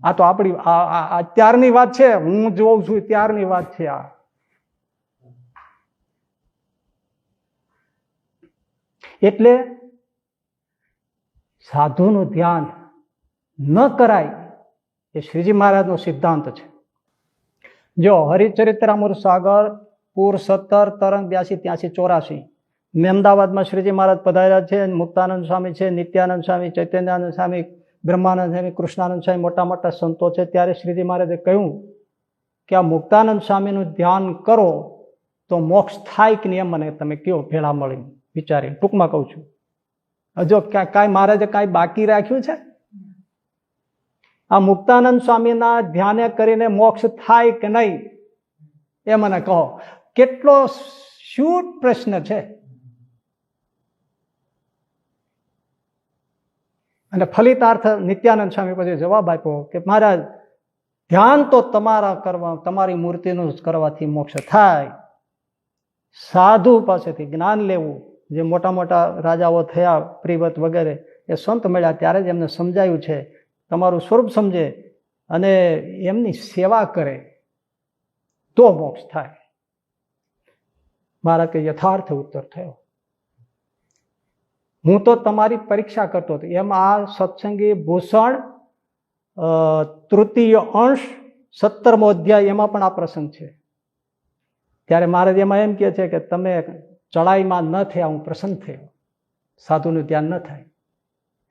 આ તો આપણી અત્યારની વાત છે, હું જોઉં છું ત્યારની વાત છે. આ એટલે સાધુનું ધ્યાન ન કરાય એ શ્રીજી મહારાજનો સિદ્ધાંત છે. જો હરિચરિત્રામૃત સાગર પૂર 17 તરંગ 82 83 84 અમદાવાદમાં શ્રીજી મહારાજ પધાર્યા છે. મુક્તાનંદ સ્વામી છે, નિત્યાનંદ સ્વામી, ચૈતન્યાનંદ સ્વામી, બ્રહ્માનંદ સ્વામી, કૃષ્ણાનંદ સ્વામી, મોટા મોટા સંતો છે. ત્યારે શ્રીજી મહારાજે કહ્યું કે આ મુક્તાનંદ સ્વામીનું ધ્યાન કરો તો મોક્ષ થાય કે નહીં, એમ મને તમે કયો ભેળા મળી વિચારી. ટૂંકમાં કહું છું, હજુ કાંઈ મહારાજે કાંઈ બાકી રાખ્યું છે? આ મુક્તાનંદ સ્વામીના ધ્યાને કરીને મોક્ષ થાય કે નહીં એ મને કહો. કેટલો શૂટ પ્રશ્ન છે. અને ફલિતાર્થ નિત્યાનંદ સ્વામી પછી જવાબ આપ્યો કે મહારાજ ધ્યાન તો તમારા કરવા, તમારી મૂર્તિનું જ કરવાથી મોક્ષ થાય. સાધુ પાસેથી જ્ઞાન લેવું, જે મોટા મોટા રાજાઓ થયા પ્રિવત વગેરે, એ સંત મળ્યા ત્યારે જ એમને સમજાયું છે તમારું સ્વરૂપ સમજે અને એમની સેવા કરે તો મોક્ષ થાય. મારા કે યથાર્થ ઉત્તર થયો. હું તો તમારી પરીક્ષા કરતો હતો. એમ આ સત્સંગી ભૂષણ 3ય અંશ 17મો અધ્યાય એમાં પણ આ પ્રસંગ છે. ત્યારે મહારાજ એમાં એમ કહે છે કે તમે ચડાઈમાં ન થયા, હું પ્રસન્ન થયો. સાધુનું ધ્યાન ન થાય,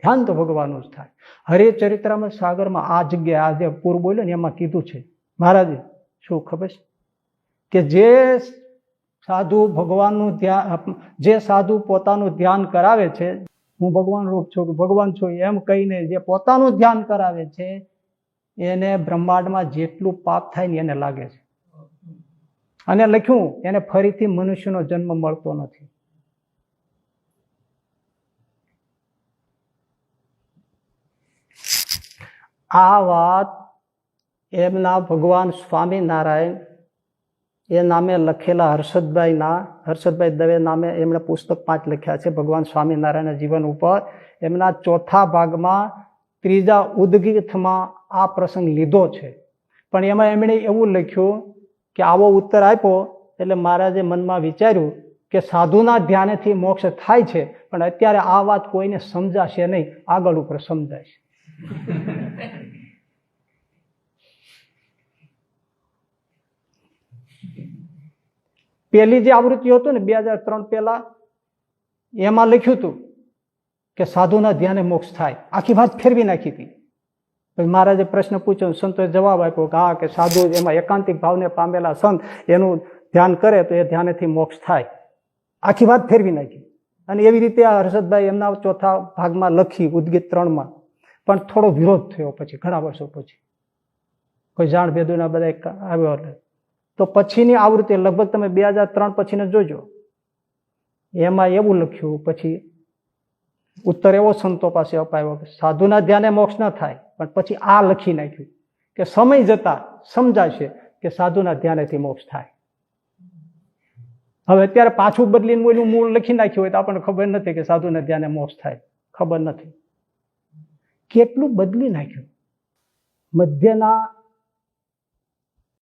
ધ્યાન તો ભગવાનનું જ થાય. હરિચરિત્રામૃત સાગરમાં આ જગ્યાએ આ જે પૂર બોલ્યો ને એમાં કીધું છે મહારાજે, શું ખબર છે કે જે સાધુ ભગવાનનું ધ્યાન, જે સાધુ પોતાનું ધ્યાન કરાવે છે, હું ભગવાન રૂપ છું, ભગવાન છું એમ કહીને જે પોતાનું ધ્યાન કરાવે છે એને બ્રહ્માંડમાં જેટલું પાપ થાય ને એને લાગે છે. અને લખ્યું એને ફરીથી મનુષ્યનો જન્મ મળતો નથી. આ વાત એમના ભગવાન સ્વામિનારાયણ એ નામે લખેલા હર્ષદભાઈ દવે નામે એમણે પુસ્તક 5 લખ્યા છે ભગવાન સ્વામિનારાયણના જીવન ઉપર. એમના 4થા ભાગમાં 3જા ઉદ્ગીતમાં આ પ્રસંગ લીધો છે. પણ એમાં એમણે એવું લખ્યું કે આવો ઉત્તર આપ્યો એટલે મહારાજે મનમાં વિચાર્યું કે સાધુના ધ્યાનેથી મોક્ષ થાય છે, પણ અત્યારે આ વાત કોઈને સમજાશે નહીં, આગળ ઉપર સમજાશે. પેલી જે આવૃત્તિ હતું ને 2003 પહેલા, એમાં લખ્યું હતું કે સાધુના ધ્યાને મોક્ષ થાય. આખી વાત ફેરવી નાખી હતી. મહારાજે પ્રશ્ન પૂછ્યો, સંતોએ જવાબ આપ્યો કે હા, કે સાધુ એમાં એકાંતિક ભાવને પામેલા સંત એનું ધ્યાન કરે તો એ ધ્યાનેથી મોક્ષ થાય. આખી વાત ફેરવી નાખી. અને એવી રીતે આ હર્ષદભાઈ એમના 4થા ભાગમાં લખી ઉદ્ગીત 3માં. પણ થોડો વિરોધ થયો પછી, ઘણા વર્ષો પછી કોઈ જાણ ભેદુના બધા આવ્યો એટલે તો પછીની આવૃત્તિ લગભગ તમે 2003 પછીને જોજો, એમાં એવું લખ્યું, પછી ઉત્તર એવો સંતો પાસે અપાયો કે સાધુના ધ્યાને મોક્ષ ન થાય. પણ પછી આ લખી નાખ્યું કે સમય જતા સમજાશે કે સાધુના ધ્યાનેથી મોક્ષ થાય. હવે અત્યારે પાછું બદલીને ઓલું મૂળ લખી નાખ્યું હોય તો આપણને ખબર નથી કે સાધુને ધ્યાને મોક્ષ થાય, ખબર નથી. કેટલું બદલી નાખ્યું. મધ્યના